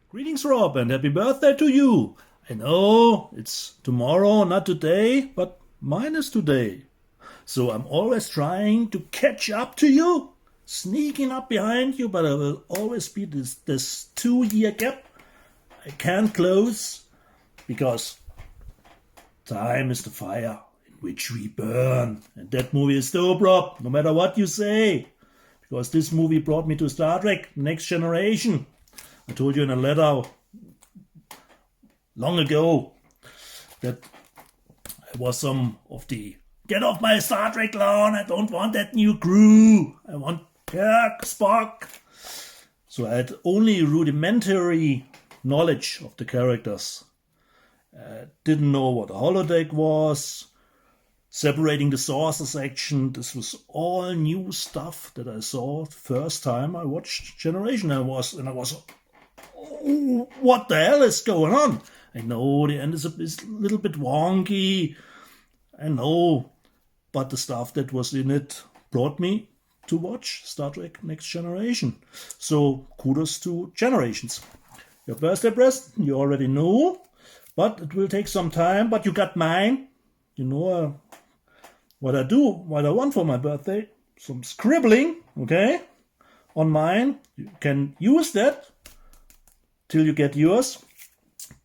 Greetings, Rob, and happy birthday to you. I know it's tomorrow, not today, but mine is today. So I'm always trying to catch up to you, sneaking up behind you, but I will always be this 2 year gap I can't close because time is the fire in which we burn. And that movie is dope, Rob, no matter what you say. Because this movie brought me to Star Trek Next Generation. I told you in a letter long ago that I was some of the get off my Star Trek lawn, I don't want that new crew. I want Kirk, Spock. So I had only rudimentary knowledge of the characters. Didn't know what a holodeck was. Separating the saucer section. This was all new stuff that I saw first time I watched Generation. I was, oh, what the hell is going on? I know the end is a little bit wonky. I know, but the stuff that was in it brought me to watch Star Trek Next Generation. So kudos to Generations. Your birthday present, you already know, but it will take some time. But you got mine. You know what I do, what I want for my birthday. Some scribbling, okay, on mine. You can use that till you get yours.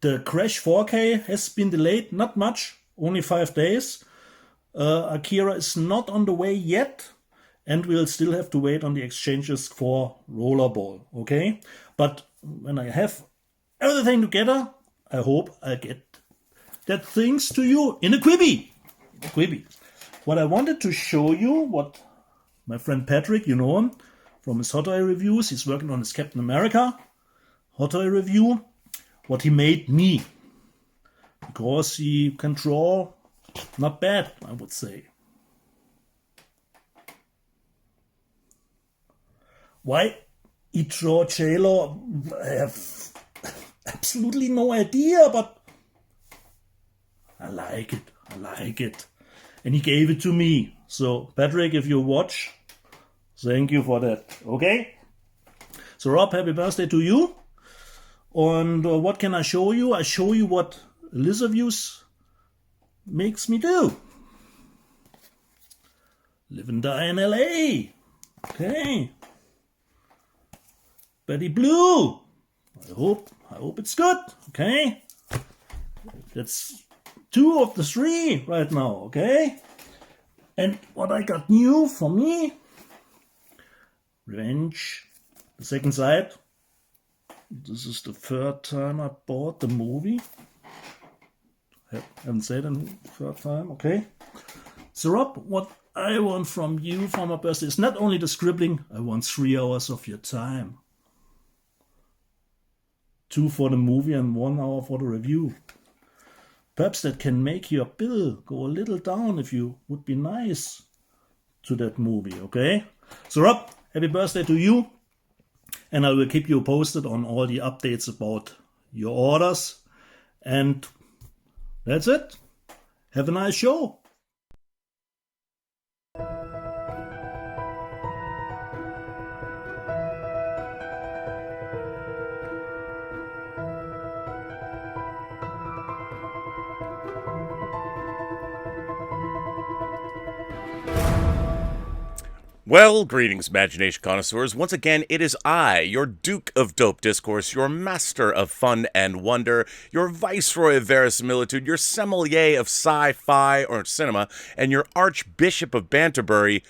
The Crash 4K has been delayed, not much, only 5 days. Akira is not on the way yet, and we'll still have to wait on the exchanges for Rollerball, okay? But when I have everything together, I hope I get that things to you in a Quibi. What I wanted to show you, what my friend Patrick, you know him, from his Hot Eye reviews, he's working on his Captain America Hot Eye review, what he made me. Because he can draw not bad, I would say. Why he draw J-Lo, I have absolutely no idea, but I like it. And he gave it to me. So, Patrick, if you watch, thank you for that. Okay? So, Rob, happy birthday to you. And what can I show you? I show you what Elizaviews makes me do. Live and die in LA. Okay. Betty Blue. I hope it's good. Okay. That's 2 of the 3 right now, okay? And what I got new for me, Revenge, the second side. This is the 3rd time I bought the movie. Haven't said it the 3rd time, okay? So Rob, what I want from you for my birthday is not only the scribbling, I want 3 hours of your time. 2 for the movie and 1 hour for the review. Perhaps that can make your bill go a little down if you would be nice to that movie, okay? So Rob, happy birthday to you. And I will keep you posted on all the updates about your orders. And that's it. Have a nice show. Well, greetings, imagination connoisseurs. Once again, it is I, your Duke of Dope Discourse, your master of fun and wonder, your viceroy of verisimilitude, your sommelier of sci-fi or cinema, and your archbishop of Banterbury,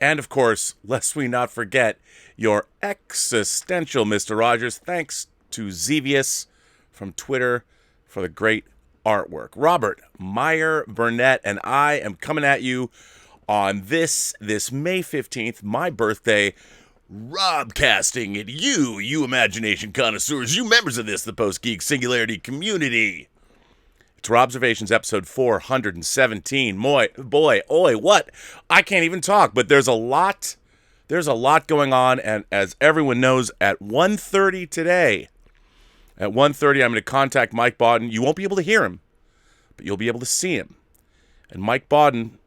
and of course, lest we not forget, your existential Mr. Rogers. Thanks to Zevius from Twitter for the great artwork. Robert, Meyer, Burnett, and I am coming at you on this May 15th, my birthday, robcasting at you imagination connoisseurs, you members of the Post-Geek Singularity community. It's Robservations episode 417. What? I can't even talk, but there's a lot going on, and as everyone knows, at 1:30 today, at 1:30, I'm going to contact Mike Bodden. You won't be able to hear him, but you'll be able to see him. And Mike Bodden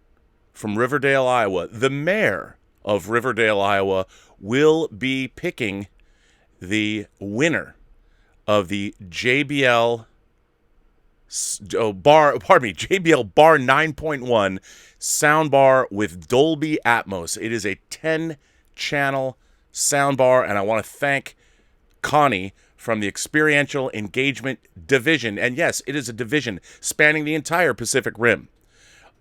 from Riverdale, Iowa, the mayor of Riverdale, Iowa, will be picking the winner of the JBL JBL Bar 9.1 soundbar with Dolby Atmos. It is a 10-channel soundbar, and I want to thank Connie from the Experiential Engagement Division, and yes, it is a division spanning the entire Pacific Rim,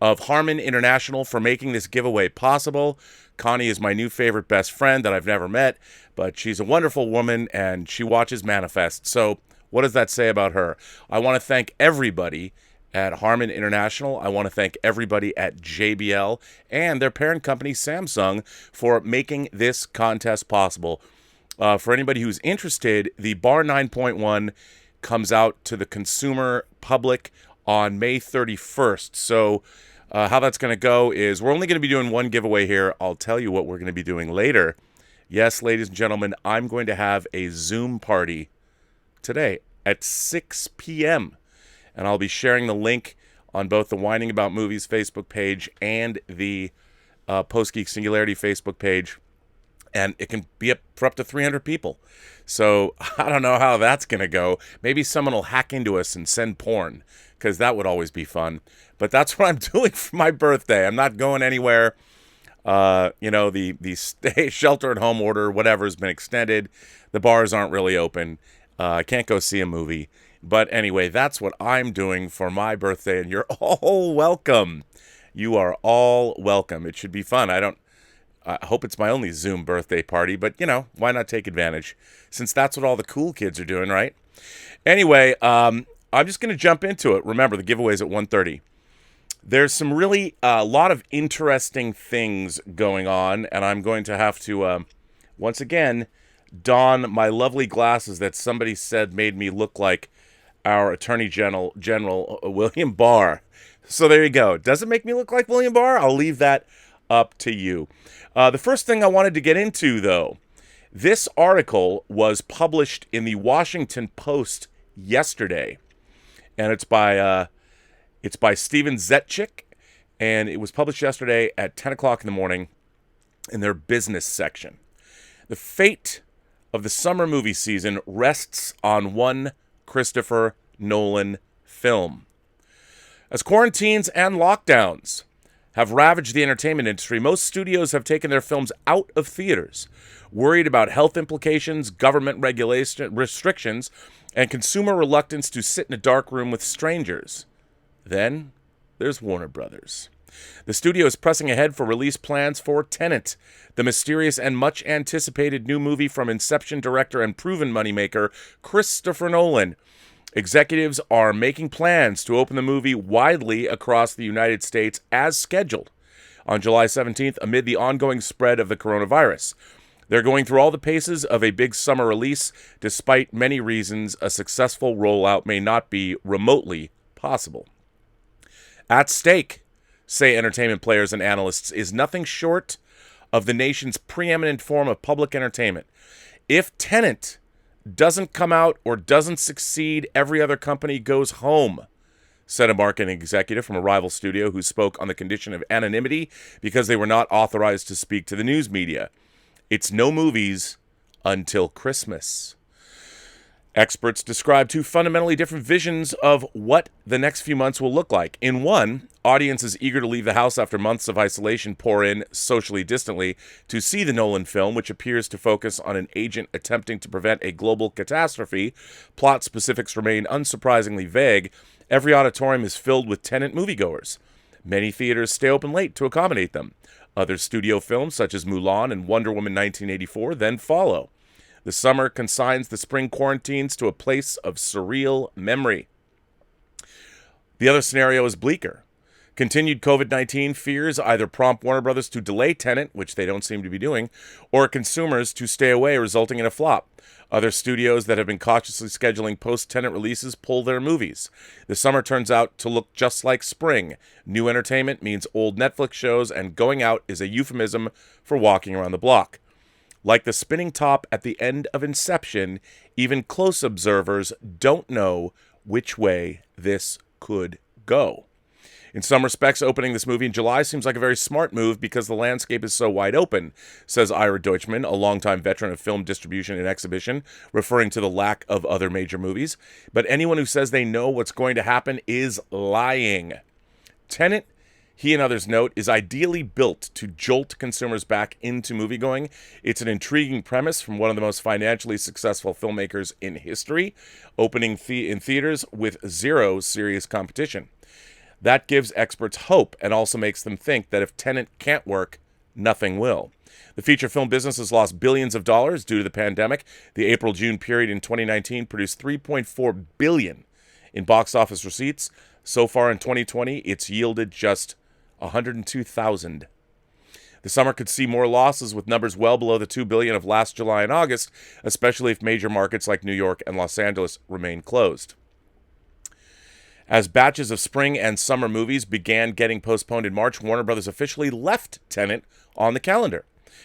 of Harman International for making this giveaway possible. Connie is my new favorite best friend that I've never met, but she's a wonderful woman, and she watches Manifest. So what does that say about her? I want to thank everybody at Harman International. I want to thank everybody at JBL and their parent company, Samsung, for making this contest possible. For anybody who's interested, the Bar 9.1 comes out to the consumer public on May 31st. So how that's going to go is we're only going to be doing one giveaway here. I'll tell you what we're going to be doing later. Yes, ladies and gentlemen, I'm going to have a Zoom party today at 6 p.m. And I'll be sharing the link on both the Whining About Movies Facebook page and the Post-Geek Singularity Facebook page. And it can be up for up to 300 people. So I don't know how that's going to go. Maybe someone will hack into us and send porn, because that would always be fun. But that's what I'm doing for my birthday. I'm not going anywhere. The stay shelter-at-home order, whatever, has been extended. The bars aren't really open. I can't go see a movie. But anyway, that's what I'm doing for my birthday, and you're all welcome. You are all welcome. It should be fun. I hope it's my only Zoom birthday party, but, why not take advantage? Since that's what all the cool kids are doing, right? Anyway, I'm just going to jump into it. Remember, the giveaway's at 1:30. There's some really, a lot of interesting things going on, and I'm going to have to, once again, don my lovely glasses that somebody said made me look like our Attorney General William Barr. So there you go. Does it make me look like William Barr? I'll leave that up to you. The first thing I wanted to get into, though, this article was published in the Washington Post yesterday, and it's by Steven Zetchik, and it was published yesterday at 10 o'clock in the morning in their business section. The fate of the summer movie season rests on one Christopher Nolan film. As quarantines and lockdowns have ravaged the entertainment industry, most studios have taken their films out of theaters, worried about health implications, government restrictions, and consumer reluctance to sit in a dark room with strangers. Then there's Warner Brothers. The studio is pressing ahead for release plans for Tenet, the mysterious and much anticipated new movie from Inception director and proven moneymaker Christopher Nolan. Executives are making plans to open the movie widely across the United States as scheduled on July 17th amid the ongoing spread of the coronavirus. They're going through all the paces of a big summer release. Despite many reasons, a successful rollout may not be remotely possible. At stake, say entertainment players and analysts, is nothing short of the nation's preeminent form of public entertainment. If Tenet doesn't come out or doesn't succeed, every other company goes home, said a marketing executive from a rival studio who spoke on the condition of anonymity because they were not authorized to speak to the news media. It's no movies until Christmas. Experts describe two fundamentally different visions of what the next few months will look like. In one, audiences eager to leave the house after months of isolation pour in socially distantly to see the Nolan film, which appears to focus on an agent attempting to prevent a global catastrophe. Plot specifics remain unsurprisingly vague. Every auditorium is filled with Tenet moviegoers. Many theaters stay open late to accommodate them. Other studio films, such as Mulan and Wonder Woman 1984, then follow. The summer consigns the spring quarantines to a place of surreal memory. The other scenario is bleaker. Continued COVID-19 fears either prompt Warner Brothers to delay Tenet, which they don't seem to be doing, or consumers to stay away, resulting in a flop. Other studios that have been cautiously scheduling post-Tenet releases pull their movies. The summer turns out to look just like spring. New entertainment means old Netflix shows, and going out is a euphemism for walking around the block. Like the spinning top at the end of Inception, even close observers don't know which way this could go. In some respects, opening this movie in July seems like a very smart move because the landscape is so wide open, says Ira Deutschman, a longtime veteran of film distribution and exhibition, referring to the lack of other major movies. But anyone who says they know what's going to happen is lying. Tenet, he and others note, is ideally built to jolt consumers back into moviegoing. It's an intriguing premise from one of the most financially successful filmmakers in history, opening in theaters with zero serious competition. That gives experts hope and also makes them think that if Tenet can't work, nothing will. The feature film business has lost billions of dollars due to the pandemic. The April-June period in 2019 produced $3.4 billion in box office receipts. So far in 2020, it's yielded just 102,000. The summer could see more losses, with numbers well below the $2 billion of last July and August, especially if major markets like New York and Los Angeles remain closed. As batches of spring and summer movies began getting postponed in March, Warner Brothers officially left Tenet on the calendar.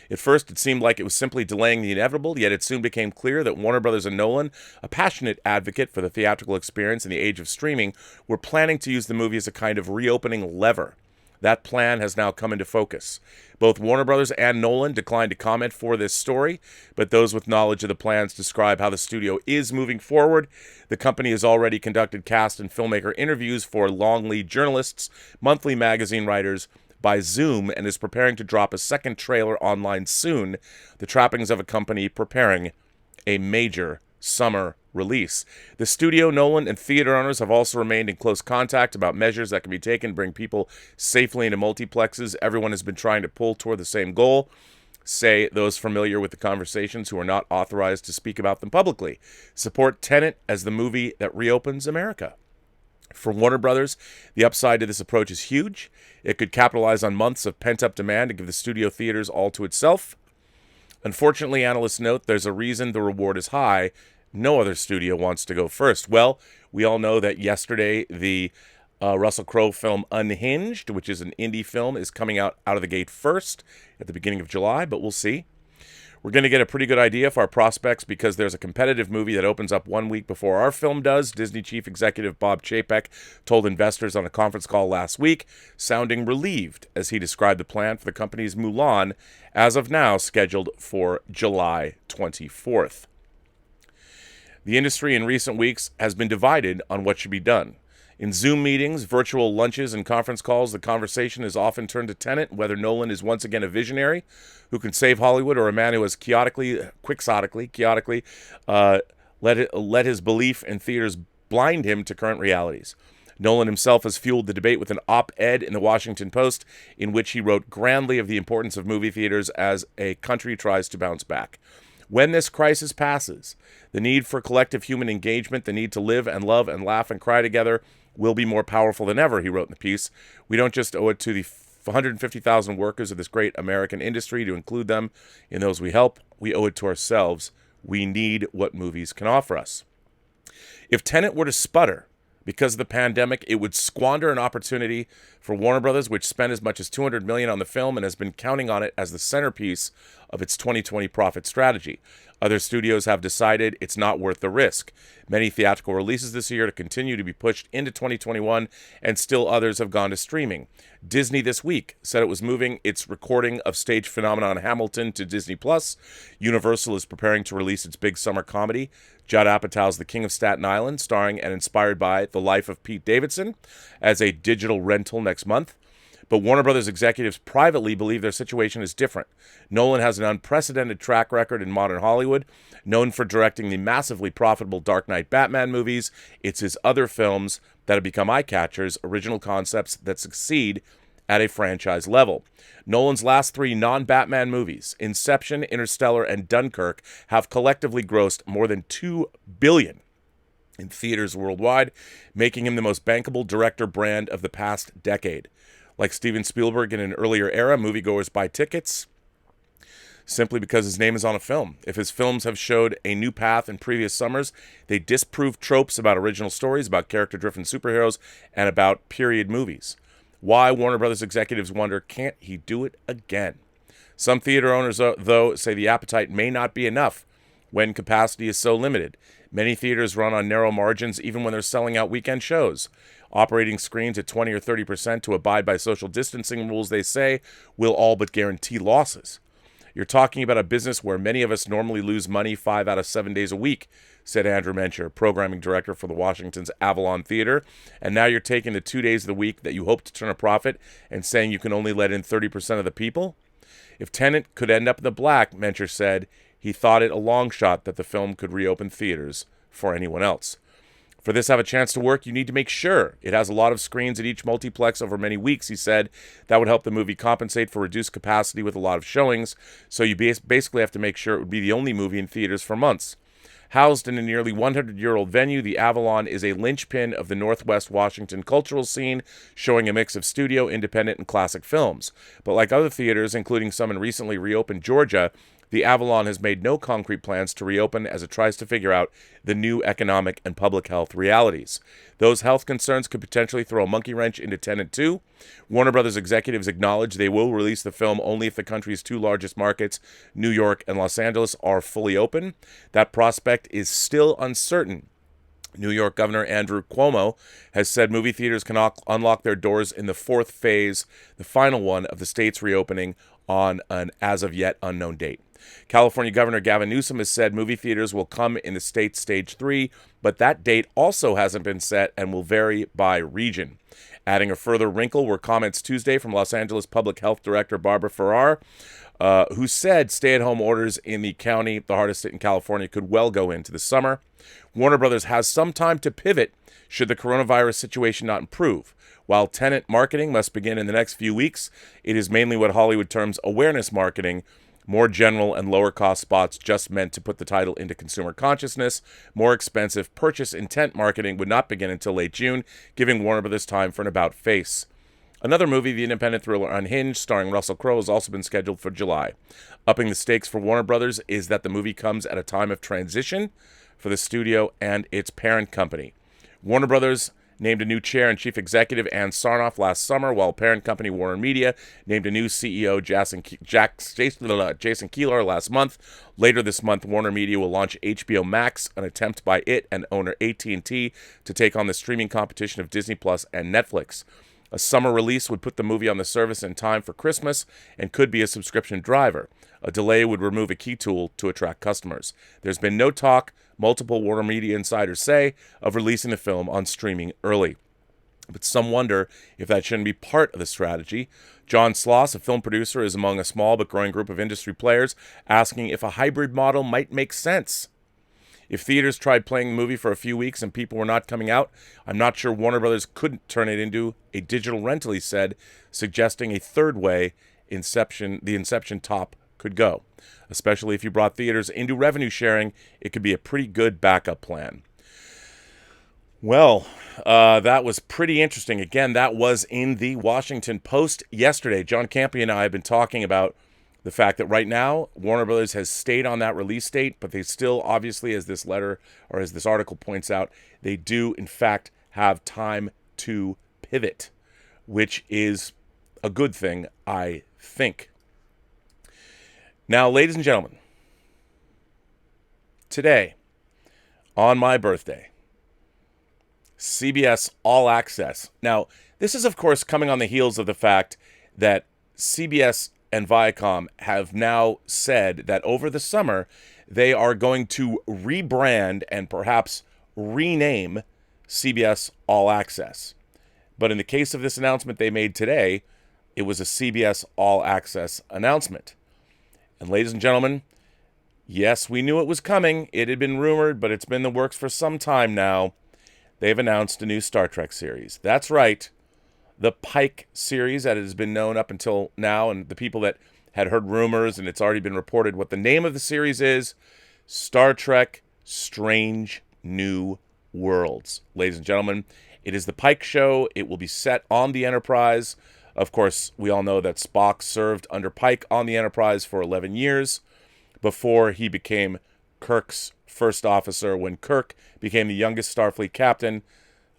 At first, it seemed like it was simply delaying the inevitable, yet it soon became clear that Warner Brothers and Nolan, a passionate advocate for the theatrical experience in the age of streaming, were planning to use the movie as a kind of reopening lever. That plan has now come into focus. Both Warner Brothers and Nolan declined to comment for this story, but those with knowledge of the plans describe how the studio is moving forward. The company has already conducted cast and filmmaker interviews for long lead journalists, monthly magazine writers, by Zoom, and is preparing to drop a second trailer online soon, the trappings of a company preparing a major summer release. The studio, Nolan, and theater owners have also remained in close contact about measures that can be taken to bring people safely into multiplexes. Everyone has been trying to pull toward the same goal, say those familiar with the conversations who are not authorized to speak about them publicly. Support Tenet as the movie that reopens America. For Warner Brothers, the upside to this approach is huge. It could capitalize on months of pent-up demand and give the studio theaters all to itself. Unfortunately, analysts note there's a reason the reward is high. No other studio wants to go first. Well, we all know that yesterday the Russell Crowe film Unhinged, which is an indie film, is coming out of the gate first at the beginning of July, but we'll see. We're going to get a pretty good idea of our prospects because there's a competitive movie that opens up 1 week before our film does. Disney chief executive Bob Chapek told investors on a conference call last week, sounding relieved as he described the plan for the company's Mulan, as of now scheduled for July 24th. The industry in recent weeks has been divided on what should be done. In Zoom meetings, virtual lunches, and conference calls, the conversation is often turned to Tenet, whether Nolan is once again a visionary who can save Hollywood or a man who has quixotically let his belief in theaters blind him to current realities. Nolan himself has fueled the debate with an op-ed in the Washington Post in which he wrote grandly of the importance of movie theaters as a country tries to bounce back. When this crisis passes, the need for collective human engagement, the need to live and love and laugh and cry together will be more powerful than ever, he wrote in the piece. We don't just owe it to the 150,000 workers of this great American industry to include them in those we help. We owe it to ourselves. We need what movies can offer us. If Tenet were to sputter because of the pandemic, it would squander an opportunity for Warner Brothers, which spent as much as $200 million on the film and has been counting on it as the centerpiece of its 2020 profit strategy. Other studios have decided it's not worth the risk. Many theatrical releases this year to continue to be pushed into 2021, and still others have gone to streaming. Disney this week said it was moving its recording of stage phenomenon Hamilton to Disney+. Universal is preparing to release its big summer comedy, Judd Apatow's The King of Staten Island, starring and inspired by The Life of Pete Davidson, as a digital rental next month. But Warner Brothers executives privately believe their situation is different. Nolan has an unprecedented track record in modern Hollywood, known for directing the massively profitable Dark Knight Batman movies. It's his other films that have become eye-catchers, original concepts that succeed at a franchise level. Nolan's last three non-Batman movies, Inception, Interstellar, and Dunkirk, have collectively grossed more than $2 billion in theaters worldwide, making him the most bankable director brand of the past decade. Like Steven Spielberg in an earlier era, moviegoers buy tickets simply because his name is on a film. If his films have showed a new path in previous summers, they disprove tropes about original stories, about character-driven superheroes, and about period movies. Why, Warner Brothers executives wonder, can't he do it again? Some theater owners, though, say the appetite may not be enough when capacity is so limited. Many theaters run on narrow margins even when they're selling out weekend shows. Operating screens at 20 or 30% to abide by social distancing rules, they say, will all but guarantee losses. You're talking about a business where many of us normally lose money 5 out of 7 days a week, said Andrew Mencher, programming director for the Washington's Avalon Theater. And now you're taking the 2 days of the week that you hope to turn a profit and saying you can only let in 30% of the people? If Tenet could end up in the black, Mencher said, he thought it a long shot that the film could reopen theaters for anyone else. For this to have a chance to work, you need to make sure it has a lot of screens at each multiplex over many weeks, he said. That would help the movie compensate for reduced capacity with a lot of showings, so you basically have to make sure it would be the only movie in theaters for months. Housed in a nearly 100-year-old venue, the Avalon is a linchpin of the Northwest Washington cultural scene, showing a mix of studio, independent, and classic films. But like other theaters, including some in recently reopened Georgia, the Avalon has made no concrete plans to reopen as it tries to figure out the new economic and public health realities. Those health concerns could potentially throw a monkey wrench into Tenet 2. Warner Brothers executives acknowledge they will release the film only if the country's 2 largest markets, New York and Los Angeles, are fully open. That prospect is still uncertain. New York Governor Andrew Cuomo has said movie theaters can unlock their doors in the 4th phase, the final one of the state's reopening, on an as-of-yet unknown date. California Governor Gavin Newsom has said movie theaters will come in the state's Stage 3, but that date also hasn't been set and will vary by region. Adding a further wrinkle were comments Tuesday from Los Angeles Public Health Director Barbara Ferrer, who said stay-at-home orders in the county, the hardest hit in California, could well go into the summer. Warner Brothers has some time to pivot should the coronavirus situation not improve. While Tenet marketing must begin in the next few weeks, it is mainly what Hollywood terms awareness marketing, more general and lower-cost spots just meant to put the title into consumer consciousness. More expensive purchase intent marketing would not begin until late June, giving Warner Brothers time for an about-face. Another movie, the independent thriller Unhinged, starring Russell Crowe, has also been scheduled for July. Upping the stakes for Warner Brothers is that the movie comes at a time of transition for the studio and its parent company. Warner Brothers named a new chair and chief executive, Ann Sarnoff, last summer, while parent company Warner Media named a new CEO, Jason Keeler, last month. Later this month, Warner Media will launch HBO Max, an attempt by it and owner AT&T to take on the streaming competition of Disney Plus and Netflix. A summer release would put the movie on the service in time for Christmas and could be a subscription driver. A delay would remove a key tool to attract customers. There's been no talk, multiple Warner Media insiders say, of releasing the film on streaming early. But some wonder if that shouldn't be part of the strategy. John Sloss, a film producer, is among a small but growing group of industry players asking if a hybrid model might make sense. If theaters tried playing the movie for a few weeks and people were not coming out, I'm not sure Warner Brothers couldn't turn it into a digital rental, he said, suggesting a third way the Inception top could go. Especially if you brought theaters into revenue sharing, it could be a pretty good backup plan. Well, that was pretty interesting. Again, that was in the Washington Post yesterday. John Campy and I have been talking about the fact that right now, Warner Brothers has stayed on that release date, but they still, obviously, as this letter or as this article points out, they do, in fact, have time to pivot, which is a good thing, I think. Now, ladies and gentlemen, today, on my birthday, CBS All Access. Now, this is, of course, coming on the heels of the fact that CBS and Viacom have now said that over the summer, they are going to rebrand and perhaps rename CBS All Access. But in the case of this announcement they made today, it was a CBS All Access announcement. And ladies and gentlemen, yes, we knew it was coming. It had been rumored, but it's been in the works for some time now. They've announced a new Star Trek series. That's right. The Pike series, that has been known up until now, and the people that had heard rumors, and it's already been reported what the name of the series is, Star Trek Strange New Worlds. Ladies and gentlemen, it is the Pike show. It will be set on the Enterprise. Of course, we all know that Spock served under Pike on the Enterprise for 11 years before he became Kirk's first officer when Kirk became the youngest Starfleet captain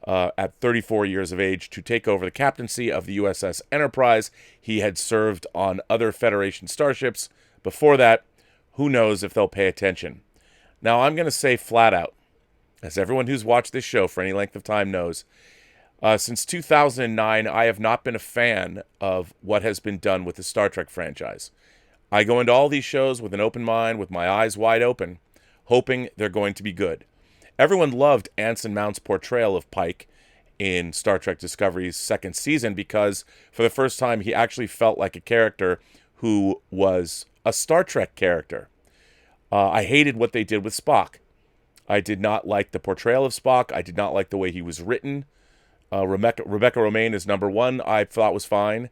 at 34 years of age to take over the captaincy of the USS Enterprise. He had served on other Federation starships. Before that, who knows if they'll pay attention. Now, I'm going to say flat out, as everyone who's watched this show for any length of time knows, since 2009, I have not been a fan of what has been done with the Star Trek franchise. I go into all these shows with an open mind, with my eyes wide open, hoping they're going to be good. Everyone loved Anson Mount's portrayal of Pike in Star Trek Discovery's second season because for the first time he actually felt like a character who was a Star Trek character. I hated what they did with Spock. I did not like the portrayal of Spock. I did not like the way he was written. Rebecca Romijn is number one. I thought was fine.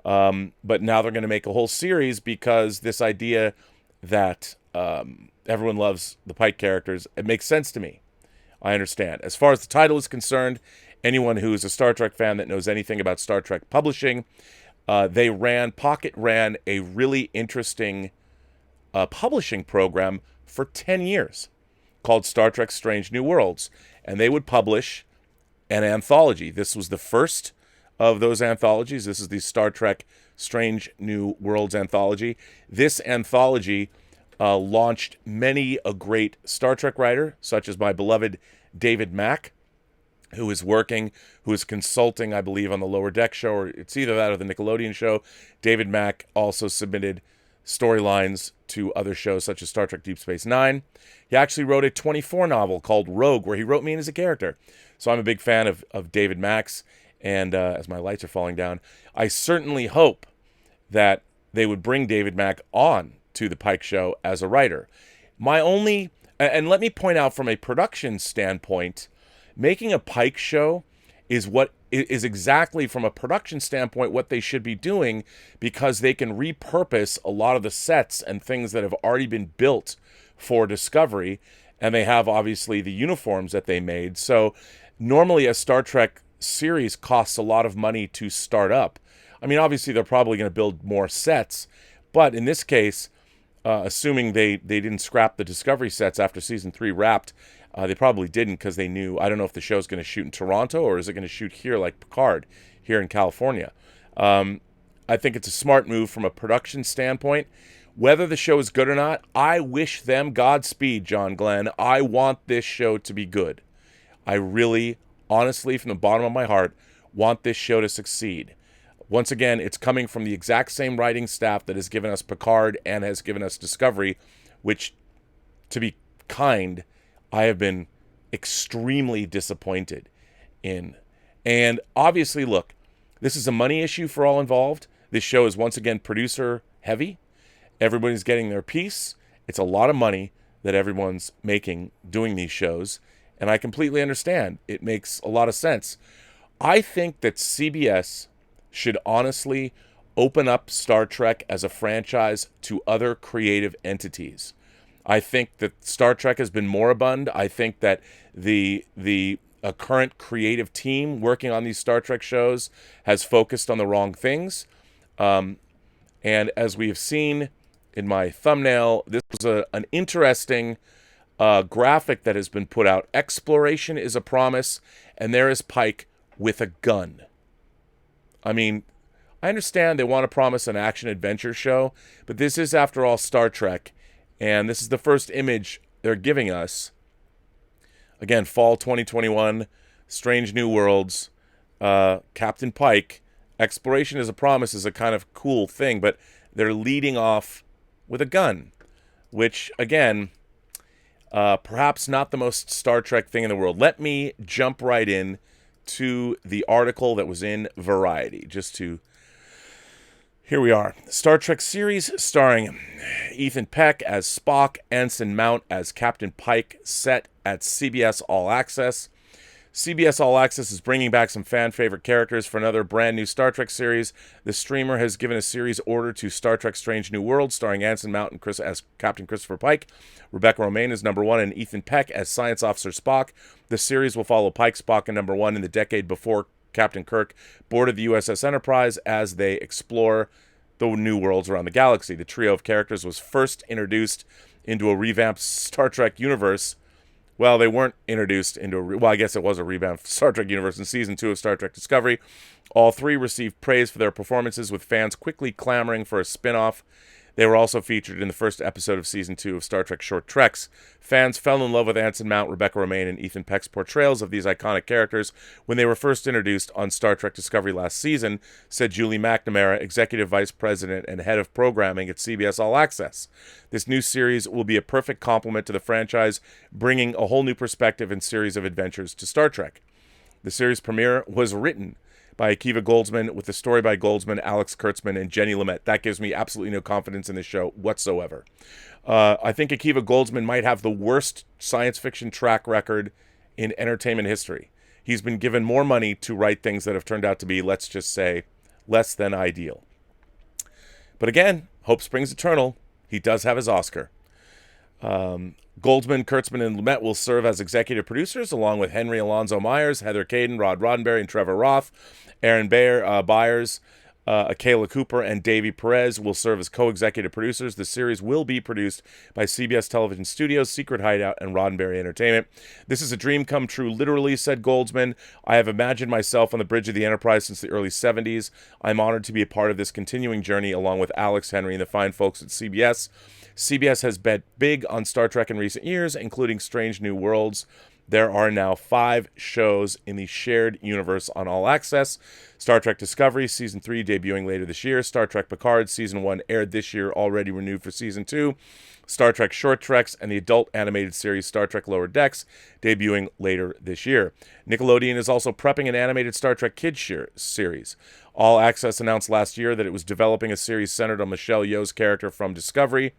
But now they're going to make a whole series because this idea that everyone loves the Pike characters, it makes sense to me. I understand. As far as the title is concerned, anyone who is a Star Trek fan that knows anything about Star Trek publishing, Pocket ran a really interesting publishing program for 10 years called Star Trek Strange New Worlds. And they would publish an anthology. This was the first of those anthologies. This is the Star Trek Strange New Worlds anthology. This anthology launched many a great Star Trek writer, such as my beloved David Mack, who is consulting, I believe, on the Lower Deck show, or it's either that or the Nickelodeon show. David Mack also submitted storylines to other shows such as Star Trek Deep Space Nine. He actually wrote a 24 novel called Rogue, where he wrote me in as a character. So I'm a big fan of David Mack's, and as my lights are falling down, I certainly hope that they would bring David Mack on to the Pike show as a writer. And let me point out from a production standpoint, making a Pike show is exactly from a production standpoint what they should be doing, because they can repurpose a lot of the sets and things that have already been built for Discovery, and they have obviously the uniforms that they made. So normally a Star Trek series costs a lot of money to start up. I mean, obviously they're probably going to build more sets, but in this case, assuming they didn't scrap the Discovery sets after season 3 wrapped, they probably didn't, because they knew, I don't know if the show's going to shoot in Toronto or is it going to shoot here like Picard here in California. I think it's a smart move from a production standpoint. Whether the show is good or not, I wish them Godspeed, John Glenn. I want this show to be good. I really, honestly, from the bottom of my heart, want this show to succeed. Once again, it's coming from the exact same writing staff that has given us Picard and has given us Discovery, which, to be kind, I have been extremely disappointed in. And obviously, look, this is a money issue for all involved. This show is once again producer heavy. Everybody's getting their piece. It's a lot of money that everyone's making doing these shows, and I completely understand. It makes a lot of sense. I think that CBS should honestly open up Star Trek as a franchise to other creative entities. I think that Star Trek has been moribund. I think that the current creative team working on these Star Trek shows has focused on the wrong things. And as we have seen in my thumbnail, this was an interesting graphic that has been put out. Exploration is a promise, and there is Pike with a gun. I mean, I understand they want to promise an action-adventure show, but this is, after all, Star Trek, and this is the first image they're giving us. Again, fall 2021, Strange New Worlds, Captain Pike. Exploration is a promise is a kind of cool thing, but they're leading off with a gun, which, again, perhaps not the most Star Trek thing in the world. Let me jump right in to the article that was in Variety, here we are. Star Trek series starring Ethan Peck as Spock, Anson Mount as Captain Pike, set at CBS All Access. CBS All Access is bringing back some fan-favorite characters for another brand new Star Trek series. The streamer has given a series order to Star Trek Strange New Worlds, starring Anson Mount and as Captain Christopher Pike. Rebecca Romijn is number 1, and Ethan Peck as Science Officer Spock. The series will follow Pike, Spock, and number 1 in the decade before Captain Kirk boarded the USS Enterprise as they explore the new worlds around the galaxy. The trio of characters was first introduced into a revamped Star Trek universe. Well, they weren't introduced into I guess it was a revamped Star Trek universe in Season 2 of Star Trek Discovery. All three received praise for their performances, with fans quickly clamoring for a spin-off. They were also featured in the first episode of Season 2 of Star Trek Short Treks. Fans fell in love with Anson Mount, Rebecca Romijn, and Ethan Peck's portrayals of these iconic characters when they were first introduced on Star Trek Discovery last season, said Julie McNamara, Executive Vice President and Head of Programming at CBS All Access. This new series will be a perfect complement to the franchise, bringing a whole new perspective and series of adventures to Star Trek. The series premiere was written by Akiva Goldsman, with the story by Goldsman, Alex Kurtzman, and Jenny Lumet. That gives me absolutely no confidence in this show whatsoever. I think Akiva Goldsman might have the worst science fiction track record in entertainment history. He's been given more money to write things that have turned out to be, let's just say, less than ideal. But again, hope springs eternal. He does have his Oscar. Goldsman, Kurtzman, and Lumet will serve as executive producers, along with Henry Alonzo Myers, Heather Caden, Rod Roddenberry, and Trevor Roth. Aaron Byers, Akela Cooper, and Davey Perez will serve as co-executive producers. The series will be produced by CBS Television Studios, Secret Hideout, and Roddenberry Entertainment. This is a dream come true, literally, said Goldsman. I have imagined myself on the bridge of the Enterprise since the early 70s. I'm honored to be a part of this continuing journey, along with Alex, Henry, and the fine folks at CBS. CBS has bet big on Star Trek in recent years, including Strange New Worlds. There are now 5 shows in the shared universe on All Access. Star Trek Discovery, Season 3, debuting later this year. Star Trek Picard, Season 1, aired this year, already renewed for Season 2. Star Trek Short Treks, and the adult animated series Star Trek Lower Decks, debuting later this year. Nickelodeon is also prepping an animated Star Trek Kids series. All Access announced last year that it was developing a series centered on Michelle Yeoh's character from Discovery.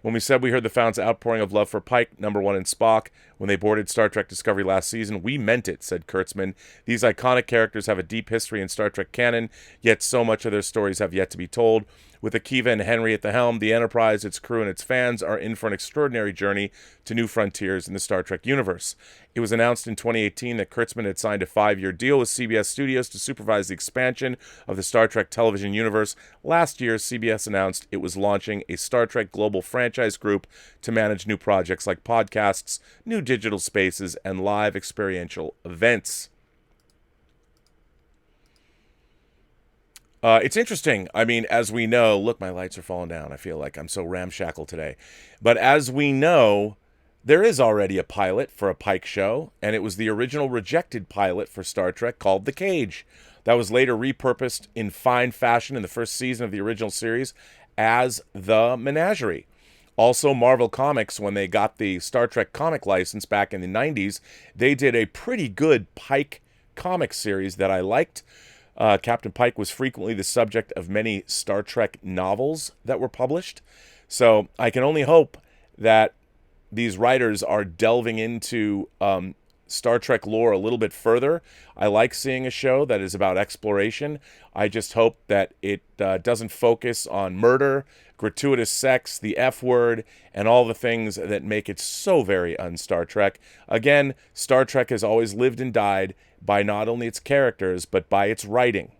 When we said we heard the fans' outpouring of love for Pike, number 1, and Spock when they boarded Star Trek Discovery last season, we meant it, said Kurtzman. These iconic characters have a deep history in Star Trek canon, yet so much of their stories have yet to be told. With Akiva and Henry at the helm, the Enterprise, its crew, and its fans are in for an extraordinary journey to new frontiers in the Star Trek universe. It was announced in 2018 that Kurtzman had signed a 5-year deal with CBS Studios to supervise the expansion of the Star Trek television universe. Last year, CBS announced it was launching a Star Trek global franchise group to manage new projects like podcasts, new digital spaces, and live experiential events. It's interesting. I mean, as we know, look, my lights are falling down. I feel like I'm so ramshackle today. But as we know, there is already a pilot for a Pike show, and it was the original rejected pilot for Star Trek called The Cage. That was later repurposed in fine fashion in the first season of the original series as The Menagerie. Also, Marvel Comics, when they got the Star Trek comic license back in the 90s, they did a pretty good Pike comic series that I liked. Captain Pike was frequently the subject of many Star Trek novels that were published. So I can only hope that these writers are delving into Star Trek lore a little bit further. I like seeing a show that is about exploration. I just hope that it doesn't focus on murder, gratuitous sex, the F word, and all the things that make it so very un-Star Trek. Again, Star Trek has always lived and died by not only its characters, but by its writing.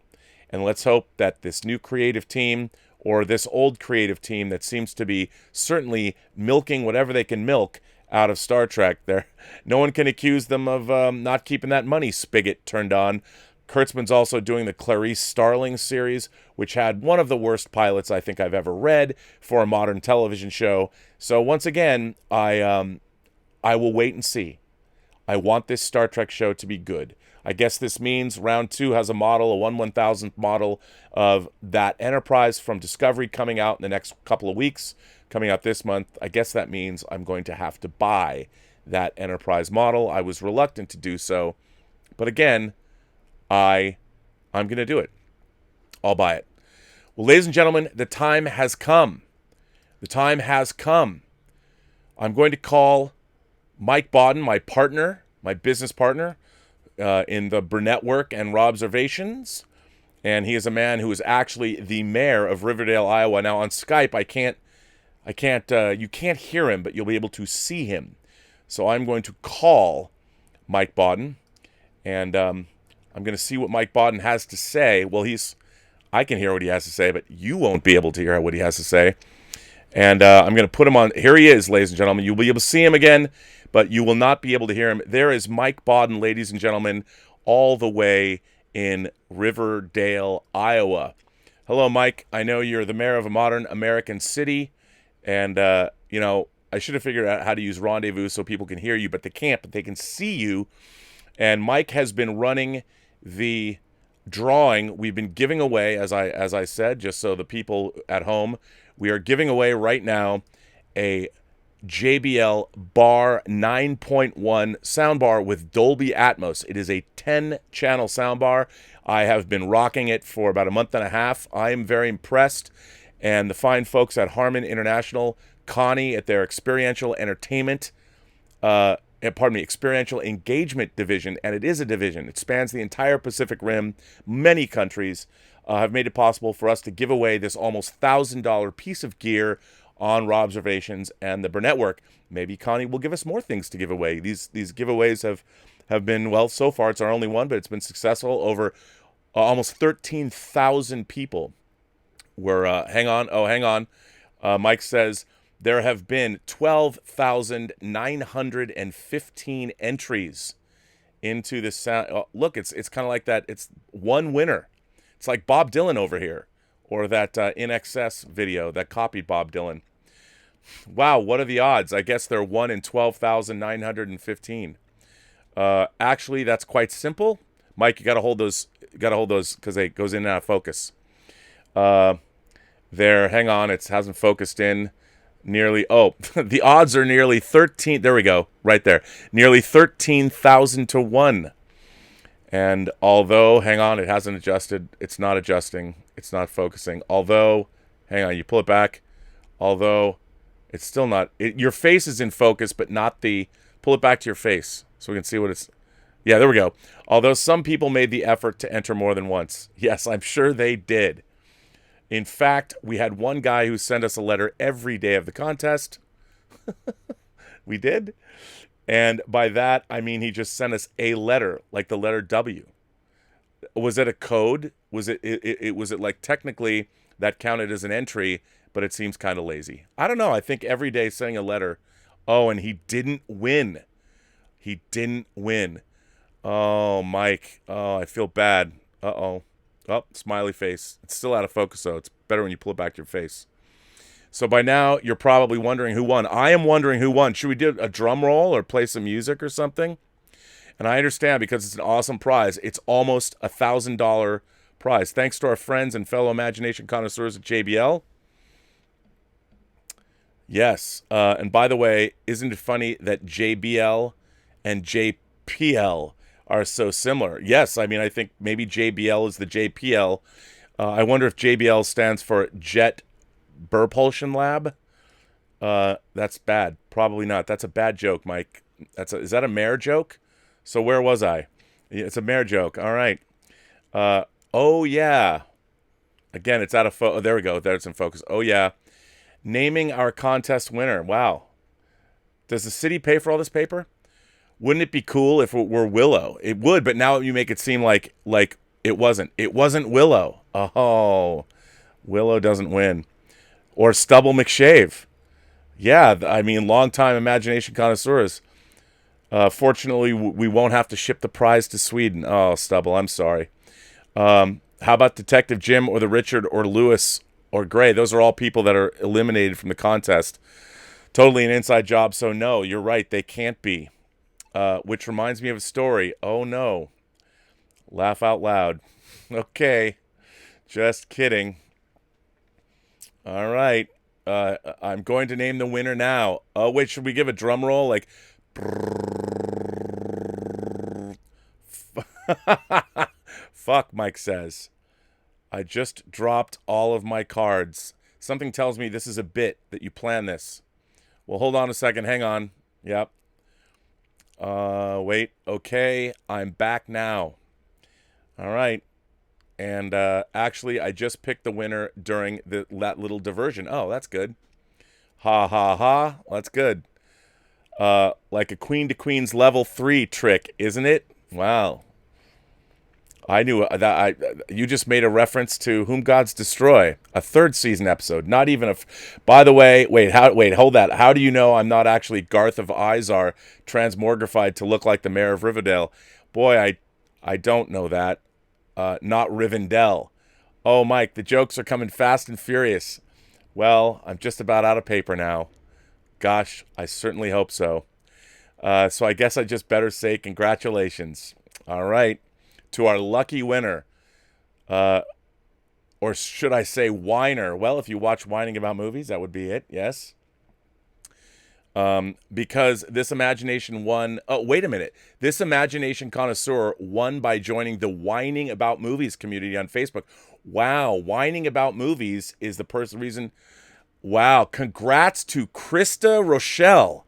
And let's hope that this new creative team, or this old creative team that seems to be certainly milking whatever they can milk out of Star Trek, no one can accuse them of not keeping that money spigot turned on. Kurtzman's also doing the Clarice Starling series, which had one of the worst pilots I think I've ever read for a modern television show. So once again, I will wait and see. I want this Star Trek show to be good. I guess this means round 2 has a model, a 1/1000th model of that Enterprise from Discovery coming out in the next couple of weeks, coming out this month. I guess that means I'm going to have to buy that Enterprise model. I was reluctant to do so, but again, I'm going to do it. I'll buy it. Well, ladies and gentlemen, the time has come. The time has come. I'm going to call Mike Bodden, my partner, my business partner, in the Burnettwork and Robservations, and he is a man who is actually the mayor of Riverdale, Iowa. Now on Skype, you can't hear him, but you'll be able to see him. So I'm going to call Mike Bodden, and I'm going to see what Mike Bodden has to say. Well, I can hear what he has to say, but you won't be able to hear what he has to say. And I'm going to put him on. Here he is, ladies and gentlemen. You'll be able to see him again, but you will not be able to hear him. There is Mike Bodden, ladies and gentlemen, all the way in Riverdale, Iowa. Hello, Mike. I know you're the mayor of a modern American city, and I should have figured out how to use Rendezvous so people can hear you, but they can't. But they can see you. And Mike has been running the drawing. We've been giving away, as I said, just so the people at home, we are giving away right now a JBL Bar 9.1 soundbar with Dolby Atmos. It is a 10-channel soundbar. I have been rocking it for about a month and a half. I am very impressed. And the fine folks at Harman International, Connie at their experiential entertainment, experiential engagement division, and it is a division. It spans the entire Pacific Rim, many countries, have made it possible for us to give away this almost $1,000 piece of gear on Robservations and the Burnettwork. Maybe Connie will give us more things to give away. These giveaways have been, well, so far it's our only one, but it's been successful. Over almost 13,000 people were, hang on. Mike says, there have been 12,915 entries into this sound. Oh, look, it's kind of like that. It's one winner. It's like Bob Dylan over here, or that In Excess video that copied Bob Dylan. Wow, what are the odds? I guess they're 1 in 12,915. Actually, that's quite simple. Mike, you got to hold those. Because it goes in and out of focus. There, hang on. It hasn't focused in. The odds are nearly 13. There we go. Right there. Nearly 13,000 to 1. And although, hang on, it hasn't adjusted. It's not adjusting. It's not focusing. Although, hang on, you pull it back. Although, it's still not. Your face is in focus, but not the. Pull it back to your face so we can see what it's. Yeah, there we go. Although some people made the effort to enter more than once. Yes, I'm sure they did. In fact, we had one guy who sent us a letter every day of the contest. We did. And by that, I mean he just sent us a letter, like the letter W. Was it a code? Was it like technically that counted as an entry, but it seems kind of lazy. I don't know. I think every day sending a letter. Oh, and he didn't win. He didn't win. Oh, Mike. Oh, I feel bad. Uh-oh. Oh, smiley face. It's still out of focus, though. It's better when you pull it back to your face. So by now, you're probably wondering who won. I am wondering who won. Should we do a drum roll or play some music or something? And I understand because it's an awesome prize. It's almost $1,000 prize. Thanks to our friends and fellow imagination connoisseurs at JBL. Yes. And by the way, isn't it funny that JBL and JPL are so similar? Yes. I mean, I think maybe JBL is the JPL. I wonder if JBL stands for Jet Burpulsion Lab. That's bad. Probably not. That's a bad joke, Mike. Is that a Meyer joke? So where was I? It's a Meyer joke. All right. Oh yeah. Again, it's out of focus. Oh, there we go. There it's in focus. Oh yeah. Naming our contest winner. Wow. Does the city pay for all this paper? Wouldn't it be cool if it were Willow? It would, but now you make it seem like it wasn't. It wasn't Willow. Oh, Willow doesn't win. Or Stubble McShave. Yeah, I mean, long-time imagination connoisseurs. Fortunately, we won't have to ship the prize to Sweden. Oh, Stubble, I'm sorry. How about Detective Jim or the Richard or Lewis or Gray? Those are all people that are eliminated from the contest. Totally an inside job, so no, you're right, they can't be. Which reminds me of a story. Oh, no. Laugh out loud. Okay. Just kidding. All right. I'm going to name the winner now. Oh, wait, should we give a drum roll? Like, fuck, Mike says. I just dropped all of my cards. Something tells me this is a bit that you plan this. Well, hold on a second. Hang on. Yep. Wait. Okay. I'm back now. All right. And actually, I just picked the winner during that little diversion. Oh, that's good. Ha, ha, ha. That's good. Like a Queen to Queens level 3 trick, isn't it? Wow. I knew that. You just made a reference to Whom Gods Destroy, a 3rd season episode. Not even a. By the way, wait, hold that. How do you know I'm not actually Garth of Izar transmogrified to look like the mayor of Riverdale? Boy, I don't know that. Not Rivendell. Oh, Mike, the jokes are coming fast and furious. Well, I'm just about out of paper now. Gosh, I certainly hope so. So I guess I just better say congratulations. All right. To our lucky winner. Or should I say whiner? Well, if you watch Whining About Movies, that would be it. Yes. Because this imagination won. Oh, wait a minute. This imagination connoisseur won by joining the Whining About Movies community on Facebook. Wow. Whining About Movies is the reason. Wow. Congrats to Krista Rochelle.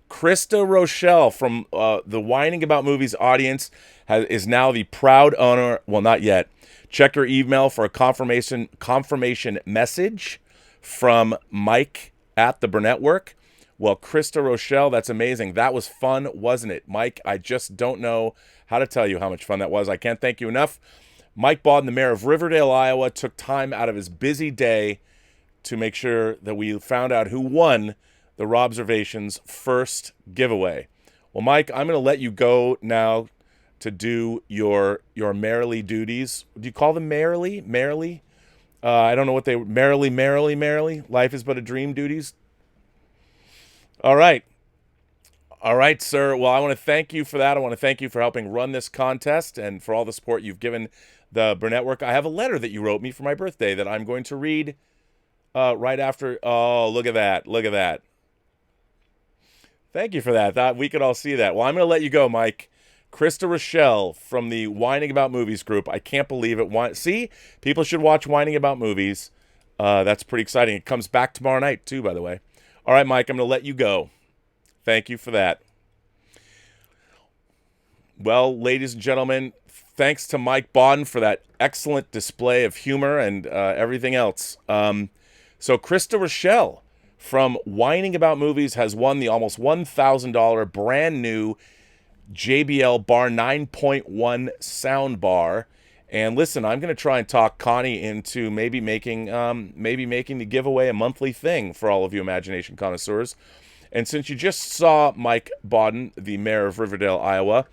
Krista Rochelle from the Whining About Movies audience is now the proud owner. Well, not yet. Check your email for a confirmation message from Mike at the Burnettwork. Well, Krista Rochelle, that's amazing. That was fun, wasn't it? Mike, I just don't know how to tell you how much fun that was. I can't thank you enough. Mike Bawden, the mayor of Riverdale, Iowa, took time out of his busy day to make sure that we found out who won the Robservations first giveaway. Well, Mike, I'm going to let you go now to do your mayorly duties. Do you call them mayorly? Mayorly? I don't know what they... Merrily. Life is but a dream duties. All right. All right, sir. Well, I want to thank you for that. I want to thank you for helping run this contest and for all the support you've given the Burnettwork. I have a letter that you wrote me for my birthday that I'm going to read right after. Oh, look at that. Look at that. Thank you for that. Thought we could all see that. Well, I'm going to let you go, Mike. Krista Rochelle from the Whining About Movies group. I can't believe it. See, people should watch Whining About Movies. That's pretty exciting. It comes back tomorrow night, too, by the way. All right, Mike, I'm going to let you go. Thank you for that. Well, ladies and gentlemen, thanks to Mike Bawden for that excellent display of humor and everything else. So Krista Rochelle from Whining About Movies has won the almost $1,000 brand new JBL Bar 9.1 soundbar. And listen, I'm going to try and talk Connie into maybe making the giveaway a monthly thing for all of you imagination connoisseurs. And since you just saw Mike Bawden, the mayor of Riverdale, Iowa,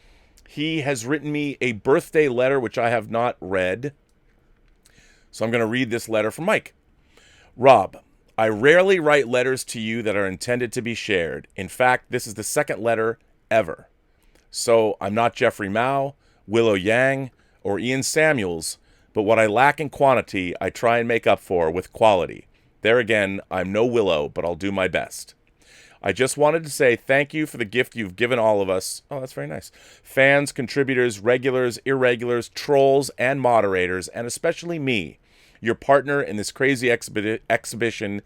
he has written me a birthday letter which I have not read. So I'm going to read this letter from Mike. Rob, I rarely write letters to you that are intended to be shared. In fact, this is the second letter ever. So I'm not Jeffrey Mao, Willow Yang, or Ian Samuels, but what I lack in quantity, I try and make up for with quality. There again, I'm no Willow, but I'll do my best. I just wanted to say thank you for the gift you've given all of us. Oh, that's very nice. Fans, contributors, regulars, irregulars, trolls, and moderators, and especially me, your partner in this crazy expedition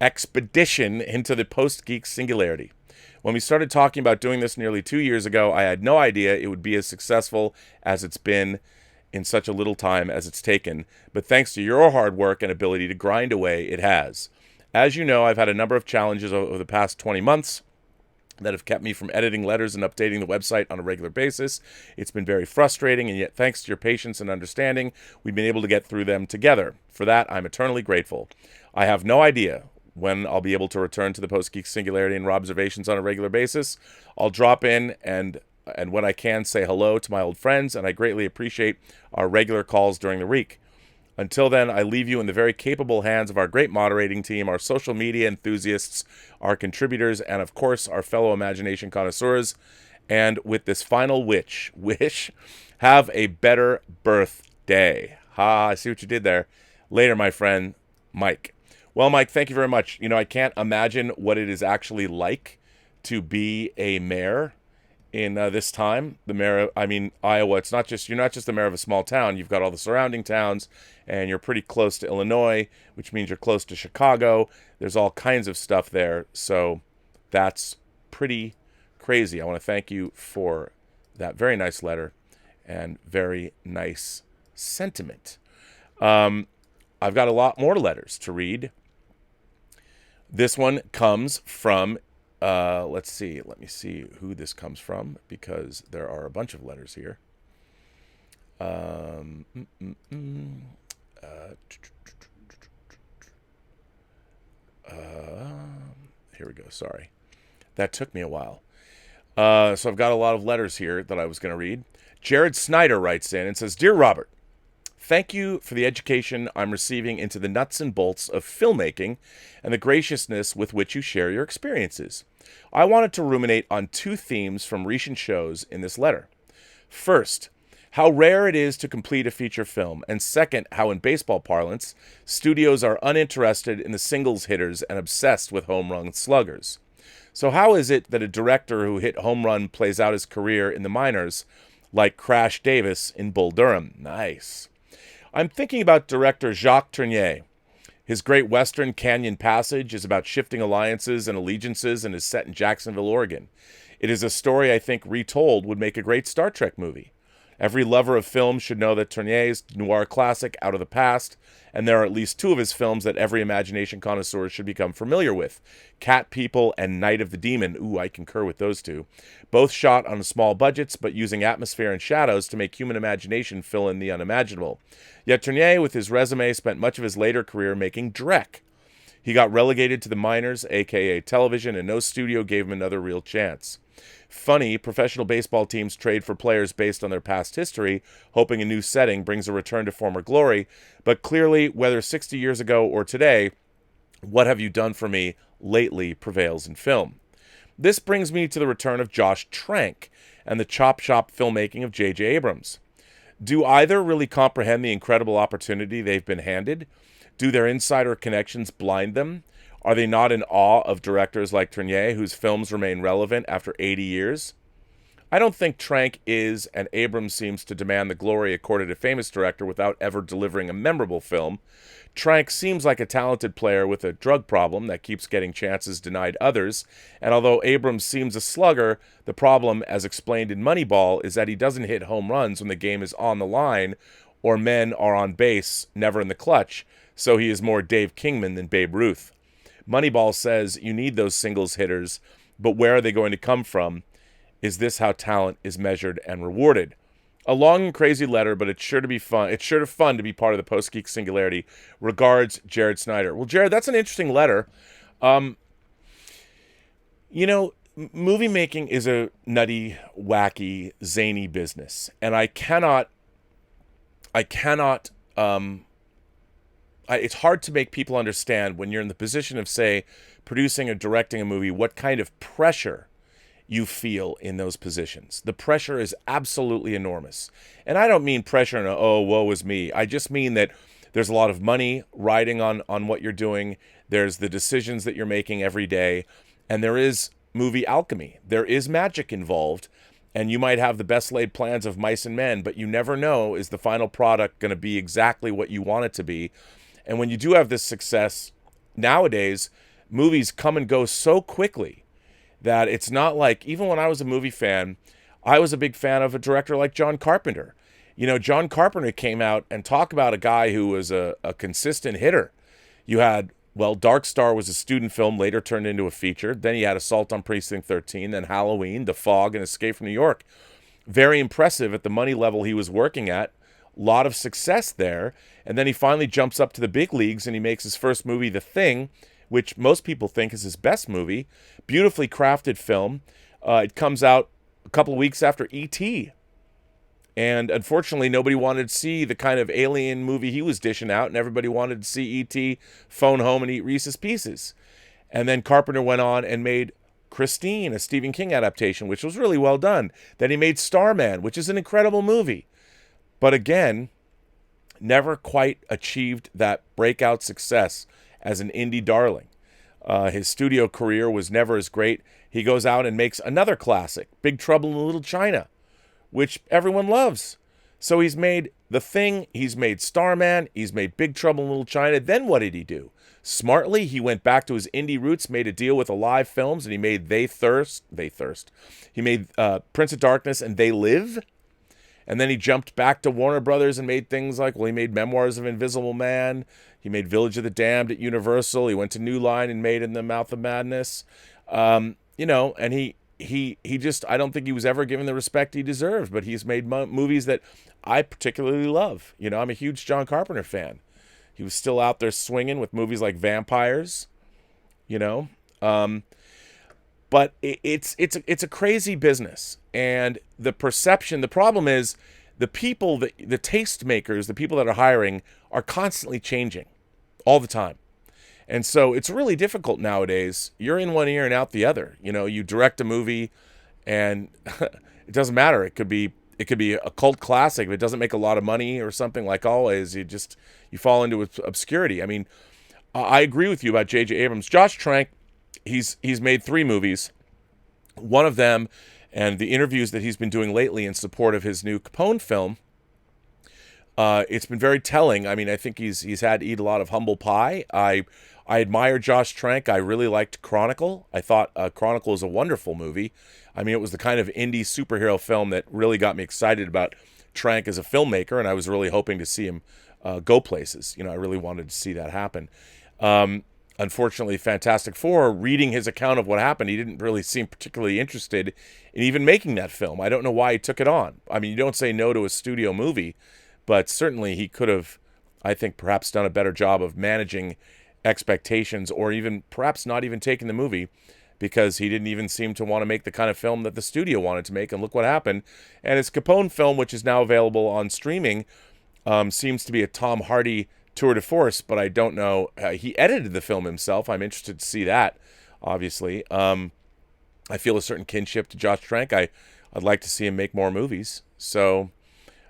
into the Post-Geek Singularity. When we started talking about doing this nearly 2 years ago, I had no idea it would be as successful as it's been in such a little time as it's taken. But thanks to your hard work and ability to grind away, it has. As you know, I've had a number of challenges over the past 20 months that have kept me from editing letters and updating the website on a regular basis. It's been very frustrating, and yet thanks to your patience and understanding, we've been able to get through them together. For that, I'm eternally grateful. I have no idea when I'll be able to return to the Post-Geek Singularity and Robservations on a regular basis. I'll drop in and when I can, say hello to my old friends, and I greatly appreciate our regular calls during the week. Until then, I leave you in the very capable hands of our great moderating team, our social media enthusiasts, our contributors, and of course, our fellow imagination connoisseurs. And with this final wish, have a better birthday. Ha, I see what you did there. Later, my friend, Mike. Well, Mike, thank you very much. You know, I can't imagine what it is actually like to be a mayor in this time. The mayor, Iowa, you're not just the mayor of a small town. You've got all the surrounding towns, and you're pretty close to Illinois, which means you're close to Chicago. There's all kinds of stuff there. So that's pretty crazy. I want to thank you for that very nice letter and very nice sentiment. I've got a lot more letters to read. This one comes from, let me see who this comes from, because there are a bunch of letters here. Here we go, sorry. That took me a while. So I've got a lot of letters here that I was going to read. Jared Snyder writes in and says, Dear Robert, Thank you for the education I'm receiving into the nuts and bolts of filmmaking and the graciousness with which you share your experiences. I wanted to ruminate on two themes from recent shows in this letter. First, how rare it is to complete a feature film, and second, how in baseball parlance, studios are uninterested in the singles hitters and obsessed with home run sluggers. So how is it that a director who hit home run plays out his career in the minors, like Crash Davis in Bull Durham? Nice. I'm thinking about director Jacques Tourneur. His great western Canyon Passage is about shifting alliances and allegiances and is set in Jacksonville, Oregon. It is a story I think retold would make a great Star Trek movie. Every lover of film should know that Tourneur's noir classic Out of the Past, and there are at least two of his films that every imagination connoisseur should become familiar with. Cat People and Night of the Demon. Ooh, I concur with those two. Both shot on small budgets, but using atmosphere and shadows to make human imagination fill in the unimaginable. Yet Tourneur, with his resume, spent much of his later career making dreck. He got relegated to the minors, aka television, and no studio gave him another real chance. Funny, professional baseball teams trade for players based on their past history, hoping a new setting brings a return to former glory, but clearly, whether 60 years ago or today, what have you done for me lately prevails in film. This brings me to the return of Josh Trank and the chop shop filmmaking of J.J. Abrams. Do either really comprehend the incredible opportunity they've been handed? Do their insider connections blind them? Are they not in awe of directors like Tourneur, whose films remain relevant after 80 years? I don't think Trank is, and Abrams seems to demand the glory accorded a famous director without ever delivering a memorable film. Trank seems like a talented player with a drug problem that keeps getting chances denied others, and although Abrams seems a slugger, the problem, as explained in Moneyball, is that he doesn't hit home runs when the game is on the line or men are on base, never in the clutch, so he is more Dave Kingman than Babe Ruth. Moneyball says you need those singles hitters, but where are they going to come from? Is this how talent is measured and rewarded? A long and crazy letter, but it's sure to be fun. It's sure to fun to be part of the Post-Geek Singularity. Regards, Jared Snyder. Well, Jared, that's an interesting letter. Movie making is a nutty, wacky, zany business, and it's hard to make people understand when you're in the position of, say, producing or directing a movie, what kind of pressure you feel in those positions. The pressure is absolutely enormous. And I don't mean pressure in oh, woe is me. I just mean that there's a lot of money riding on what you're doing. There's the decisions that you're making every day. And there is movie alchemy. There is magic involved. And you might have the best laid plans of mice and men, but you never know, is the final product going to be exactly what you want it to be? And when you do have this success, nowadays, movies come and go so quickly that it's not like, even when I was a movie fan, I was a big fan of a director like John Carpenter. You know, John Carpenter came out and talk about a guy who was a consistent hitter. You had, Dark Star was a student film, later turned into a feature. Then you had Assault on Precinct 13, then Halloween, The Fog, and Escape from New York. Very impressive at the money level he was working at. Lot of success there. And then he finally jumps up to the big leagues and he makes his first movie, The Thing, which most people think is his best movie. Beautifully crafted film. It comes out a couple of weeks after E.T. And unfortunately, nobody wanted to see the kind of alien movie he was dishing out, and everybody wanted to see E.T. phone home and eat Reese's Pieces. And then Carpenter went on and made Christine, a Stephen King adaptation, which was really well done. Then he made Starman, which is an incredible movie. But again, never quite achieved that breakout success as an indie darling. His studio career was never as great. He goes out and makes another classic, Big Trouble in Little China, which everyone loves. So he's made The Thing, he's made Starman, he's made Big Trouble in Little China. Then what did he do? Smartly, he went back to his indie roots, made a deal with Alive Films, and he made They Thirst. He made Prince of Darkness and They Live. And then he jumped back to Warner Brothers and made things like, he made Memoirs of Invisible Man. He made Village of the Damned at Universal. He went to New Line and made In the Mouth of Madness. And he just, I don't think he was ever given the respect he deserved, but he's made movies that I particularly love. You know, I'm a huge John Carpenter fan. He was still out there swinging with movies like Vampires, but it's a crazy business. And the problem is the people, the taste makers, the people that are hiring are constantly changing all the time. And so it's really difficult nowadays. You're in one ear and out the other. You know, you direct a movie and it doesn't matter. It could be a cult classic. If it doesn't make a lot of money or something, like always, you fall into obscurity. I mean, I agree with you about J.J. Abrams. Josh Trank, he's made 3 movies. One of them, and the interviews that he's been doing lately in support of his new Capone film, it's been very telling. I mean, I think he's had to eat a lot of humble pie. I admire Josh Trank. I really liked Chronicle. I thought Chronicle is a wonderful movie. I mean, it was the kind of indie superhero film that really got me excited about Trank as a filmmaker, and I was really hoping to see him go places. You know, I really wanted to see that happen. Unfortunately, Fantastic Four, reading his account of what happened, he didn't really seem particularly interested in even making that film. I don't know why he took it on. I mean, you don't say no to a studio movie, but certainly he could have, I think, perhaps done a better job of managing expectations, or even perhaps not even taking the movie, because he didn't even seem to want to make the kind of film that the studio wanted to make. And look what happened. And his Capone film, which is now available on streaming, seems to be a Tom Hardy tour de force, but I don't know. He edited the film himself. I'm interested to see that, obviously. I feel a certain kinship to Josh Trank. I'd like to see him make more movies. So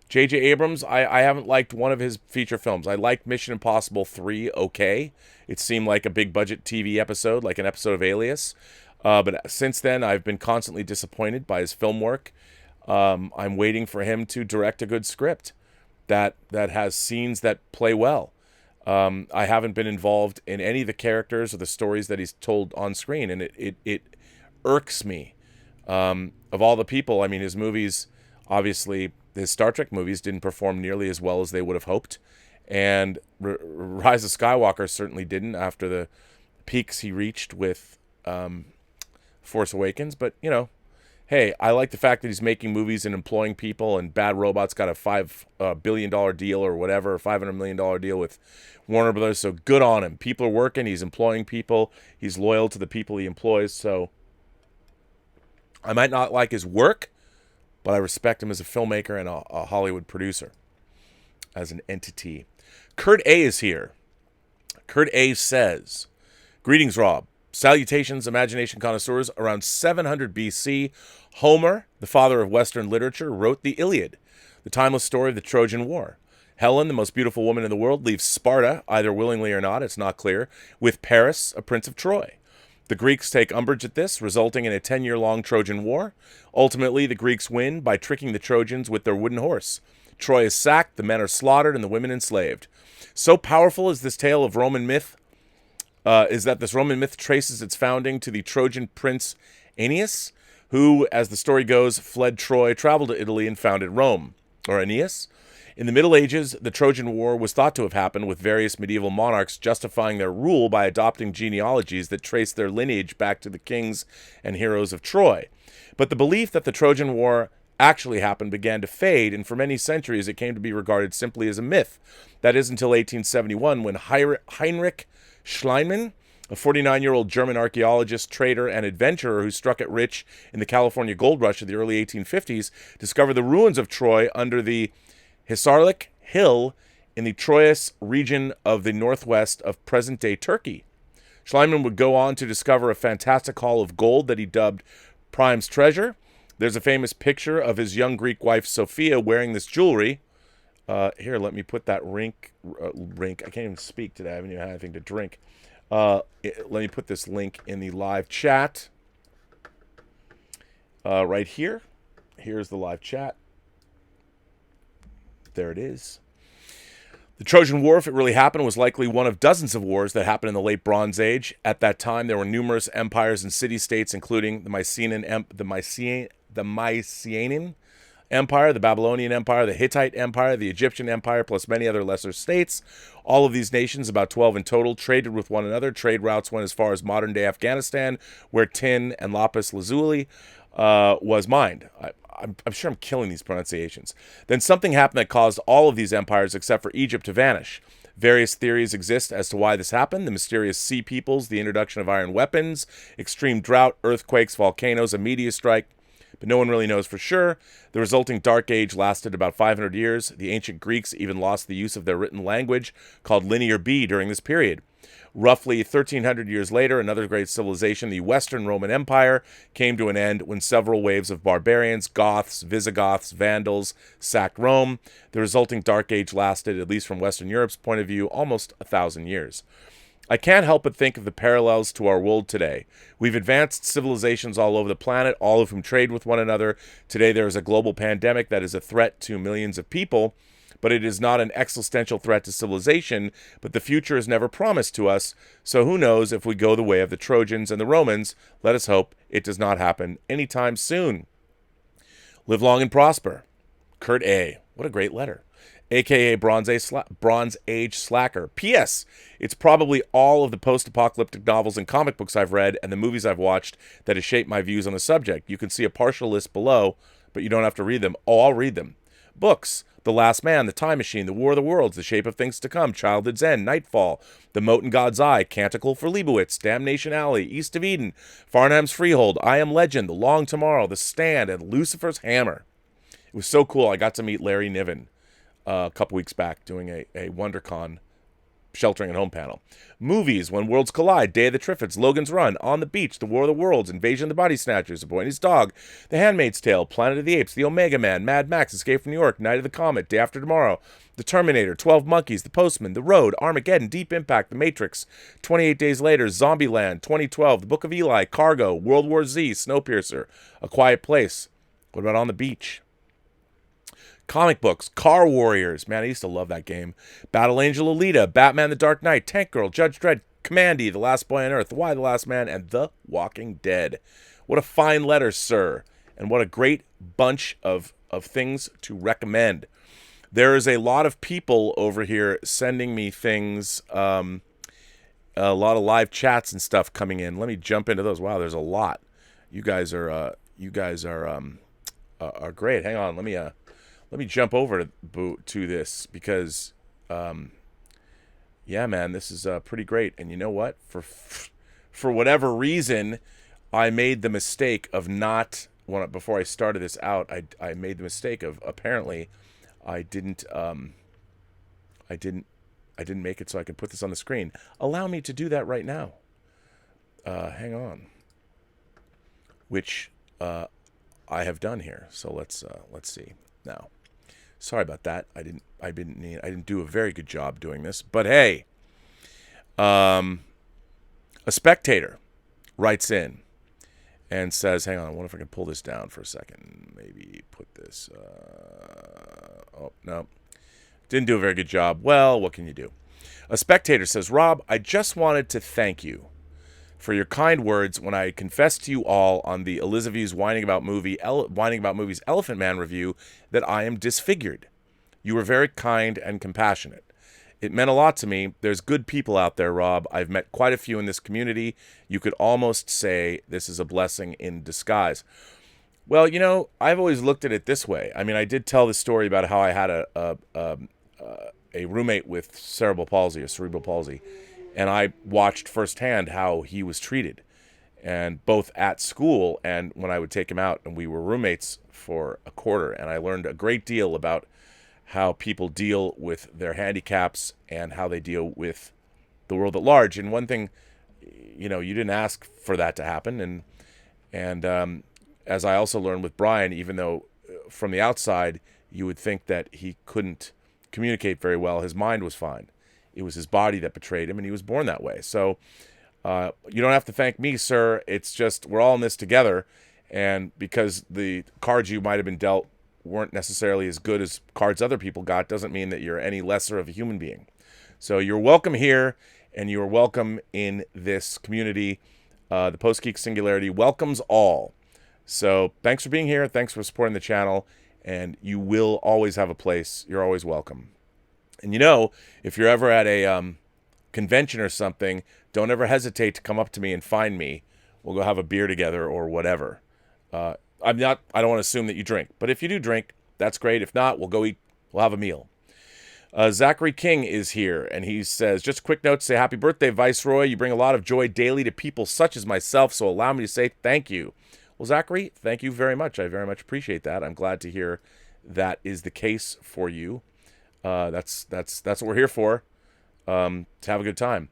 J.J. Abrams, I haven't liked one of his feature films. I liked Mission Impossible 3, okay. It seemed like a big budget TV episode, like an episode of Alias. But since then, I've been constantly disappointed by his film work. I'm waiting for him to direct a good script that has scenes that play well. I haven't been involved in any of the characters or the stories that he's told on screen, and it irks me. Of all the people, I mean, his movies, obviously, his Star Trek movies didn't perform nearly as well as they would have hoped, and Rise of Skywalker certainly didn't after the peaks he reached with Force Awakens. But, you know, hey, I like the fact that he's making movies and employing people, and Bad Robot's got a $5 billion deal or whatever, $500 million deal with Warner Brothers, so good on him. People are working, he's employing people, he's loyal to the people he employs, so I might not like his work, but I respect him as a filmmaker and a Hollywood producer, as an entity. Kurt A. is here. Kurt A. says, "Greetings, Rob. Salutations, imagination connoisseurs. Around 700 BC, Homer, the father of Western literature, wrote the Iliad, the timeless story of the Trojan War. Helen, the most beautiful woman in the world, leaves Sparta, either willingly or not, it's not clear, with Paris, a prince of Troy. The Greeks take umbrage at this, resulting in a 10-year-long Trojan War. Ultimately, the Greeks win by tricking the Trojans with their wooden horse. Troy is sacked, the men are slaughtered, and the women enslaved. So powerful is this tale of Roman myth, is that this Roman myth traces its founding to the Trojan prince Aeneas, who, as the story goes, fled Troy, traveled to Italy, and founded Rome. Or Aeneas? In the Middle Ages, the Trojan War was thought to have happened, with various medieval monarchs justifying their rule by adopting genealogies that trace their lineage back to the kings and heroes of Troy. But the belief that the Trojan War actually happened began to fade, and for many centuries it came to be regarded simply as a myth. That is until 1871, when Heinrich Schliemann, a 49-year-old German archaeologist, trader, and adventurer who struck it rich in the California gold rush of the early 1850s, discovered the ruins of Troy under the Hisarlik Hill in the Troyes region of the northwest of present-day Turkey. Schliemann would go on to discover a fantastic haul of gold that he dubbed Prime's Treasure. There's a famous picture of his young Greek wife Sophia wearing this jewelry. Here, let me put that link. I can't even speak today. I haven't even had anything to drink. Let me put this link in the live chat. Right here. Here's the live chat. There it is. The Trojan War, if it really happened, was likely one of dozens of wars that happened in the late Bronze Age. At that time, there were numerous empires and city-states, including the Mycenaean Empire, the Babylonian Empire, the Hittite Empire, the Egyptian Empire, plus many other lesser states. All of these nations, about 12 in total, traded with one another. Trade routes went as far as modern-day Afghanistan, where tin and lapis lazuli was mined. I'm sure I'm killing these pronunciations. Then something happened that caused all of these empires, except for Egypt, to vanish. Various theories exist as to why this happened. The mysterious sea peoples, the introduction of iron weapons, extreme drought, earthquakes, volcanoes, a meteor strike. but no one really knows for sure. The resulting Dark Age lasted about 500 years. The ancient Greeks even lost the use of their written language, called Linear B, during this period. Roughly 1,300 years later, another great civilization, the Western Roman Empire, came to an end when several waves of barbarians, Goths, Visigoths, Vandals, sacked Rome. The resulting Dark Age lasted, at least from Western Europe's point of view, almost 1,000 years. I can't help but think of the parallels to our world today. We've advanced civilizations all over the planet, all of whom trade with one another. Today there is a global pandemic that is a threat to millions of people, but it is not an existential threat to civilization, but the future is never promised to us, so who knows if we go the way of the Trojans and the Romans. Let us hope it does not happen anytime soon. Live long and prosper. Kurt A. What a great letter. A.K.A. Bronze Age Slacker. P.S. It's probably all of the post-apocalyptic novels and comic books I've read and the movies I've watched that has shaped my views on the subject. You can see a partial list below, but you don't have to read them. Oh, I'll read them. Books: The Last Man, The Time Machine, The War of the Worlds, The Shape of Things to Come, Childhood's End, Nightfall, The Mote in God's Eye, Canticle for Leibowitz, Damnation Alley, East of Eden, Farnham's Freehold, I Am Legend, The Long Tomorrow, The Stand, and Lucifer's Hammer. It was so cool. I got to meet Larry Niven a couple weeks back doing a WonderCon Sheltering at Home panel. Movies: When Worlds Collide, Day of the Triffids, Logan's Run, On the Beach, The War of the Worlds, Invasion of the Body Snatchers, A Boy and His Dog, The Handmaid's Tale, Planet of the Apes, The Omega Man, Mad Max, Escape from New York, Night of the Comet, Day After Tomorrow, The Terminator, 12 Monkeys, The Postman, The Road, Armageddon, Deep Impact, The Matrix, 28 Days Later, Zombieland, 2012, The Book of Eli, Cargo, World War Z, Snowpiercer, A Quiet Place. What about On the Beach? Comic books: Car Warriors. Man, I used to love that game. Battle Angel Alita, Batman the Dark Knight, Tank Girl, Judge Dredd, Commandy, The Last Boy on Earth, Why the Last Man, and The Walking Dead. What a fine letter, sir. And what a great bunch of things to recommend. There is a lot of people over here sending me things, a lot of live chats and stuff coming in. Let me jump into those. Wow, there's a lot. You guys are great. Hang on, let me jump over to this because, yeah, man, this is pretty great. And you know what? For whatever reason, I made the mistake of not before I started this out. I made the mistake of apparently I didn't make it so I can put this on the screen. Allow me to do that right now. Hang on. Which I have done here. So let's see now. Sorry about that. I didn't do a very good job doing this. But hey, a spectator writes in and says, hang on, I wonder if I can pull this down for a second. Maybe put this, oh, no. Didn't do a very good job. Well, what can you do? A spectator says, Rob, I just wanted to thank you for your kind words when I confessed to you all on the Elizabeth's Whining About Movies Elephant Man review that I am disfigured. You were very kind and compassionate. It meant a lot to me. There's good people out there, Rob. I've met quite a few in this community. You could almost say this is a blessing in disguise. Well, you know, I've always looked at it this way. I mean, I did tell the story about how I had a roommate with cerebral palsy, and I watched firsthand how he was treated, and both at school and when I would take him out, and we were roommates for a quarter, and I learned a great deal about how people deal with their handicaps and how they deal with the world at large. And one thing, you know, you didn't ask for that to happen, and as I also learned with Brian, even though from the outside you would think that he couldn't communicate very well, his mind was fine. It was his body that betrayed him, and he was born that way. So you don't have to thank me, sir. It's just we're all in this together, and because the cards you might have been dealt weren't necessarily as good as cards other people got doesn't mean that you're any lesser of a human being. So you're welcome here, and you're welcome in this community. The Post-Geek Singularity welcomes all. So thanks for being here. Thanks for supporting the channel, and you will always have a place. You're always welcome. And you know, if you're ever at a convention or something, don't ever hesitate to come up to me and find me. We'll go have a beer together or whatever. I don't want to assume that you drink, but if you do drink, that's great. If not, we'll go eat. We'll have a meal. Zachary King is here, and he says, just a quick note to say happy birthday, Viceroy. You bring a lot of joy daily to people such as myself, so allow me to say thank you. Well, Zachary, thank you very much. I very much appreciate that. I'm glad to hear that is the case for you. That's what we're here for. To have a good time.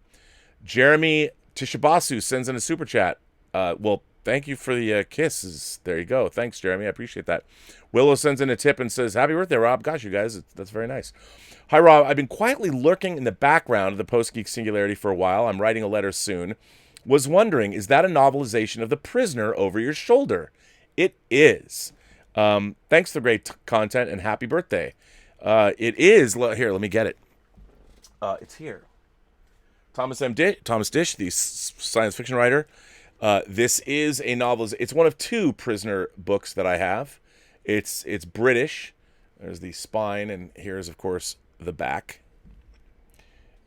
Jeremy Tishibasu sends in a super chat. Well, thank you for the kisses. There you go. Thanks, Jeremy. I appreciate that. Willow sends in a tip and says, "Happy birthday, Rob." Gosh, you guys, that's very nice. Hi, Rob. I've been quietly lurking in the background of the Post-Geek Singularity for a while. I'm writing a letter soon. Was wondering, is that a novelization of The Prisoner over your shoulder? It is. Thanks for the great content and happy birthday. It is. Here, let me get it. It's here. Thomas Dish, the science fiction writer. This is a novel. It's one of two Prisoner books that I have. It's British. There's the spine, and here's, of course, the back.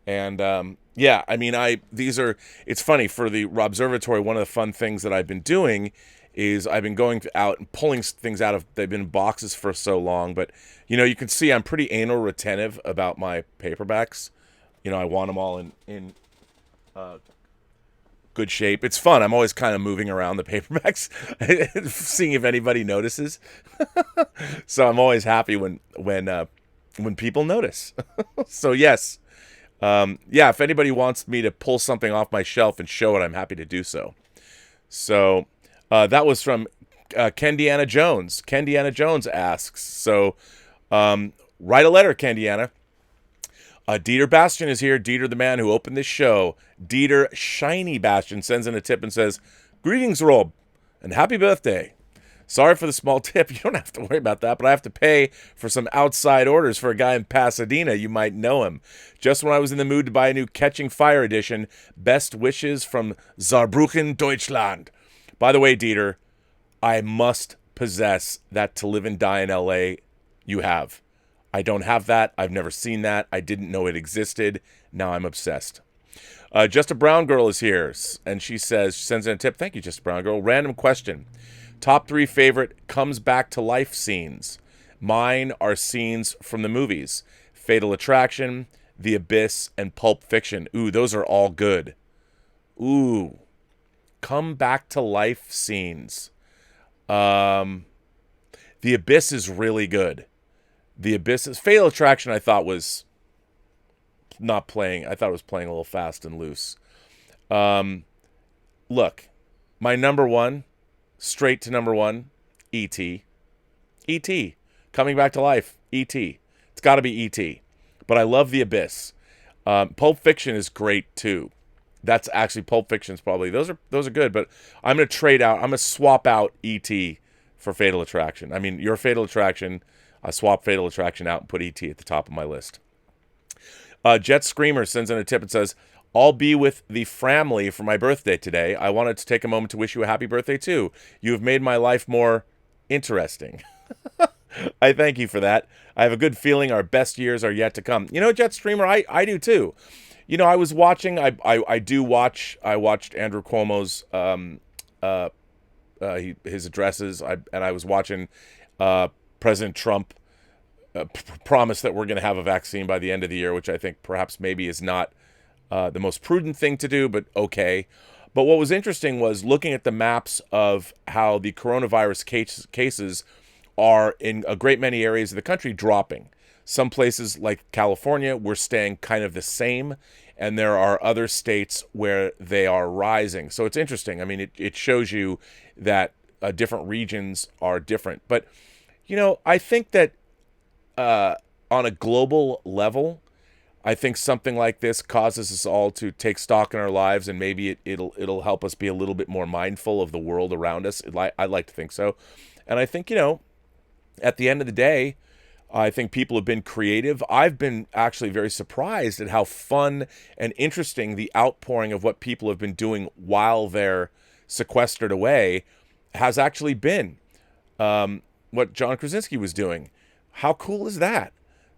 And yeah, I mean, it's funny, for the Robservatory, one of the fun things that I've been doing is I've been going out and pulling things out of, they've been in boxes for so long, but, you can see I'm pretty anal retentive about my paperbacks. I want them all in good shape. It's fun. I'm always kind of moving around the paperbacks, seeing if anybody notices. So I'm always happy when people notice. So yes. Yeah, if anybody wants me to pull something off my shelf and show it, I'm happy to do so. So that was from Kendiana Jones. Kendiana Jones asks, so write a letter, Kendiana. Dieter Bastian is here. Dieter, the man who opened this show. Dieter Shiny Bastian sends in a tip and says, "Greetings, Rob, and happy birthday. Sorry for the small tip. You don't have to worry about that, but I have to pay for some outside orders for a guy in Pasadena. You might know him. Just when I was in the mood to buy a new Catching Fire edition. Best wishes from Saarbrücken, Deutschland." By the way, Dieter, I must possess that To Live and Die in L.A. you have. I don't have that. I've never seen that. I didn't know it existed. Now I'm obsessed. Just a Brown Girl is here, and she sends in a tip. Thank you, Just a Brown Girl. Random question. Top 3 favorite comes back to life scenes. Mine are scenes from the movies. Fatal Attraction, The Abyss, and Pulp Fiction. Ooh, those are all good. Ooh. Come back to life scenes. The Abyss is really good. The Abyss, Fatal Attraction, I thought was not playing. I thought it was playing a little fast and loose. Look, my number one, straight to number one, E.T. E.T. Coming back to life, E.T. It's got to be E.T. But I love The Abyss. Pulp Fiction is great too. That's actually, Pulp Fiction's probably, those are good. But I'm gonna I'm gonna swap out E.T. for Fatal Attraction. I mean, your Fatal Attraction. I swap Fatal Attraction out and put E.T. at the top of my list. Jet Screamer sends in a tip and says, "I'll be with the family for my birthday today. I wanted to take a moment to wish you a happy birthday too. You have made my life more interesting." I thank you for that. I have a good feeling our best years are yet to come. Jet Screamer, I do too. I was watching, I watched Andrew Cuomo's, his addresses, and I was watching President Trump promise that we're going to have a vaccine by the end of the year, which I think perhaps maybe is not the most prudent thing to do, but okay. But what was interesting was looking at the maps of how the coronavirus cases are in a great many areas of the country dropping. Some places like California, we're staying kind of the same, and there are other states where they are rising. So it's interesting. I mean, it shows you that different regions are different. But I think that on a global level, I think something like this causes us all to take stock in our lives, and maybe it'll help us be a little bit more mindful of the world around us. I'd like to think so. And I think, at the end of the day, I think people have been creative. I've been actually very surprised at how fun and interesting the outpouring of what people have been doing while they're sequestered away has actually been. What John Krasinski was doing. How cool is that?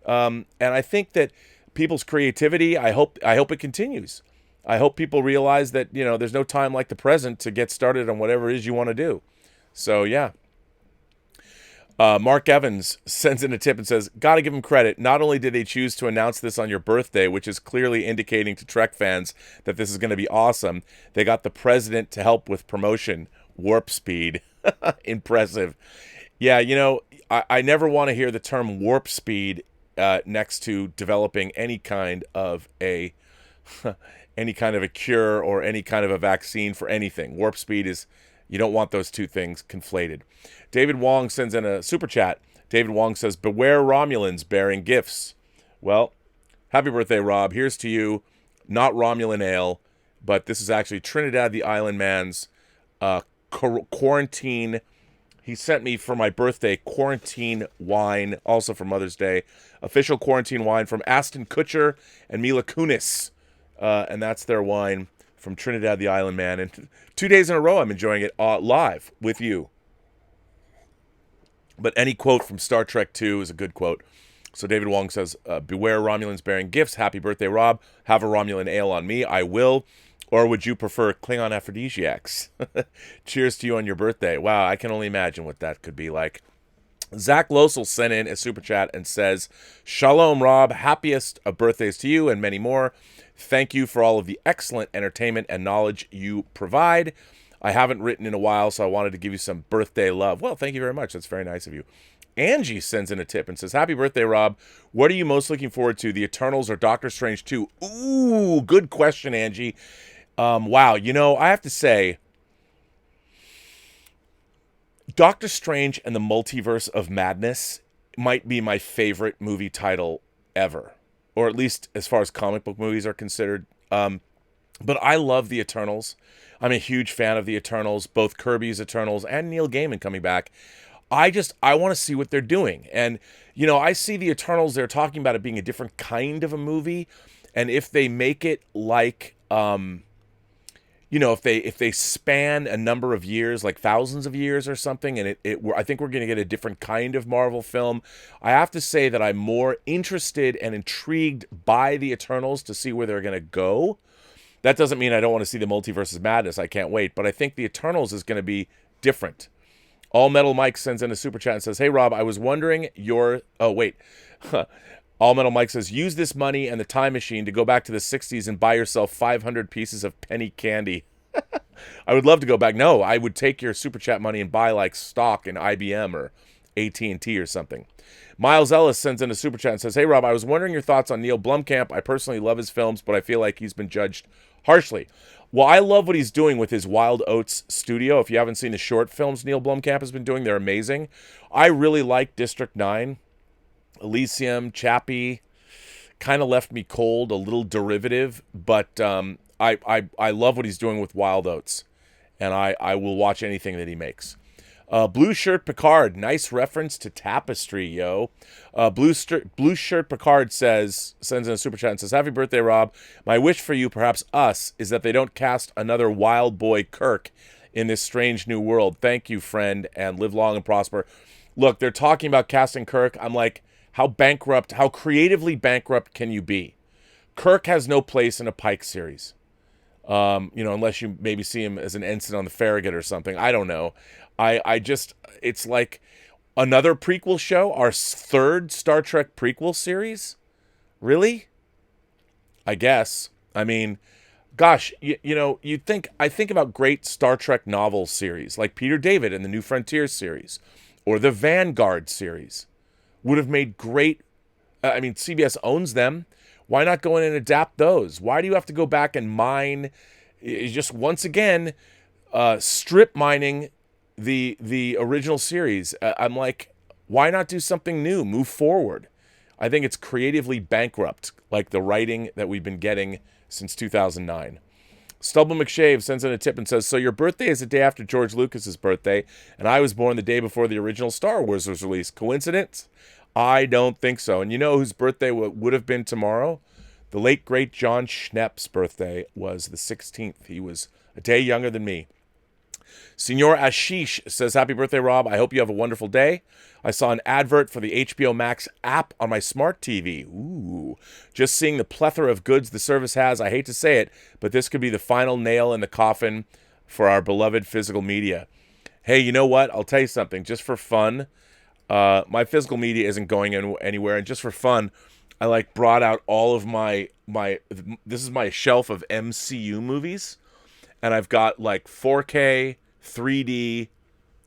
And I think that people's creativity, I hope it continues. I hope people realize that, there's no time like the present to get started on whatever it is you want to do. So, yeah. Mark Evans sends in a tip and says, "Gotta give him credit. Not only did they choose to announce this on your birthday, which is clearly indicating to Trek fans that this is going to be awesome, they got the president to help with promotion. Warp speed." Impressive. Yeah, I never want to hear the term warp speed next to developing any kind of a any kind of a cure or any kind of a vaccine for anything. Warp speed is, you don't want those two things conflated. David Wong sends in a super chat. David Wong says, "Beware Romulans bearing gifts." Well, happy birthday, Rob. Here's to you. Not Romulan ale, but this is actually Trinidad the Island Man's quarantine. He sent me for my birthday quarantine wine, also for Mother's Day. Official quarantine wine from Aston Kutcher and Mila Kunis. And that's their wine from Trinidad the Island Man. And 2 days in a row I'm enjoying it live with you. But any quote from Star Trek II is a good quote. So David Wong says, "Beware Romulans bearing gifts. Happy birthday, Rob. Have a Romulan ale on me. I will. Or would you prefer Klingon aphrodisiacs?" Cheers to you on your birthday. Wow, I can only imagine what that could be like. Zach Losel sent in a super chat and says, "Shalom, Rob. Happiest of birthdays to you and many more. Thank you for all of the excellent entertainment and knowledge you provide. I haven't written in a while, so I wanted to give you some birthday love." Well, thank you very much. That's very nice of you. Angie sends in a tip and says, "Happy birthday, Rob. What are you most looking forward to, The Eternals or Doctor Strange 2? Ooh, good question, Angie. Wow, I have to say, Doctor Strange and the Multiverse of Madness might be my favorite movie title ever, or at least as far as comic book movies are considered. But I love the Eternals. I'm a huge fan of the Eternals, both Kirby's Eternals and Neil Gaiman coming back. I want to see what they're doing. And, I see the Eternals, they're talking about it being a different kind of a movie. And if they make it like, if they span a number of years, like thousands of years or something, and I think we're going to get a different kind of Marvel film. I have to say that I'm more interested and intrigued by the Eternals to see where they're going to go. That doesn't mean I don't want to see the Multiverse of Madness. I can't wait. But I think the Eternals is going to be different. All Metal Mike sends in a super chat and says, "Hey, Rob, I was wondering Oh, wait. All Metal Mike says, "Use this money and the time machine to go back to the 60s and buy yourself 500 pieces of penny candy." I would love to go back. No, I would take your super chat money and buy like stock in IBM or AT&T or something. Miles Ellis sends in a super chat and says, "Hey, Rob, I was wondering your thoughts on Neil Blomkamp. I personally love his films, but I feel like he's been judged harshly." Well, I love what he's doing with his Wild Oats studio. If you haven't seen the short films Neil Blomkamp has been doing, they're amazing. I really like District 9. Elysium, Chappie, kind of left me cold, a little derivative, but I love what he's doing with Wild Oats, and I will watch anything that he makes. Blue Shirt Picard, nice reference to Tapestry, yo. Blue Shirt Picard sends in a super chat and says, "Happy birthday, Rob. My wish for you, perhaps us, is that they don't cast another wild boy Kirk in this strange new world. Thank you, friend, and live long and prosper." Look, they're talking about casting Kirk. I'm like, how creatively bankrupt can you be? Kirk has no place in a Pike series. Unless you maybe see him as an ensign on the Farragut or something. I don't know. It's like another prequel show, our third Star Trek prequel series. Really? I guess. I mean, gosh, I think about great Star Trek novel series like Peter David and the New Frontier series or the Vanguard series would have made great. CBS owns them. Why not go in and adapt those? Why do you have to go back and mine? Just once again, strip mining the original series. I'm like, why not do something new? Move forward. I think it's creatively bankrupt, like the writing that we've been getting since 2009. Stubble McShave sends in a tip and says, "So your birthday is the day after George Lucas's birthday, and I was born the day before the original Star Wars was released. Coincidence? I don't think so." And you know whose birthday would have been tomorrow? The late, great John Schnepp's birthday was the 16th. He was a day younger than me. Senor Ashish says, "Happy birthday, Rob. I hope you have a wonderful day. I saw an advert for the HBO Max app on my smart TV. Ooh. Just seeing the plethora of goods the service has, I hate to say it, but this could be the final nail in the coffin for our beloved physical media." Hey, you know what? I'll tell you something. Just for fun, my physical media isn't going anywhere, and just for fun, I brought out all of my this is my shelf of MCU movies, and I've got 4K, 3D,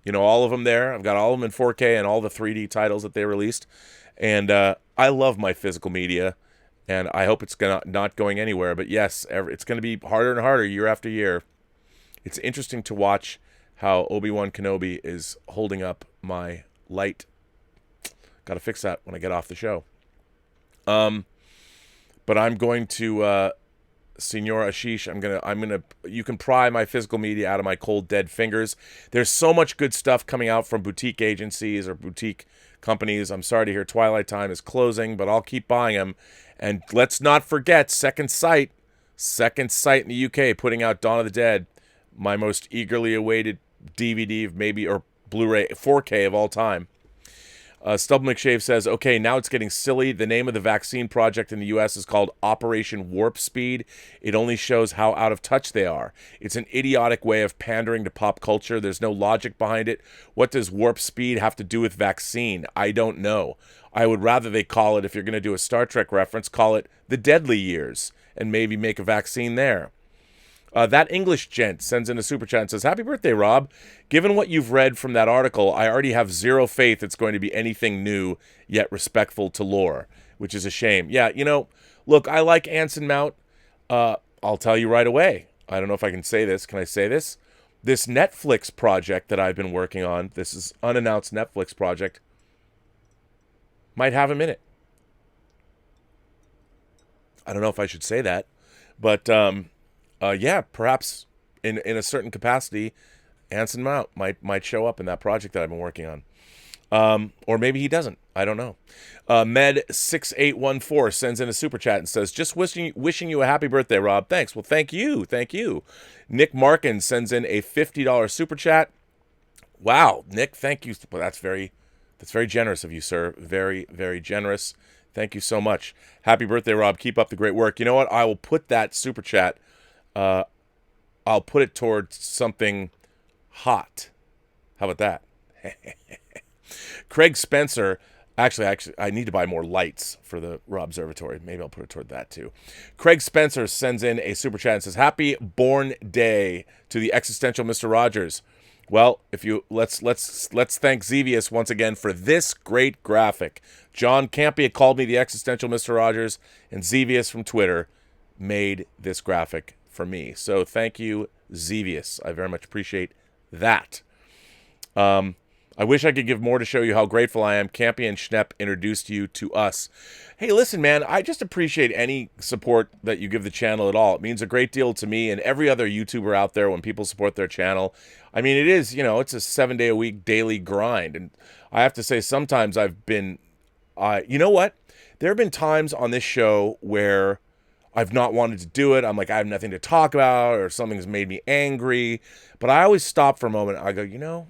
You know, all of them there. I've got all of them in 4K and all the 3D titles that they released. And I love my physical media, and I hope it's not going anywhere. But yes, it's going to be harder and harder year after year. It's interesting to watch how Obi-Wan Kenobi is holding up my light. Got to fix that when I get off the show. But I'm going to Senor Ashish. I'm gonna. You can pry my physical media out of my cold dead fingers. There's so much good stuff coming out from boutique agencies or boutique companies. I'm sorry to hear Twilight Time is closing, but I'll keep buying them. And let's not forget Second Sight in the UK putting out Dawn of the Dead, my most eagerly awaited DVD maybe or Blu-ray 4K of all time. Stubble McShave says, okay, now it's getting silly. The name of the vaccine project in the U.S. is called Operation Warp Speed. It only shows how out of touch they are. It's an idiotic way of pandering to pop culture. There's no logic behind it. What does Warp Speed have to do with vaccine? I don't know. I would rather they call it, if you're going to do a Star Trek reference, call it The Deadly Years and maybe make a vaccine there. That English gent sends in a super chat and says, happy birthday, Rob. Given what you've read from that article, I already have zero faith it's going to be anything new, yet respectful to lore, which is a shame. Yeah, you know, look, I like Anson Mount. I'll tell you right away. I don't know if I can say this. Can I say this? This Netflix project that I've been working on, this is unannounced Netflix project, might have him in it. I don't know if I should say that, but yeah, perhaps in a certain capacity, Anson Mount might show up in that project that I've been working on. Or maybe he doesn't. I don't know. Med6814 sends in a super chat and says, just wishing you a happy birthday, Rob. Thanks. Well, thank you. Thank you. Nick Markin sends in a $50 super chat. Wow, Nick, thank you. Well, that's very generous of you, sir. Very, very generous. Thank you so much. Happy birthday, Rob. Keep up the great work. You know what? I will put that super chat, I'll put it towards something hot. How about that? Craig Spencer, actually, I need to buy more lights for the Robservatory. Maybe I'll put it toward that too. Craig Spencer sends in a super chat and says, happy born day to the existential Mr. Rogers. Well, if you let's thank Xevious once again for this great graphic. John Campea called me the existential Mr. Rogers, and Xevious from Twitter made this graphic for me. So thank you, Xevious. I very much appreciate that. I wish I could give more to show you how grateful I am. Campy and Schnepp introduced you to us. Hey, listen, man, I just appreciate any support that you give the channel at all. It means a great deal to me and every other YouTuber out there when people support their channel. I mean, it is, you know, it's a 7-day-a-week daily grind. And I have to say, sometimes I've been, you know what? There have been times on this show where I've not wanted to do it. I'm like, I have nothing to talk about, or something's made me angry. But I always stop for a moment. I go, you know,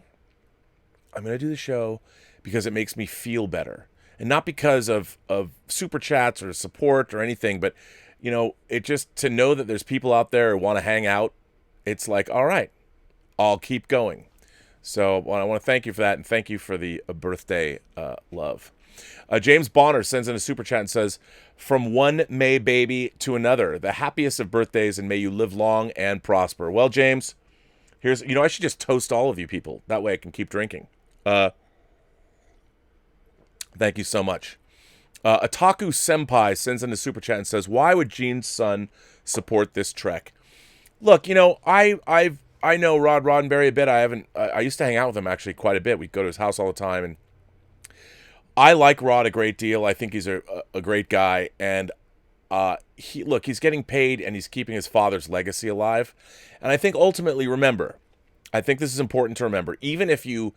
I'm going to do the show because it makes me feel better. And not because of super chats or support or anything, but, you know, it just, to know that there's people out there who want to hang out, it's like, all right, I'll keep going. So I want to thank you for that, and thank you for the birthday love. James Bonner sends in a super chat and says, from one May baby to another, the happiest of birthdays, and may you live long and prosper. Well, James, here's, you know, I should just toast all of you people. That way I can keep drinking. Thank you so much. Ataku Senpai sends in a super chat and says, why would Gene's son support this trek? Look, you know, I know Rod Roddenberry a bit. I used to hang out with him actually quite a bit. We'd go to his house all the time, and I like Rod a great deal. I think he's a great guy, and he's getting paid, and he's keeping his father's legacy alive. And I think ultimately, I think this is important to remember, even if you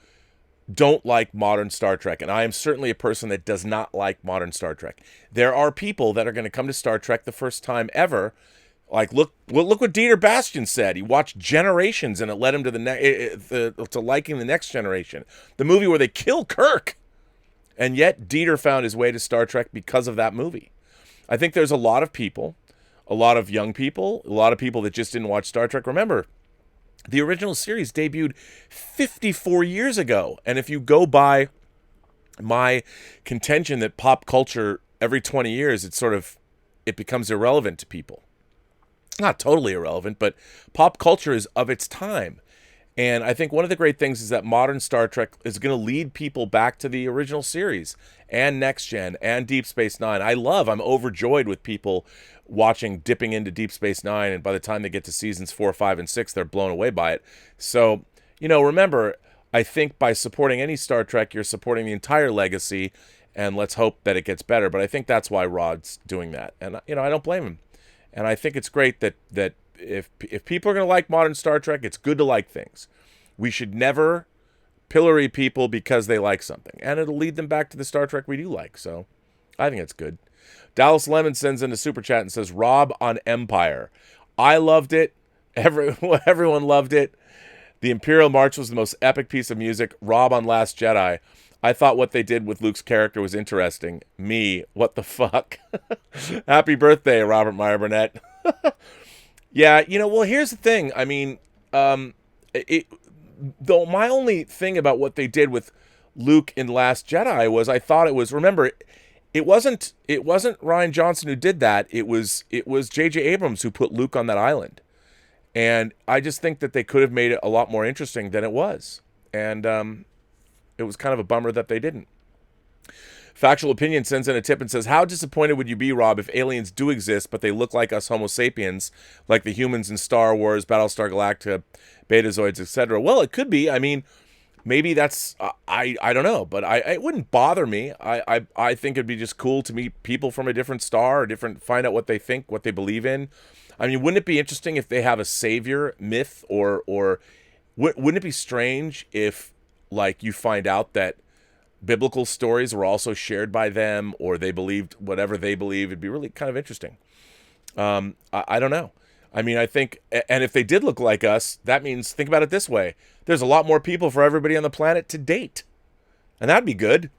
don't like modern Star Trek, and I am certainly a person that does not like modern Star Trek, there are people that are going to come to Star Trek the first time ever. Like, look what Dieter Bastian said. He watched Generations, and it led him to to liking the Next Generation, the movie where they kill Kirk. And yet Dieter found his way to Star Trek because of that movie. I think there's a lot of people, a lot of young people, a lot of people that just didn't watch Star Trek. Remember, the original series debuted 54 years ago. And if you go by my contention that pop culture, every 20 years, it becomes irrelevant to people. Not totally irrelevant, but pop culture is of its time. And I think one of the great things is that modern Star Trek is going to lead people back to the original series and Next Gen and Deep Space Nine. I'm overjoyed with people dipping into Deep Space Nine, and by the time they get to seasons 4, 5, and 6, they're blown away by it. So, remember, I think by supporting any Star Trek, you're supporting the entire legacy, and let's hope that it gets better. But I think that's why Rod's doing that, and I don't blame him. And I think it's great that if people are going to like modern Star Trek, it's good to like things. We should never pillory people because they like something, and it'll lead them back to the Star Trek we do like. So I think it's good. Dallas Lemon sends in a super chat and says, Rob on Empire. I loved it. Everyone loved it. The Imperial March was the most epic piece of music. Rob on Last Jedi. I thought what they did with Luke's character was interesting. Me, what the fuck? Happy birthday, Robert Meyer Burnett. Yeah, well, here's the thing. I mean, my only thing about what they did with Luke in Last Jedi was I thought it was, remember, it wasn't Rian Johnson who did that. It was J.J. Abrams who put Luke on that island. And I just think that they could have made it a lot more interesting than it was. And it was kind of a bummer that they didn't. Factual Opinion sends in a tip and says, how disappointed would you be, Rob, if aliens do exist, but they look like us Homo sapiens, like the humans in Star Wars, Battlestar Galactica, Betazoids, etc.? Well, it could be. I mean, maybe that's, I don't know, but it wouldn't bother me. I think it'd be just cool to meet people from a different star, or find out what they think, what they believe in. I mean, wouldn't it be interesting if they have a savior myth, or wouldn't it be strange if, like, you find out that biblical stories were also shared by them, or they believed whatever they believe? It'd be really kind of interesting. I don't know. I mean, I think, and if they did look like us, that means, think about it this way. There's a lot more people for everybody on the planet to date. And that'd be good.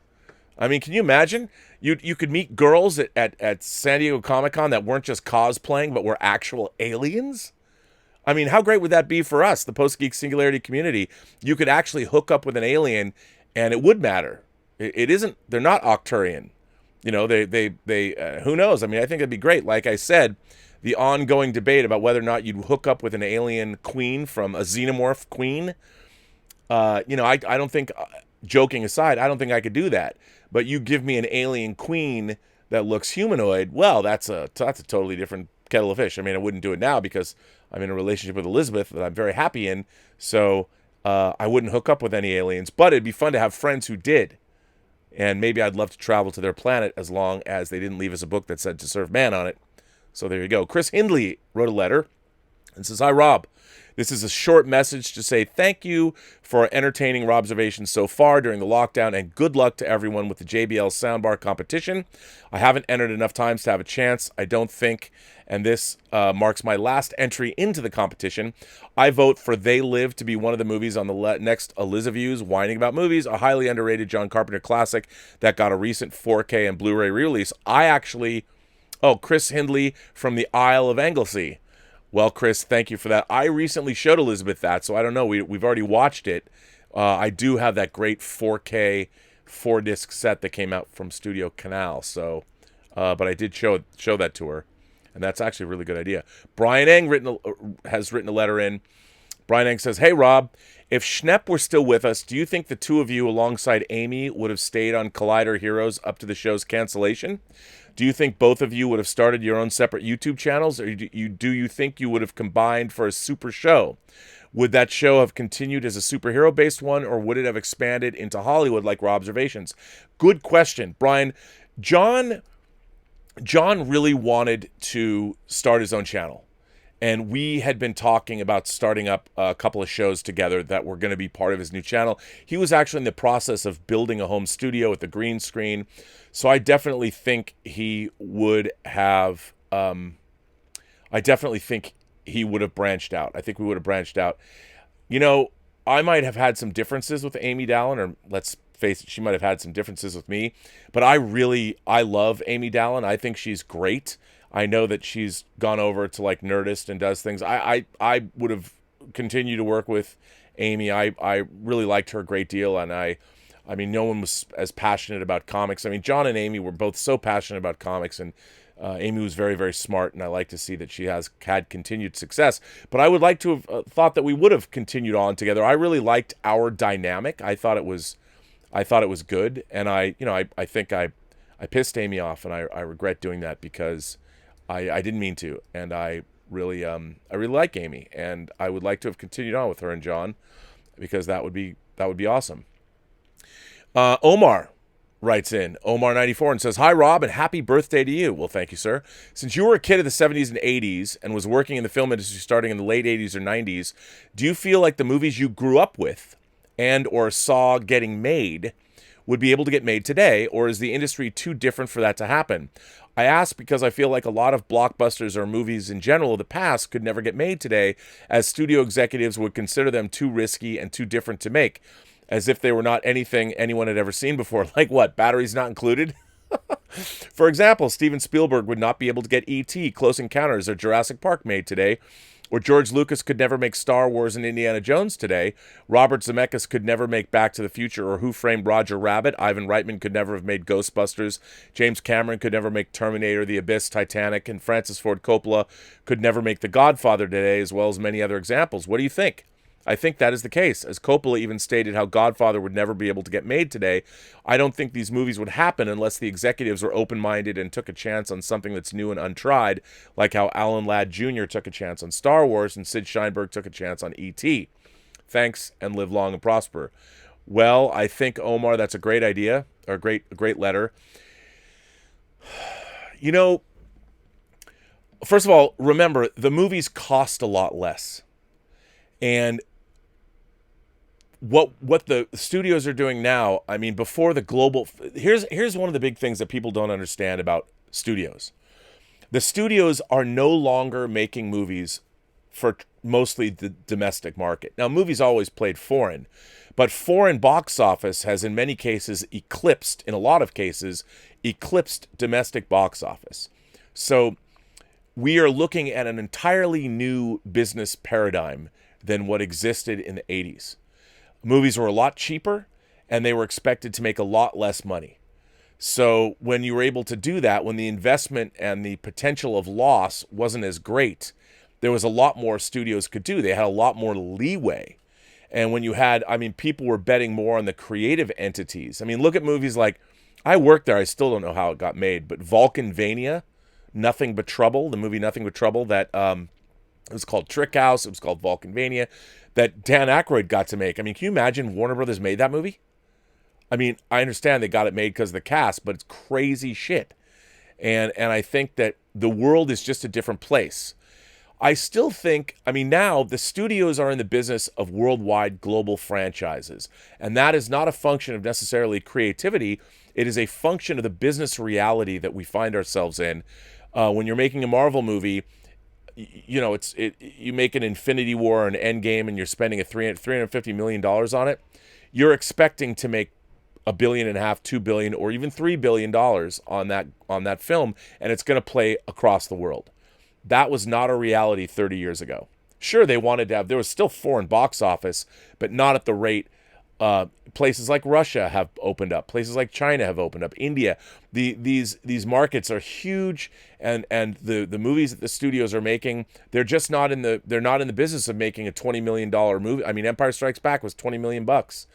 I mean, can you imagine? You could meet girls at San Diego Comic-Con that weren't just cosplaying, but were actual aliens? I mean, how great would that be for us, the Post-Geek Singularity community? You could actually hook up with an alien, and it would matter. It isn't, they're not Octurian. They who knows? I mean, I think it'd be great. Like I said, the ongoing debate about whether or not you'd hook up with an alien queen from a xenomorph queen. I don't think, joking aside, I don't think I could do that. But you give me an alien queen that looks humanoid, well, that's a totally different kettle of fish. I mean, I wouldn't do it now because I'm in a relationship with Elizabeth that I'm very happy in. So I wouldn't hook up with any aliens. But it'd be fun to have friends who did. And maybe I'd love to travel to their planet as long as they didn't leave us a book that said to serve man on it. So there you go. Chris Hindley wrote a letter and says, hi, Rob. This is a short message to say thank you for entertaining Robservations so far during the lockdown, and good luck to everyone with the JBL Soundbar competition. I haven't entered enough times to have a chance, I don't think, and this marks my last entry into the competition. I vote for They Live to be one of the movies on the next Elizaviews Whining About Movies, a highly underrated John Carpenter classic that got a recent 4K and Blu-ray re-release. Chris Hindley from the Isle of Anglesey. Well, Chris, thank you for that. I recently showed Elizabeth that, so I don't know. We've already watched it. I do have that great 4K 4-disc set that came out from Studio Canal. So, but I did show that to her, and that's actually a really good idea. Brian Eng has written a letter in. Brian Eng says, hey, Rob, if Schnepp were still with us, do you think the two of you alongside Amy would have stayed on Collider Heroes up to the show's cancellation? Do you think both of you would have started your own separate YouTube channels, or do you think you would have combined for a super show? Would that show have continued as a superhero-based one, or would it have expanded into Hollywood like Robservations? Good question, Brian. John really wanted to start his own channel, and we had been talking about starting up a couple of shows together that were going to be part of his new channel. He was actually in the process of building a home studio with a green screen. So I definitely think he would have, branched out. I think we would have branched out. I might have had some differences with Amy Dallin, or let's face it, she might have had some differences with me. But I love Amy Dallin. I think she's great. I know that she's gone over to like Nerdist and does things. I would have continued to work with Amy. I really liked her a great deal, and I I mean, no one was as passionate about comics. I mean, John and Amy were both so passionate about comics, and Amy was very, very smart, and I like to see that she has had continued success. But I would like to have thought that we would have continued on together. I really liked our dynamic. I thought it was good, and I think I pissed Amy off, and I regret doing that because I didn't mean to, and I really like Amy, and I would like to have continued on with her and John, because that would be awesome. Omar writes in, Omar94, and says, "Hi, Rob, and happy birthday to you." Well, thank you, sir. Since you were a kid of the 70s and 80s and was working in the film industry starting in the late 80s or 90s, do you feel like the movies you grew up with and or saw getting made would be able to get made today, or is the industry too different for that to happen? I ask because I feel like a lot of blockbusters or movies in general of the past could never get made today, as studio executives would consider them too risky and too different to make, as if they were not anything anyone had ever seen before. Like what, batteries not included? For example, Steven Spielberg would not be able to get E.T., Close Encounters, or Jurassic Park made today, or George Lucas could never make Star Wars and Indiana Jones today. Robert Zemeckis could never make Back to the Future or Who Framed Roger Rabbit. Ivan Reitman could never have made Ghostbusters. James Cameron could never make Terminator, The Abyss, Titanic, and Francis Ford Coppola could never make The Godfather today, as well as many other examples. What do you think? I think that is the case, as Coppola even stated how Godfather would never be able to get made today. I don't think these movies would happen unless the executives were open-minded and took a chance on something that's new and untried, like how Alan Ladd Jr. took a chance on Star Wars and Sid Sheinberg took a chance on E.T. Thanks, and live long and prosper. Well, I think, Omar, that's a great idea, or a great letter. You know, first of all, remember, the movies cost a lot less. And what the studios are doing now, I mean, before the global... Here's one of the big things that people don't understand about studios. The studios are no longer making movies for mostly the domestic market. Now, movies always played foreign, but foreign box office has in many cases in a lot of cases, eclipsed domestic box office. So we are looking at an entirely new business paradigm than what existed in the 80s. Movies were a lot cheaper, and they were expected to make a lot less money. So when you were able to do that, when the investment and the potential of loss wasn't as great, there was a lot more studios could do. They had a lot more leeway. And when you had, I mean, people were betting more on the creative entities. I mean, look at movies like, I worked there, I still don't know how it got made, but Vulcanvania, Nothing But Trouble, the movie Nothing But Trouble, that it was called Trick House, it was called Vulcanvania, that Dan Aykroyd got to make. I mean, can you imagine Warner Brothers made that movie? I mean, I understand they got it made because of the cast, but it's crazy shit. And I think that the world is just a different place. I still think, I mean, now the studios are in the business of worldwide global franchises. And that is not a function of necessarily creativity. It is a function of the business reality that we find ourselves in. When you're making a Marvel movie, you know, you make an Infinity War or an Endgame and you're spending $350 million on it, you're expecting to make $1.5 billion, $2 billion, or even $3 billion on that film, and it's going to play across the world. That was not a reality 30 years ago. Sure, they wanted to have, there was still foreign box office, but not at the rate. Places like Russia have opened up. Places like China have opened up. India. These markets are huge, and the movies that the studios are making, they're just not in the business of making a $20 million movie. I mean, Empire Strikes Back was $20 million bucks.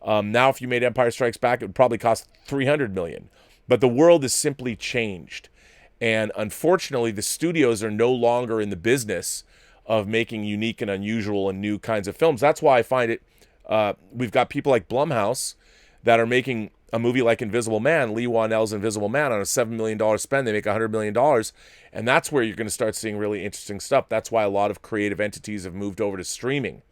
Now, if you made Empire Strikes Back, it would probably cost $300 million. But the world has simply changed, and unfortunately, the studios are no longer in the business of making unique and unusual and new kinds of films. That's why I find it. We've got people like Blumhouse that are making a movie like Invisible Man, Lee Whannell's Invisible Man, on a $7 million spend. They make $100 million. And that's where you're going to start seeing really interesting stuff. That's why a lot of creative entities have moved over to streaming.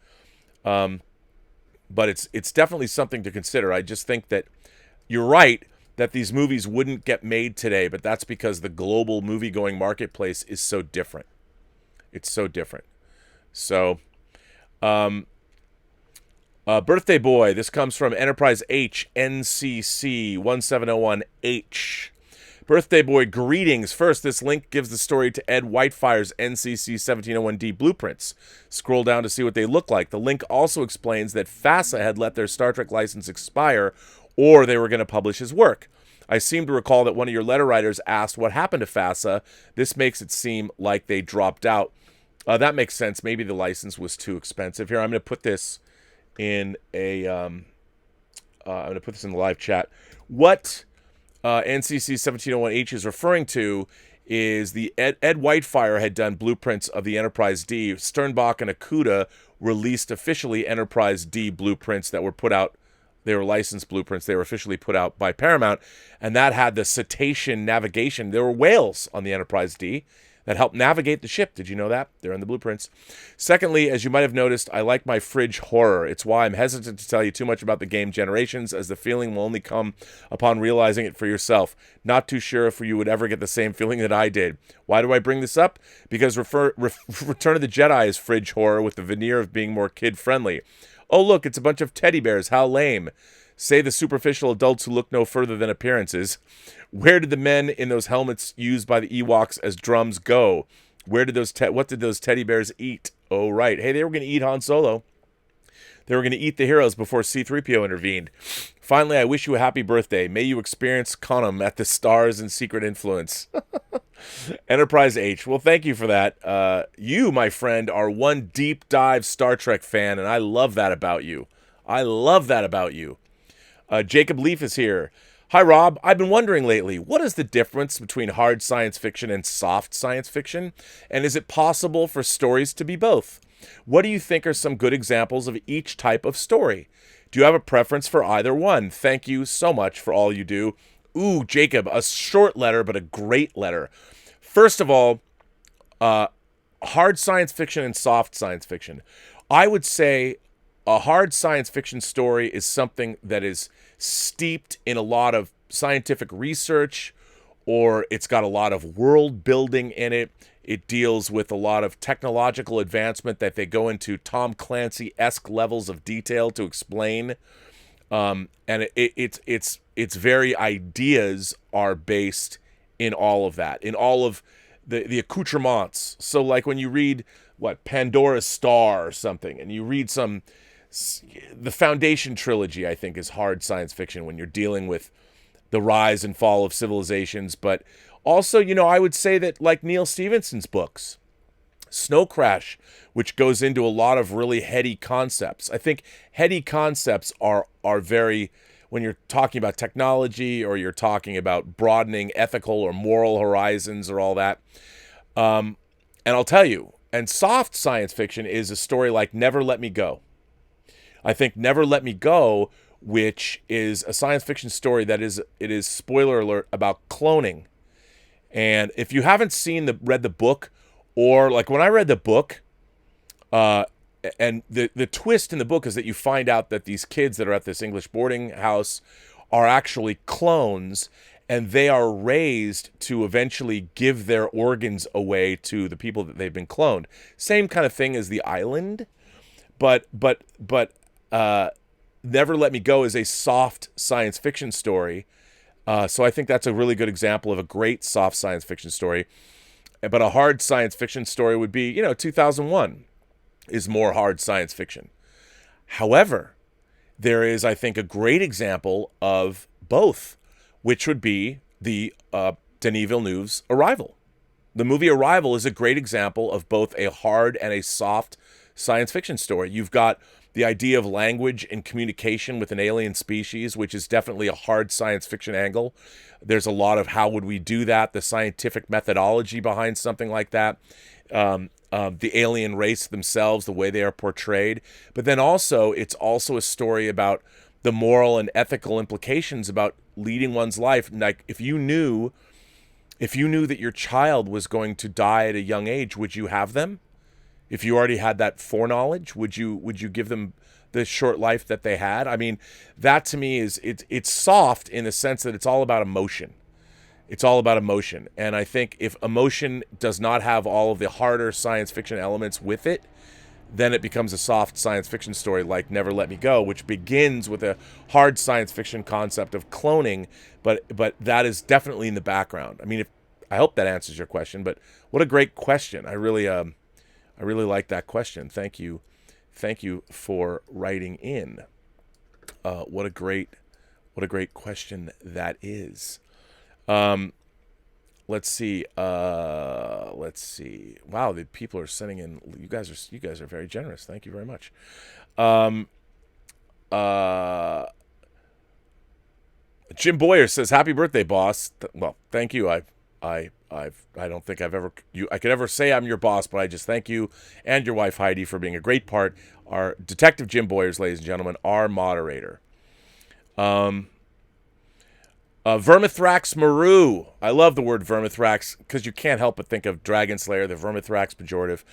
But it's definitely something to consider. I just think that you're right that these movies wouldn't get made today, but that's because the global movie-going marketplace is so different. It's so different. So, Birthday Boy, this comes from Enterprise H, NCC 1701H. Birthday Boy, greetings. First, this link gives the story to Ed Whitefire's NCC 1701D blueprints. Scroll down to see what they look like. The link also explains that FASA had let their Star Trek license expire, or they were going to publish his work. I seem to recall that one of your letter writers asked what happened to FASA. This makes it seem like they dropped out. That makes sense. Maybe the license was too expensive. Here, I'm going to put this in I'm going to put this in the live chat. What NCC 1701H is referring to is the Ed Whitefire had done blueprints of the Enterprise D. Sternbach and Okuda released officially Enterprise D blueprints that were put out. They were licensed blueprints. They were officially put out by Paramount, and that had the cetacean navigation. There were whales on the Enterprise D that helped navigate the ship. Did you know that? They're in the blueprints. Secondly, as you might have noticed, I like my fridge horror. It's why I'm hesitant to tell you too much about the game Generations, as the feeling will only come upon realizing it for yourself. Not too sure if you would ever get the same feeling that I did. Why do I bring this up? Because Return of the Jedi is fridge horror with the veneer of being more kid-friendly. Oh, look, it's a bunch of teddy bears. How lame. Say the superficial adults who look no further than appearances. Where did the men in those helmets used by the Ewoks as drums go? What did those teddy bears eat? Oh, right. Hey, they were going to eat Han Solo. They were going to eat the heroes before C-3PO intervened. Finally, I wish you a happy birthday. May you experience Conum at the stars and secret influence. Enterprise H. Well, thank you for that. You, my friend, are one deep dive Star Trek fan, and I love that about you. Jacob Leaf is here. Hi, Rob. I've been wondering lately, what is the difference between hard science fiction and soft science fiction? And is it possible for stories to be both? What do you think are some good examples of each type of story? Do you have a preference for either one? Thank you so much for all you do. Ooh, Jacob, a short letter, but a great letter. First of all, hard science fiction and soft science fiction. I would say a hard science fiction story is something that is steeped in a lot of scientific research, or it's got a lot of world building in it. It deals with a lot of technological advancement that they go into Tom Clancy-esque levels of detail to explain. And it's very ideas are based in all of that, in all of the accoutrements. So like when you read Pandora's Star or something, and you read the Foundation trilogy, I think is hard science fiction when you're dealing with the rise and fall of civilizations. But also, I would say that like Neil Stephenson's books, Snow Crash, which goes into a lot of really heady concepts. I think heady concepts are very, when you're talking about technology or you're talking about broadening ethical or moral horizons or all that. And I'll tell you, and soft science fiction is a story like Never Let Me Go. I think Never Let Me Go, which is a science fiction story that is spoiler alert about cloning. And if you haven't read the book, or like when I read the book, and the twist in the book is that you find out that these kids that are at this English boarding house are actually clones, and they are raised to eventually give their organs away to the people that they've been cloned. Same kind of thing as The Island, but Never Let Me Go is a soft science fiction story. So I think that's a really good example of a great soft science fiction story. But a hard science fiction story would be, 2001 is more hard science fiction. However, there is, I think, a great example of both, which would be the Denis Villeneuve's Arrival. The movie Arrival is a great example of both a hard and a soft science fiction story. You've got the idea of language and communication with an alien species, which is definitely a hard science fiction angle. There's a lot of how would we do that, the scientific methodology behind something like that, the alien race themselves, the way they are portrayed. But then also, it's also a story about the moral and ethical implications about leading one's life. Like if you knew that your child was going to die at a young age, would you have them? If you already had that foreknowledge, would you give them the short life that they had? I mean, that to me is it's soft in the sense that it's all about emotion. It's all about emotion. And I think if emotion does not have all of the harder science fiction elements with it, then it becomes a soft science fiction story like Never Let Me Go, which begins with a hard science fiction concept of cloning, but that is definitely in the background. I mean, I hope that answers your question, but what a great question. I really like that question. Thank you for writing in. What a great What a great question that is. Let's see. Let's see. Wow, the people are sending in. You guys are very generous. Thank you very much. Jim Boyer says, "Happy birthday, boss." Well, thank you. I don't think I could ever say I'm your boss, but I just thank you and your wife Heidi for being a great part. Our Detective Jim Boyers, ladies and gentlemen, our moderator. Vermithrax Maru. I love the word Vermithrax because you can't help but think of Dragon Slayer, the Vermithrax pejorative.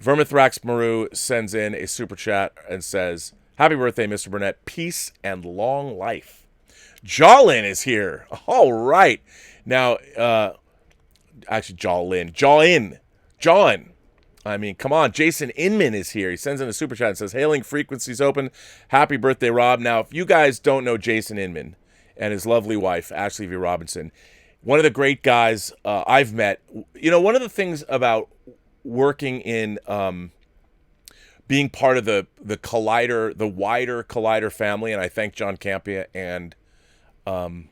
Vermithrax Maru sends in a super chat and says, "Happy birthday, Mr. Burnett. Peace and long life." Jawlin is here. All right. Now, actually, Jawlin. I mean, come on. Jason Inman is here. He sends in a super chat and says, "Hailing frequencies open. Happy birthday, Rob." Now, if you guys don't know Jason Inman and his lovely wife, Ashley V. Robinson, one of the great guys I've met. You know, one of the things about working in being part of the Collider, the wider Collider family, and I thank John Campia and John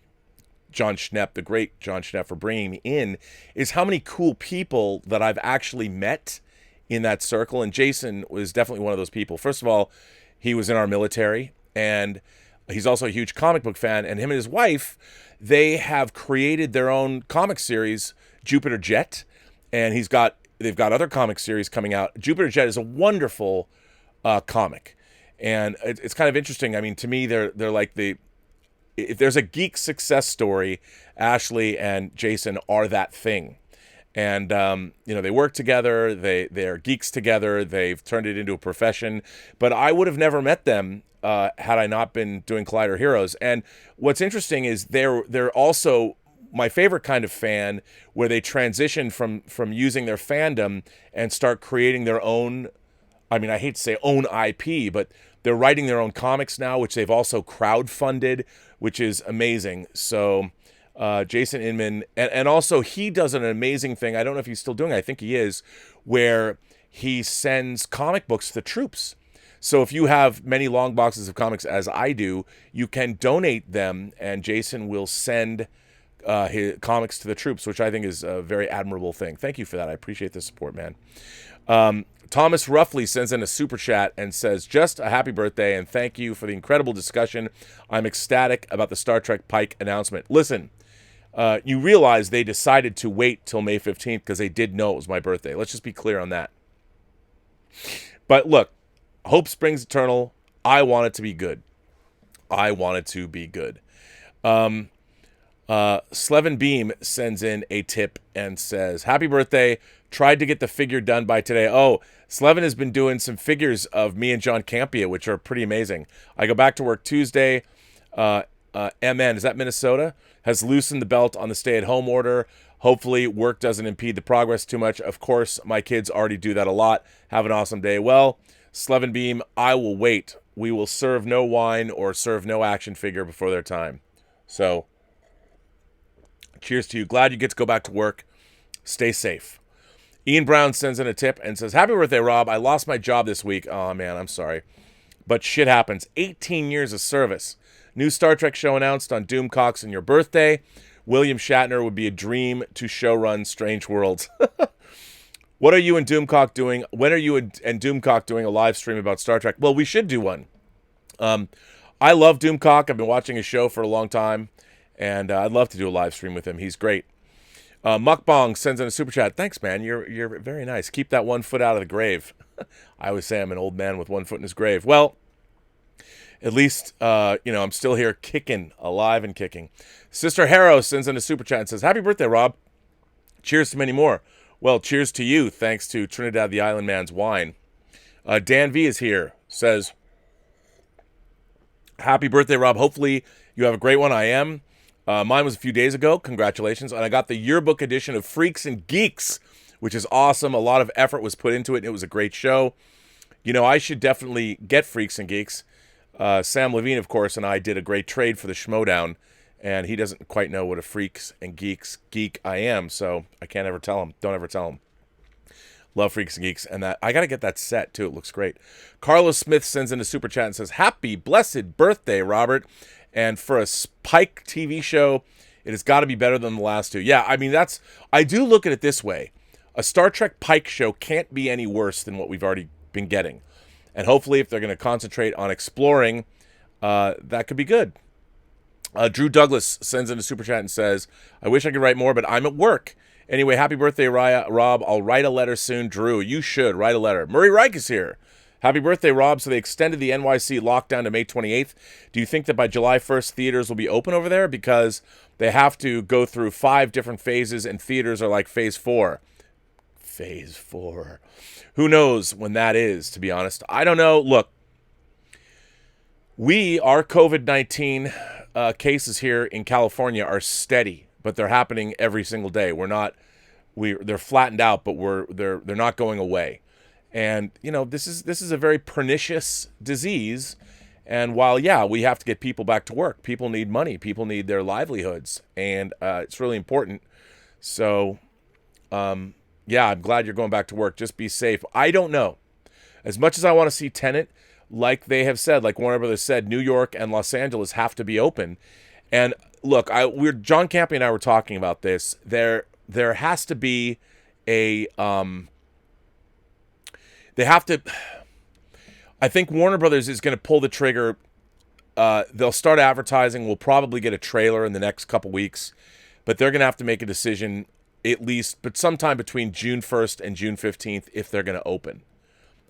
Schnepp, the great John Schnepp, for bringing me in, is how many cool people that I've actually met in that circle. And Jason was definitely one of those people. First of all, he was in our military, and he's also a huge comic book fan. And him and his wife, they have created their own comic series, Jupiter Jet, and they've got other comic series coming out. Jupiter Jet is a wonderful comic, and it's kind of interesting. I mean, to me, they're like if there's a geek success story, Ashley and Jason are that thing. And, they work together. They're geeks together. They've turned it into a profession. But I would have never met them had I not been doing Collider Heroes. And what's interesting is they're also my favorite kind of fan, where they transition from using their fandom and start creating their own, I mean, I hate to say own IP, but they're writing their own comics now, which they've also crowdfunded, which is amazing. So Jason Inman, and also he does an amazing thing. I don't know if he's still doing it. I think he is, where he sends comic books to the troops. So if you have many long boxes of comics, as I do, you can donate them, and Jason will send his comics to the troops, which I think is a very admirable thing. Thank you for that. I appreciate the support, man. Thomas Ruffley sends in a super chat and says, "Just a happy birthday and thank you for the incredible discussion. I'm ecstatic about the Star Trek Pike announcement." Listen, you realize they decided to wait till May 15th because they did know it was my birthday. Let's just be clear on that. But look, hope springs eternal. I want it to be good. Slevin Beam sends in a tip and says, "Happy birthday. Tried to get the figure done by today." Oh, Slevin has been doing some figures of me and John Campia, which are pretty amazing. I go back to work Tuesday. MN, is that Minnesota? Has loosened the belt on the stay-at-home order. Hopefully work doesn't impede the progress too much. Of course, my kids already do that a lot. Have an awesome day. Well, Slevin Beam, I will wait. We will serve no wine or serve no action figure before their time. So, cheers to you. Glad you get to go back to work. Stay safe. Ian Brown sends in a tip and says, "Happy birthday, Rob. I lost my job this week." Oh, man, I'm sorry. But shit happens. 18 years of service. New Star Trek show announced on Doomcox on your birthday. William Shatner would be a dream to showrun Strange Worlds. What are you and Doomcock doing? When are you and Doomcock doing a live stream about Star Trek? Well, we should do one. I love Doomcock. I've been watching his show for a long time, and I'd love to do a live stream with him. He's great. Mukbong sends in a super chat. "Thanks, man. You're very nice. Keep that 1 foot out of the grave." I always say I'm an old man with 1 foot in his grave. Well, at least, I'm still here kicking, alive and kicking. Sister Harrow sends in a super chat and says, "Happy birthday, Rob. Cheers to many more." Well, cheers to you, thanks to Trinidad the Island Man's wine. Dan V is here, says, "Happy birthday, Rob. Hopefully you have a great one." I am. Mine was a few days ago. Congratulations. And I got the yearbook edition of Freaks and Geeks, which is awesome. A lot of effort was put into it, and it was a great show. I should definitely get Freaks and Geeks. Sam Levine, of course, and I did a great trade for the Schmodown, and he doesn't quite know what a Freaks and Geeks geek I am, so I can't ever tell him. Don't ever tell him. Love Freaks and Geeks, and that I got to get that set, too. It looks great. Carlos Smith sends in a super chat and says, "Happy blessed birthday, Robert." And for a Pike TV show, it has got to be better than the last two. Yeah, I mean, I do look at it this way. A Star Trek Pike show can't be any worse than what we've already been getting. And hopefully, if they're going to concentrate on exploring, that could be good. Drew Douglas sends in a super chat and says, I wish I could write more, but I'm at work. Anyway, happy birthday, Rob. I'll write a letter soon. Drew, you should write a letter. Murray Reich is here. Happy birthday, Rob. So they extended the NYC lockdown to May 28th. Do you think that by July 1st, theaters will be open over there? Because they have to go through 5 different phases, and theaters are like phase 4. Phase 4. Who knows when that is, to be honest? I don't know. Look, our COVID-19 cases here in California are steady, but they're happening every single day. They're flattened out, but they're not going away. And this is a very pernicious disease. And while we have to get people back to work, people need money, people need their livelihoods, and it's really important. So, I'm glad you're going back to work. Just be safe. I don't know. As much as I want to see Tenet, like they have said, like Warner Brothers said, New York and Los Angeles have to be open. And look, John Campy and I were talking about this. There has to be a they have to. I think Warner Brothers is going to pull the trigger. They'll start advertising. We'll probably get a trailer in the next couple weeks, but they're going to have to make a decision but sometime between June 1st and June 15th if they're going to open.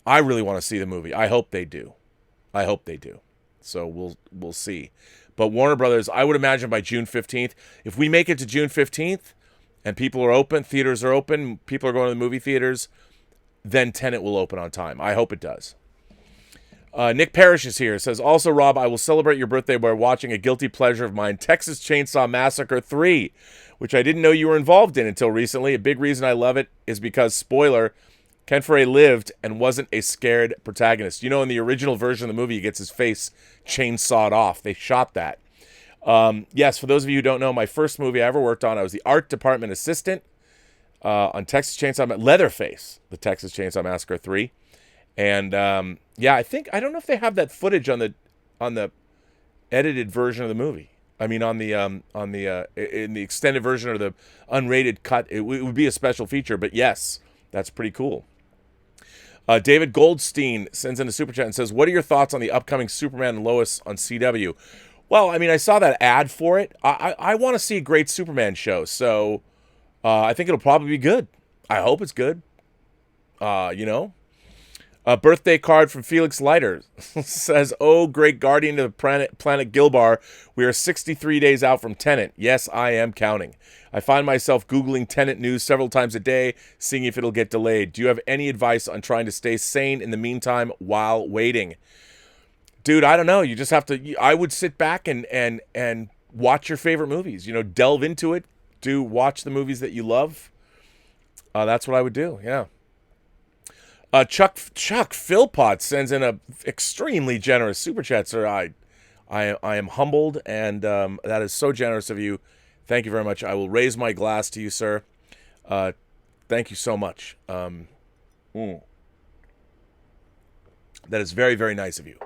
I really want to see the movie. I hope they do. So we'll see. But Warner Brothers, I would imagine by June 15th, if we make it to June 15th and people are open, theaters are open, people are going to the movie theaters, then Tenet will open on time. I hope it does. Nick Parrish is here. Says, also, Rob, I will celebrate your birthday by watching a guilty pleasure of mine, Texas Chainsaw Massacre 3, which I didn't know you were involved in until recently. A big reason I love it is because, spoiler, Ken Foree lived and wasn't a scared protagonist. In the original version of the movie, he gets his face chainsawed off. They shot that. Yes, for those of you who don't know, my first movie I ever worked on, I was the art department assistant on Texas Chainsaw Leatherface, the Texas Chainsaw Massacre 3. And I don't know if they have that footage on the edited version of the movie. I mean, in the extended version or the unrated cut, it would be a special feature. But yes, that's pretty cool. David Goldstein sends in a super chat and says, what are your thoughts on the upcoming Superman and Lois on CW? Well, I mean, I saw that ad for it. I want to see a great Superman show, so I think it'll probably be good. I hope it's good. A birthday card from Felix Leiter says, oh, great guardian of the planet Gilbar, we are 63 days out from Tenet. Yes, I am counting. I find myself Googling Tenet news several times a day, seeing if it'll get delayed. Do you have any advice on trying to stay sane in the meantime while waiting? Dude, I don't know. You just have to, I would sit back and watch your favorite movies. Delve into it. Watch the movies that you love. That's what I would do, yeah. Chuck Philpott sends in a extremely generous super chat, sir. I am humbled, and that is so generous of you. Thank you very much. I will raise my glass to you, sir. Thank you so much. That is very, very nice of you.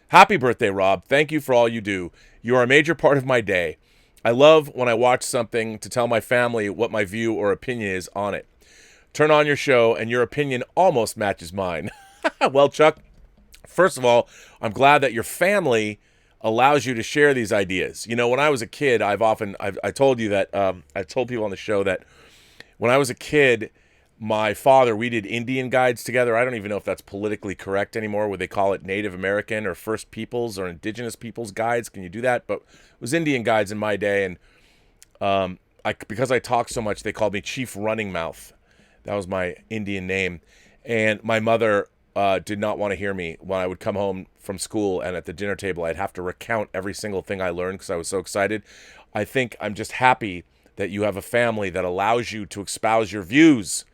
Happy birthday, Rob. Thank you for all you do. You are a major part of my day. I love when I watch something to tell my family what my view or opinion is on it. Turn on your show, and your opinion almost matches mine. Well, Chuck, first of all, I'm glad that your family allows you to share these ideas. When I was a kid, I told you that, I told people on the show that when I was a kid, my father, we did Indian guides together. I don't even know if that's politically correct anymore. Would they call it Native American or First Peoples or Indigenous Peoples guides? Can you do that? But it was Indian guides in my day, and because I talked so much, they called me Chief Running Mouth. That was my Indian name. And my mother did not want to hear me when I would come home from school, and at the dinner table, I'd have to recount every single thing I learned because I was so excited. I think I'm just happy that you have a family that allows you to espouse your views.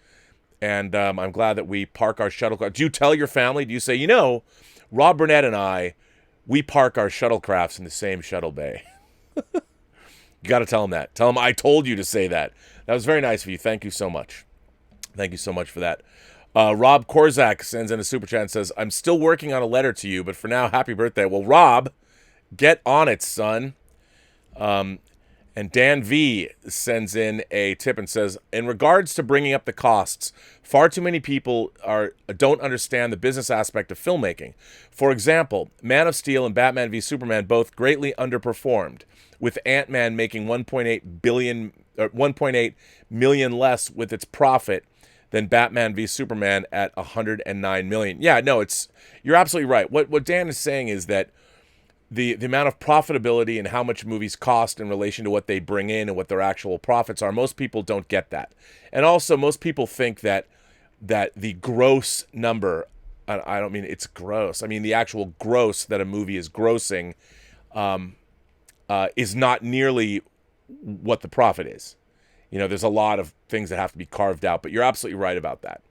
And I'm glad that we park our shuttlecraft. Do you tell your family? Do you say, Rob Burnett and I, we park our shuttlecrafts in the same shuttle bay? You got to tell them that. Tell them I told you to say that. That was very nice of you. Thank you so much. Thank you so much for that. Rob Korzak sends in a super chat and says, I'm still working on a letter to you, but for now, happy birthday. Well, Rob, Get on it, son. And Dan V sends in a tip and says, in regards to bringing up the costs, far too many people don't understand the business aspect of filmmaking. For example, Man of Steel and Batman v Superman both greatly underperformed, with Ant-Man making 1.8 million less with its profit than Batman v Superman at 109 million. Yeah, no, you're absolutely right. What Dan is saying is that the amount of profitability and how much movies cost in relation to what they bring in and what their actual profits are, most people don't get that. And also, most people think that the gross number, I don't mean it's gross, I mean the actual gross that a movie is grossing is not nearly what the profit is. You know, there's a lot of things that have to be carved out, but you're absolutely right about that.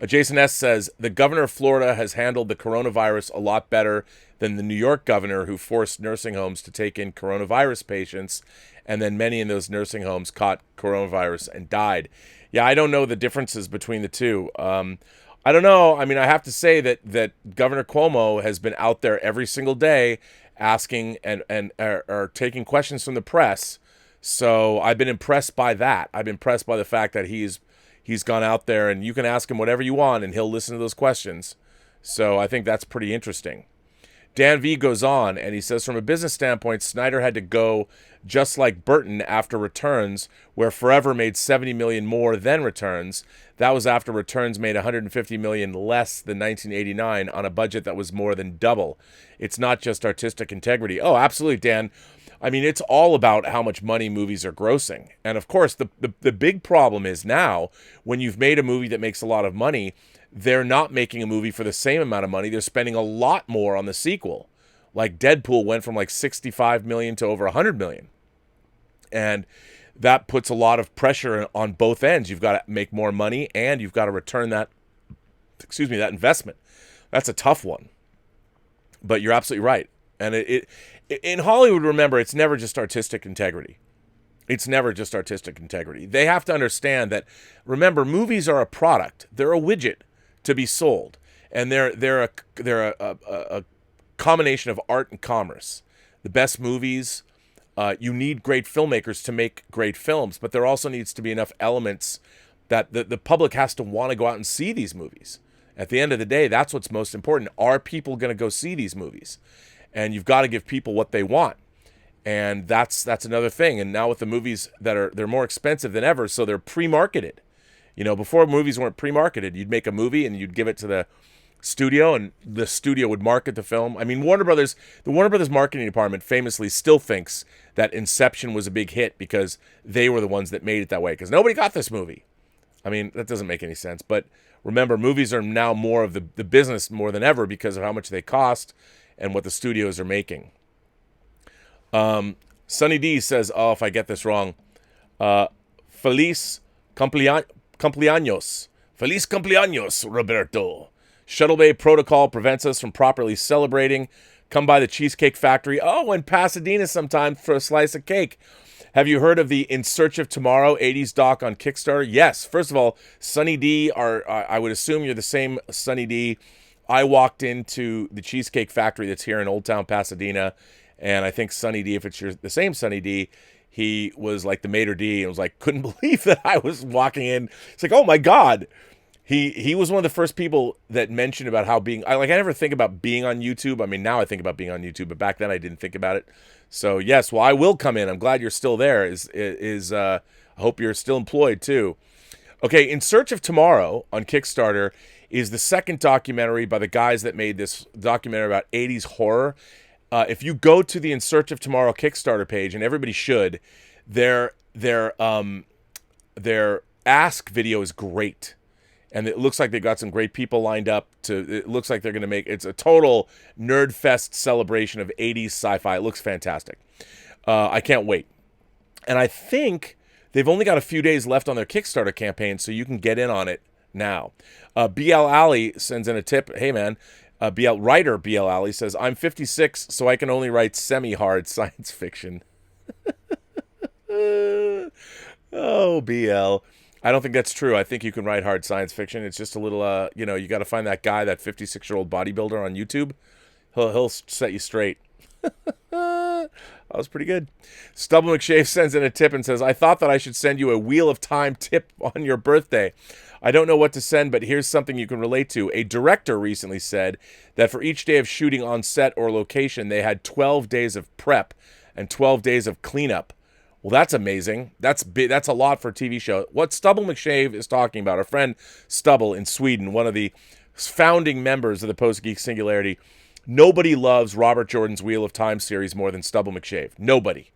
Jason S. says, the governor of Florida has handled the coronavirus a lot better than the New York governor, who forced nursing homes to take in coronavirus patients, and then many in those nursing homes caught coronavirus and died. Yeah, I don't know the differences between the two. I don't know. I mean, I have to say that Governor Cuomo has been out there every single day asking and taking questions from the press. So I've been impressed by that. I've been impressed by the fact that he's gone out there, and you can ask him whatever you want and he'll listen to those questions. So I think that's pretty interesting. Dan V goes on and he says, from a business standpoint, Snyder had to go just like Burton after Returns, where Forever made 70 million more than Returns. That was after Returns made 150 million less than 1989 on a budget that was more than double. It's not just artistic integrity. Oh, absolutely, Dan. I mean, it's all about how much money movies are grossing. And of course, the big problem is now, when you've made a movie that makes a lot of money, they're not making a movie for the same amount of money. They're spending a lot more on the sequel. Like Deadpool went from like 65 million to over 100 million. And that puts a lot of pressure on both ends. You've got to make more money and you've got to return that investment. That's a tough one. But you're absolutely right. And in Hollywood, remember, it's never just artistic integrity. It's never just artistic integrity. They have to understand that, remember, movies are a product. They're a widget to be sold. And they're a combination of art and commerce. The best movies, you need great filmmakers to make great films, but there also needs to be enough elements that the public has to want to go out and see these movies. At the end of the day, that's what's most important. Are people going to go see these movies? And you've got to give people what they want. And that's another thing. And now with the movies they're more expensive than ever, so they're pre-marketed. You know, before movies weren't pre-marketed, you'd make a movie and you'd give it to the studio, and the studio would market the film. I mean, the Warner Brothers marketing department famously still thinks that Inception was a big hit because they were the ones that made it that way, because nobody got this movie. I mean, that doesn't make any sense. But remember, movies are now more of the business more than ever because of how much they cost and what the studios are making. Sunny D says, oh, if I get this wrong, Feliz cumpleaños. Feliz cumpleaños, Roberto. Shuttle Bay protocol prevents us from properly celebrating. Come by the Cheesecake Factory. Oh, in Pasadena sometime for a slice of cake. Have you heard of the In Search of Tomorrow 80s doc on Kickstarter? Yes. First of all, Sunny D, I would assume you're the same Sunny D. I walked into the Cheesecake Factory that's here in Old Town Pasadena, and I think Sunny D, if it's the same Sunny D, he was like the maitre d' and was like, couldn't believe that I was walking in. It's like, oh my God. He was one of the first people that mentioned about how I never think about being on YouTube. I mean, now I think about being on YouTube, but back then I didn't think about it. So yes, well, I will come in. I'm glad you're still there. I hope you're still employed too. Okay, In Search of Tomorrow on Kickstarter is the second documentary by the guys that made this documentary about 80s horror. If you go to the In Search of Tomorrow Kickstarter page, and everybody should, their Ask video is great. And it looks like they got some great people lined up it looks like they're going to it's a total nerd fest celebration of 80s sci-fi. It looks fantastic. I can't wait. And I think they've only got a few days left on their Kickstarter campaign, so you can get in on it now. BL Alley sends in a tip. Hey, man. Writer BL Alley says, I'm 56, so I can only write semi-hard science fiction. Oh, BL. I don't think that's true. I think you can write hard science fiction. It's just a little, you got to find that guy, that 56-year-old bodybuilder on YouTube. He'll set you straight. That was pretty good. Stubble McShave sends in a tip and says, I thought that I should send you a Wheel of Time tip on your birthday. I don't know what to send, but here's something you can relate to. A director recently said that for each day of shooting on set or location, they had 12 days of prep and 12 days of cleanup. Well, that's amazing. That's a lot for a TV show. What Stubble McShave is talking about, our friend Stubble in Sweden, one of the founding members of the Post-Geek Singularity, nobody loves Robert Jordan's Wheel of Time series more than Stubble McShave. Nobody.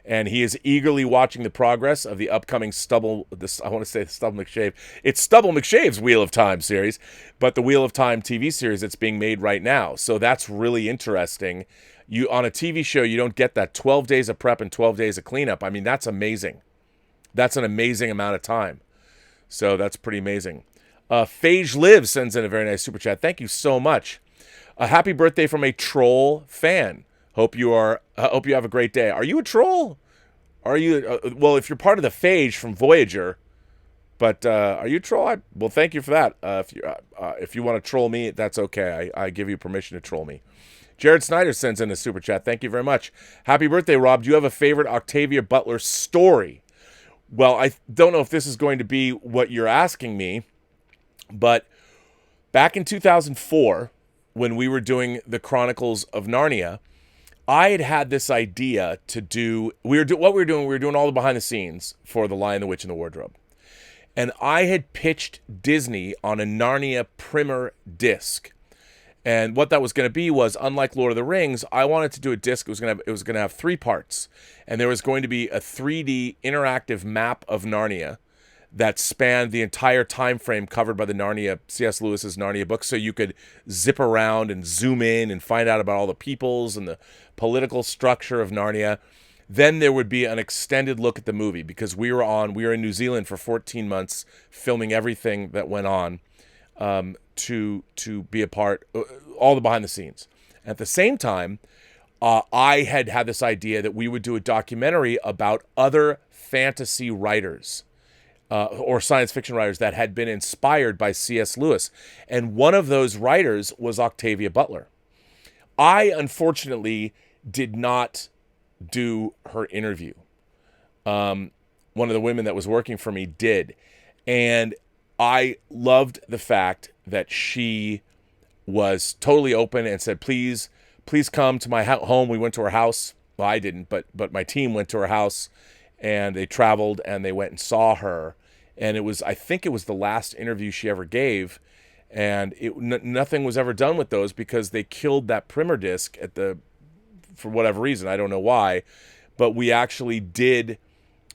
And he is eagerly watching the progress of the upcoming Stubble McShave. It's Stubble McShave's Wheel of Time series, but the Wheel of Time TV series that's being made right now. So that's really interesting. You on a TV show, you don't get that 12 days of prep and 12 days of cleanup. I mean, that's amazing. That's an amazing amount of time. So that's pretty amazing. Phage Live sends in a very nice super chat. Thank you so much. A happy birthday from a troll fan. Hope you have a great day. Are you a troll? Are you well? If you're part of the Phage from Voyager, but are you a troll? Well, thank you for that. If you want to troll me, that's okay. I give you permission to troll me. Jared Snyder sends in a super chat. Thank you very much. Happy birthday, Rob. Do you have a favorite Octavia Butler story? Well, I don't know if this is going to be what you're asking me, but back in 2004, when we were doing the Chronicles of Narnia, I had this idea to do. We were doing all the behind the scenes for The Lion, the Witch, and the Wardrobe, and I had pitched Disney on a Narnia primer disc. And what that was going to be was, unlike Lord of the Rings, I wanted to do a disc. It was going to have 3 parts, and there was going to be a 3D interactive map of Narnia that spanned the entire time frame covered by the Narnia, C.S. Lewis's Narnia book, so you could zip around and zoom in and find out about all the peoples and the political structure of Narnia. Then there would be an extended look at the movie, because we were in New Zealand for 14 months filming everything that went on. To be a part, all the behind the scenes. At the same time, I had this idea that we would do a documentary about other fantasy writers or science fiction writers that had been inspired by C.S. Lewis. And one of those writers was Octavia Butler. I, unfortunately, did not do her interview. One of the women that was working for me did. And I loved the fact that she was totally open and said, please come to my home. We went to her house. Well, I didn't, but my team went to her house, and they traveled and they went and saw her. And I think it was the last interview she ever gave. And nothing was ever done with those because they killed that primer disc for whatever reason. I don't know why, but we actually did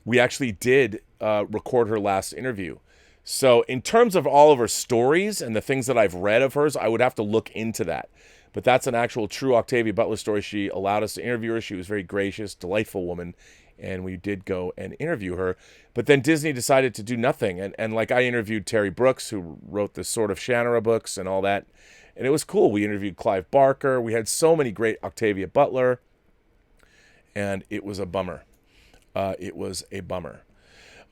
record her last interview. So in terms of all of her stories and the things that I've read of hers, I would have to look into that. But that's an actual true Octavia Butler story. She allowed us to interview her. She was very gracious, delightful woman. And we did go and interview her. But then Disney decided to do nothing. And like I interviewed Terry Brooks, who wrote the Sword of Shannara books and all that. And it was cool. We interviewed Clive Barker. We had so many great Octavia Butler. And it was a bummer.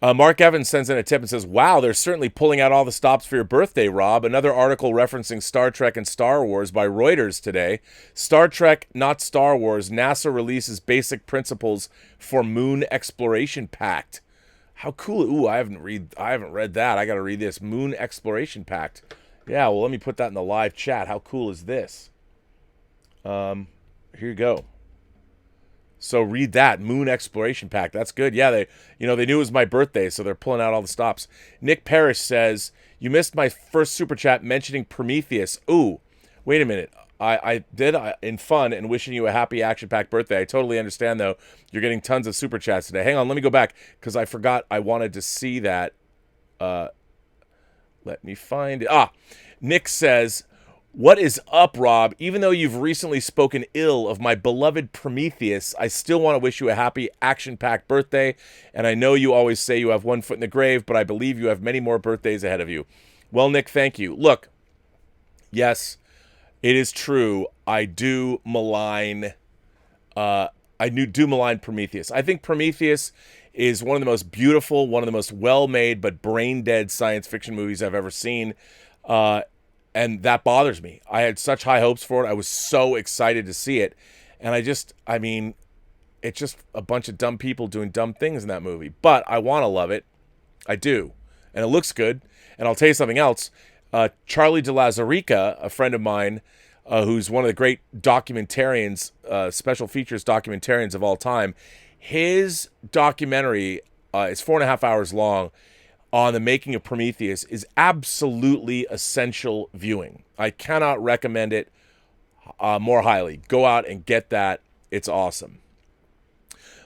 Mark Evans sends in a tip and says, wow, they're certainly pulling out all the stops for your birthday, Rob. Another article referencing Star Trek and Star Wars by Reuters today. Star Trek, not Star Wars. NASA releases basic principles for Moon Exploration Pact. How cool. Ooh, I haven't read that. I got to read this. Moon Exploration Pact. Yeah, well, let me put that in the live chat. How cool is this? Here you go. So read that, Moon Exploration Pact. That's good. Yeah, they knew it was my birthday, so they're pulling out all the stops. Nick Parrish says, you missed my first super chat mentioning Prometheus. Ooh, wait a minute. I did in fun and wishing you a happy action-packed birthday. I totally understand, though. You're getting tons of super chats today. Hang on, let me go back, because I forgot I wanted to see that. Let me find it. Nick says, what is up, Rob? Even though you've recently spoken ill of my beloved Prometheus, I still want to wish you a happy, action-packed birthday. And I know you always say you have one foot in the grave, but I believe you have many more birthdays ahead of you. Well, Nick, thank you. Look, yes, it is true. I do malign Prometheus. I think Prometheus is one of the most beautiful, one of the most well-made, but brain-dead science fiction movies I've ever seen. And that bothers me. I had such high hopes for it. I was so excited to see it. And it's just a bunch of dumb people doing dumb things in that movie. But I want to love it. I do. And it looks good. And I'll tell you something else. Charlie de Lauzirika, a friend of mine, who's one of the great documentarians, special features documentarians of all time, his documentary is 4.5 hours long on the making of Prometheus is absolutely essential viewing. I cannot recommend it more highly. Go out and get that. It's awesome.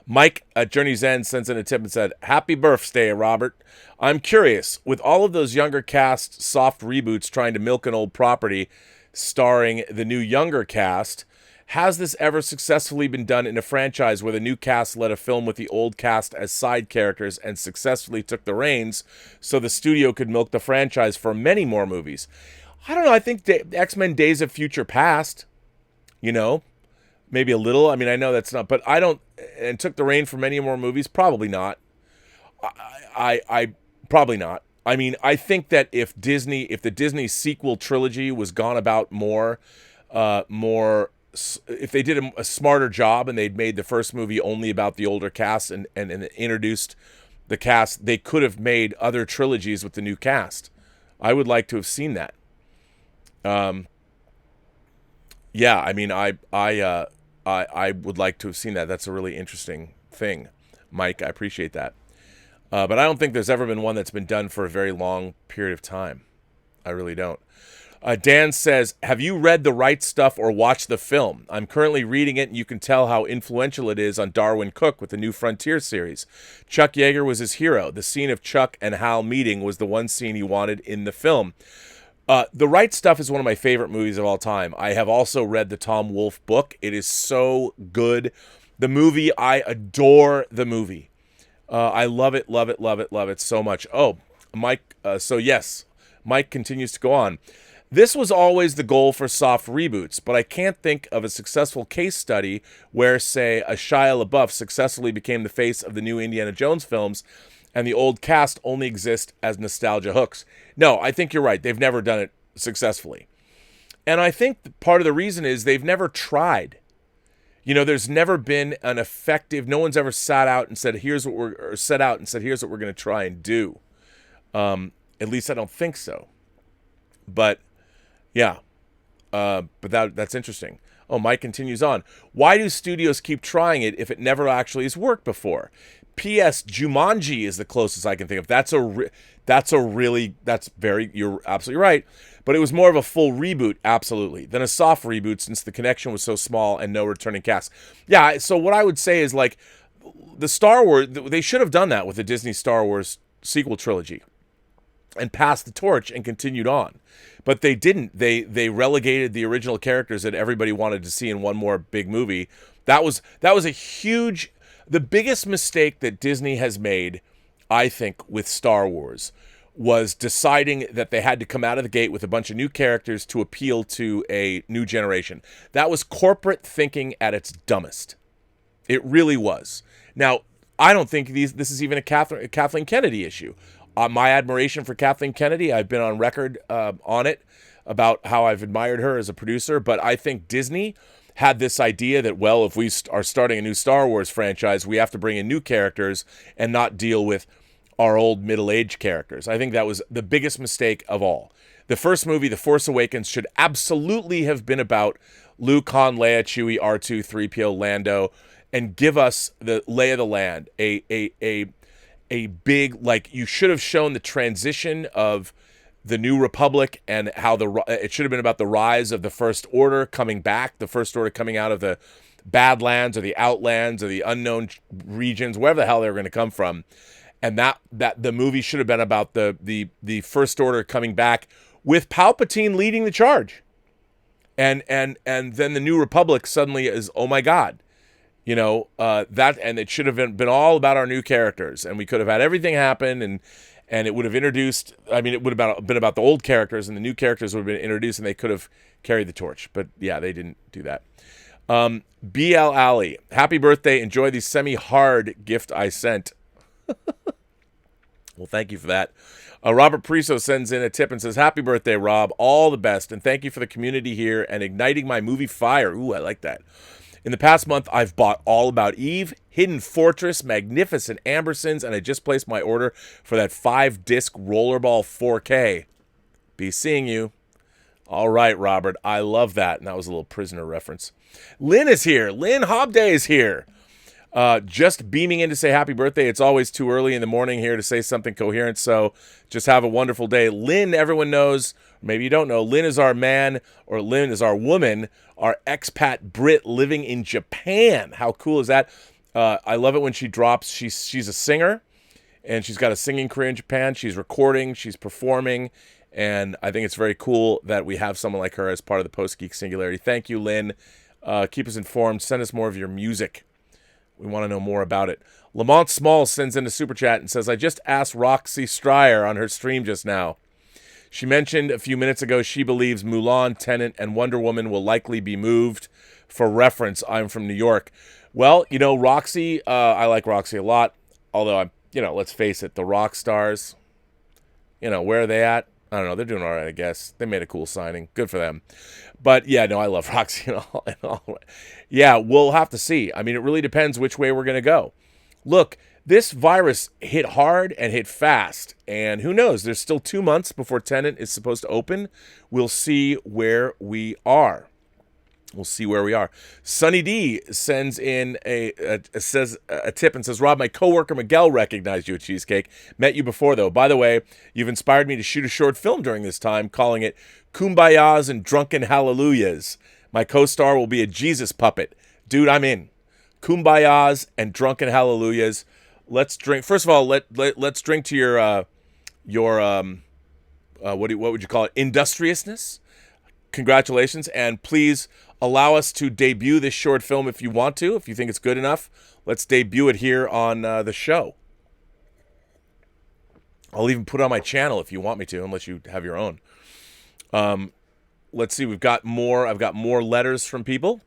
Mike at Journey's End sends in a tip and said, "Happy birthday, Robert. I'm curious, with all of those younger cast soft reboots trying to milk an old property starring the new younger cast, has this ever successfully been done in a franchise where the new cast led a film with the old cast as side characters and successfully took the reins so the studio could milk the franchise for many more movies?" I don't know. I think X-Men Days of Future Past, maybe a little. I mean, I know that's not, but I don't, and took the reign for many more movies. Probably not. I probably not. I mean, I think that if the Disney sequel trilogy was gone about more, if they did a smarter job and they'd made the first movie only about the older cast and introduced the cast, they could have made other trilogies with the new cast. I would like to have seen that. Yeah, I mean, I would like to have seen that. That's a really interesting thing, Mike. I appreciate that. But I don't think there's ever been one that's been done for a very long period of time. I really don't. Dan says, "Have you read The Right Stuff or watched the film? I'm currently reading it, and you can tell how influential it is on Darwin Cook with the New Frontier series. Chuck Yeager was his hero. The scene of Chuck and Hal meeting was the one scene he wanted in the film." The Right Stuff is one of my favorite movies of all time. I have also read the Tom Wolfe book. It is so good. The movie, I adore the movie. I love it, love it, love it, love it so much. Oh, Mike, so yes, Mike continues to go on. "This was always the goal for soft reboots, but I can't think of a successful case study where, say, a Shia LaBeouf successfully became the face of the new Indiana Jones films and the old cast only exist as nostalgia hooks." No, I think you're right. They've never done it successfully. And I think part of the reason is they've never tried. There's never been an effective, no one's ever sat out and said, here's what we're going to try and do. At least I don't think so. But yeah, but that's interesting. Oh, Mike continues on. "Why do studios keep trying it if it never actually has worked before? P.S. Jumanji is the closest I can think of. You're absolutely right. But it was more of a full reboot, absolutely, than a soft reboot since the connection was so small and no returning cast." Yeah, so what I would say is, like, the Star Wars, they should have done that with the Disney Star Wars sequel trilogy and passed the torch and continued on. But they didn't. They relegated the original characters that everybody wanted to see in one more big movie. That was a huge... The biggest mistake that Disney has made, I think, with Star Wars was deciding that they had to come out of the gate with a bunch of new characters to appeal to a new generation. That was corporate thinking at its dumbest. It really was. Now, I don't think this is even a Kathleen Kennedy issue. My admiration for Kathleen Kennedy, I've been on record on it about how I've admired her as a producer, but I think Disney had this idea that, well, if we are starting a new Star Wars franchise, we have to bring in new characters and not deal with our old middle-aged characters. I think that was the biggest mistake of all. The first movie, The Force Awakens, should absolutely have been about Luke, Han, Leia, Chewie, R2, 3PO, Lando, and give us the lay of the land, a big, like, you should have shown the transition of the New Republic and how it should have been about the rise of the First Order coming back, the First Order coming out of the Badlands or the Outlands or the unknown regions, wherever the hell they were going to come from. And that the movie should have been about the First Order coming back with Palpatine leading the charge. And then the New Republic suddenly is, oh my God. And it should have been all about our new characters, and we could have had everything happen, and it would have introduced, it would have been about the old characters, and the new characters would have been introduced, and they could have carried the torch. But yeah, they didn't do that. BL Alley, happy birthday. Enjoy the semi-hard gift I sent. Well, thank you for that. Robert Priso sends in a tip and says, happy birthday, Rob. All the best, and thank you for the community here and igniting my movie fire. Ooh, I like that. In the past month, I've bought All About Eve, Hidden Fortress, Magnificent Ambersons, and I just placed my order for that 5-disc Rollerball 4K. Be seeing you. All right, Robert. I love that. And that was a little Prisoner reference. Lynn is here. Lynn Hobday is here. Just beaming in to say happy birthday. It's always too early in the morning here to say something coherent, so just have a wonderful day. Lynn, everyone knows, maybe you don't know, Lynn is our man, or Lynn is our woman, our expat Brit living in Japan. How cool is that? I love it when she drops. She's a singer, and she's got a singing career in Japan. She's recording, she's performing, and I think it's very cool that we have someone like her as part of the Post-Geek Singularity. Thank you, Lynn. Keep us informed. Send us more of your music. We want to know more about it. Lamont Small sends in a super chat and says, I just asked Roxy Stryer on her stream just now. She mentioned a few minutes ago she believes Mulan, Tenet, and Wonder Woman will likely be moved. For reference, I'm from New York. Well, you know, Roxy, I like Roxy a lot. Although, let's face it, the rock stars, where are they at? I don't know. They're doing all right, I guess. They made a cool signing. Good for them. But, yeah, no, I love Roxy and all. Yeah, we'll have to see. I mean, it really depends which way we're going to go. Look, this virus hit hard and hit fast. And who knows? There's still 2 months before Tenet is supposed to open. We'll see where we are. Sunny D sends in a tip and says, Rob, my coworker Miguel recognized you at Cheesecake. Met you before, though. By the way, you've inspired me to shoot a short film during this time, calling it Kumbayas and Drunken Hallelujahs. My co-star will be a Jesus puppet. Dude, I'm in. Kumbayas and Drunken Hallelujahs. Let's drink. First of all, let's drink to your what would you call it? Industriousness. Congratulations, and please allow us to debut this short film if you want to. If you think it's good enough, let's debut it here on the show. I'll even put it on my channel if you want me to, unless you have your own. Let's see. I've got more letters from people.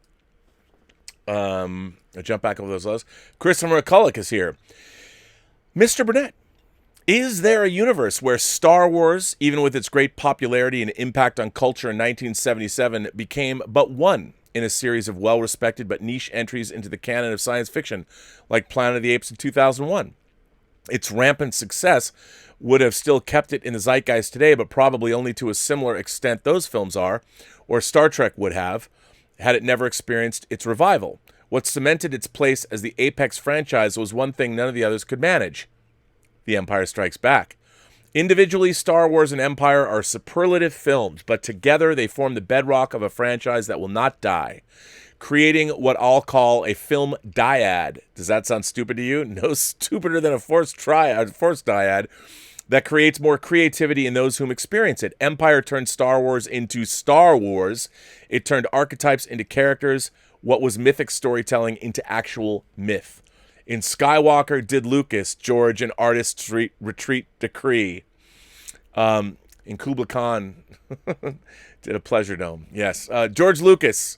I'll jump back over those letters. Christopher McCulloch is here. Mr. Burnett, is there a universe where Star Wars, even with its great popularity and impact on culture in 1977, became but one in a series of well-respected but niche entries into the canon of science fiction, like Planet of the Apes in 2001? Its rampant success would have still kept it in the zeitgeist today, but probably only to a similar extent those films are, or Star Trek would have, had it never experienced its revival. What cemented its place as the apex franchise was one thing none of the others could manage: The Empire Strikes Back. Individually, Star Wars and Empire are superlative films, but together they form the bedrock of a franchise that will not die, creating what I'll call a film dyad. Does that sound stupid to you? No stupider than a force dyad that creates more creativity in those whom experience it. Empire turned Star Wars into Star Wars. It turned archetypes into characters, what was mythic storytelling into actual myth. In Skywalker, did Lucas, George, an artist's retreat decree. In Kubla Khan, did a pleasure dome. Yes. George Lucas.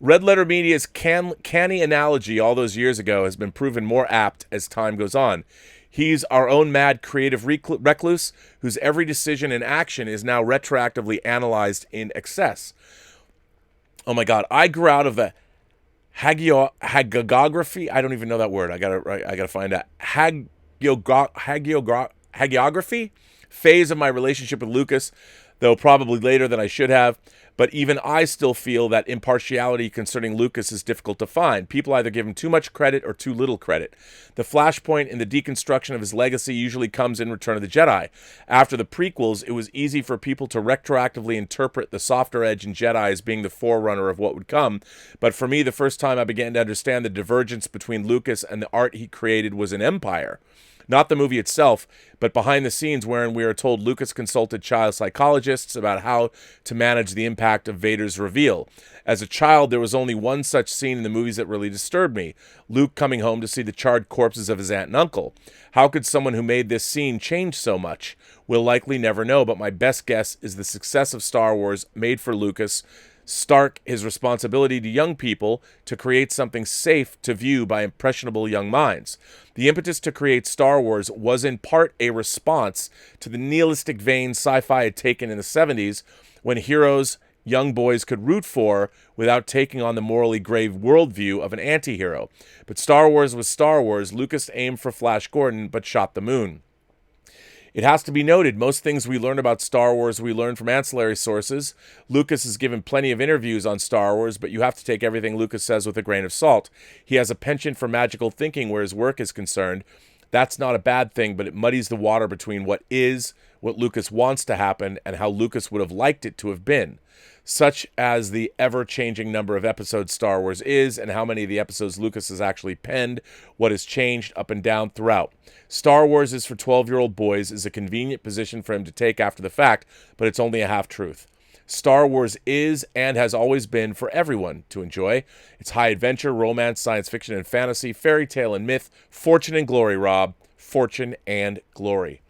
Red Letter Media's canny analogy all those years ago has been proven more apt as time goes on. He's our own mad creative recluse whose every decision and action is now retroactively analyzed in excess. Oh my God. I grew out of the hagiography. I don't even know that word. I gotta find out. Hagiography phase of my relationship with Lucas, though probably later than I should have. But even I still feel that impartiality concerning Lucas is difficult to find. People either give him too much credit or too little credit. The flashpoint in the deconstruction of his legacy usually comes in Return of the Jedi. After the prequels, it was easy for people to retroactively interpret the softer edge in Jedi as being the forerunner of what would come. But for me, the first time I began to understand the divergence between Lucas and the art he created was in Empire. Not the movie itself, but behind the scenes wherein we are told Lucas consulted child psychologists about how to manage the impact of Vader's reveal. As a child, there was only one such scene in the movies that really disturbed me: Luke coming home to see the charred corpses of his aunt and uncle. How could someone who made this scene change so much? We'll likely never know, but my best guess is the success of Star Wars made for Lucas stark his responsibility to young people to create something safe to view by impressionable young minds. The impetus to create Star Wars was in part a response to the nihilistic vein sci-fi had taken in the 70s, when heroes young boys could root for without taking on the morally grave worldview of an anti-hero. But Star Wars was Star Wars. Lucas aimed for Flash Gordon, but shot the moon. It has to be noted, most things we learn about Star Wars we learn from ancillary sources. Lucas has given plenty of interviews on Star Wars, but you have to take everything Lucas says with a grain of salt. He has a penchant for magical thinking where his work is concerned. That's not a bad thing, but it muddies the water between what Lucas wants to happen, and how Lucas would have liked it to have been. Such as the ever-changing number of episodes Star Wars is, and how many of the episodes Lucas has actually penned, what has changed up and down throughout. Star Wars is for 12-year-old boys is a convenient position for him to take after the fact, but it's only a half-truth. Star Wars is and has always been for everyone to enjoy. It's high adventure, romance, science fiction and fantasy, fairy tale and myth, fortune and glory, Rob. Fortune and glory.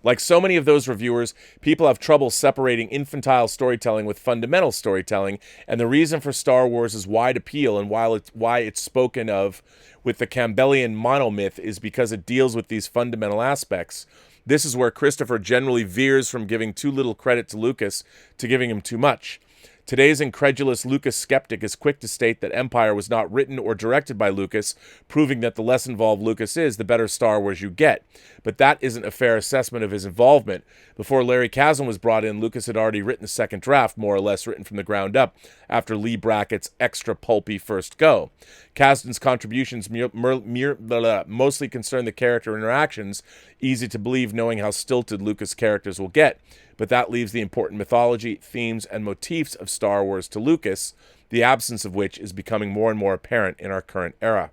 Like so many of those reviewers, people have trouble separating infantile storytelling with fundamental storytelling, and the reason for Star Wars' wide appeal and why it's spoken of with the Campbellian monomyth is because it deals with these fundamental aspects. This is where Christopher generally veers from giving too little credit to Lucas to giving him too much. Today's incredulous Lucas skeptic is quick to state that Empire was not written or directed by Lucas, proving that the less involved Lucas is, the better Star Wars you get. But that isn't a fair assessment of his involvement. Before Larry Kasdan was brought in, Lucas had already written the second draft, more or less written from the ground up, after Lee Brackett's extra pulpy first go. Kasdan's contributions mostly concern the character interactions, easy to believe knowing how stilted Lucas' characters will get. But that leaves the important mythology, themes, and motifs of Star Wars to Lucas, the absence of which is becoming more and more apparent in our current era.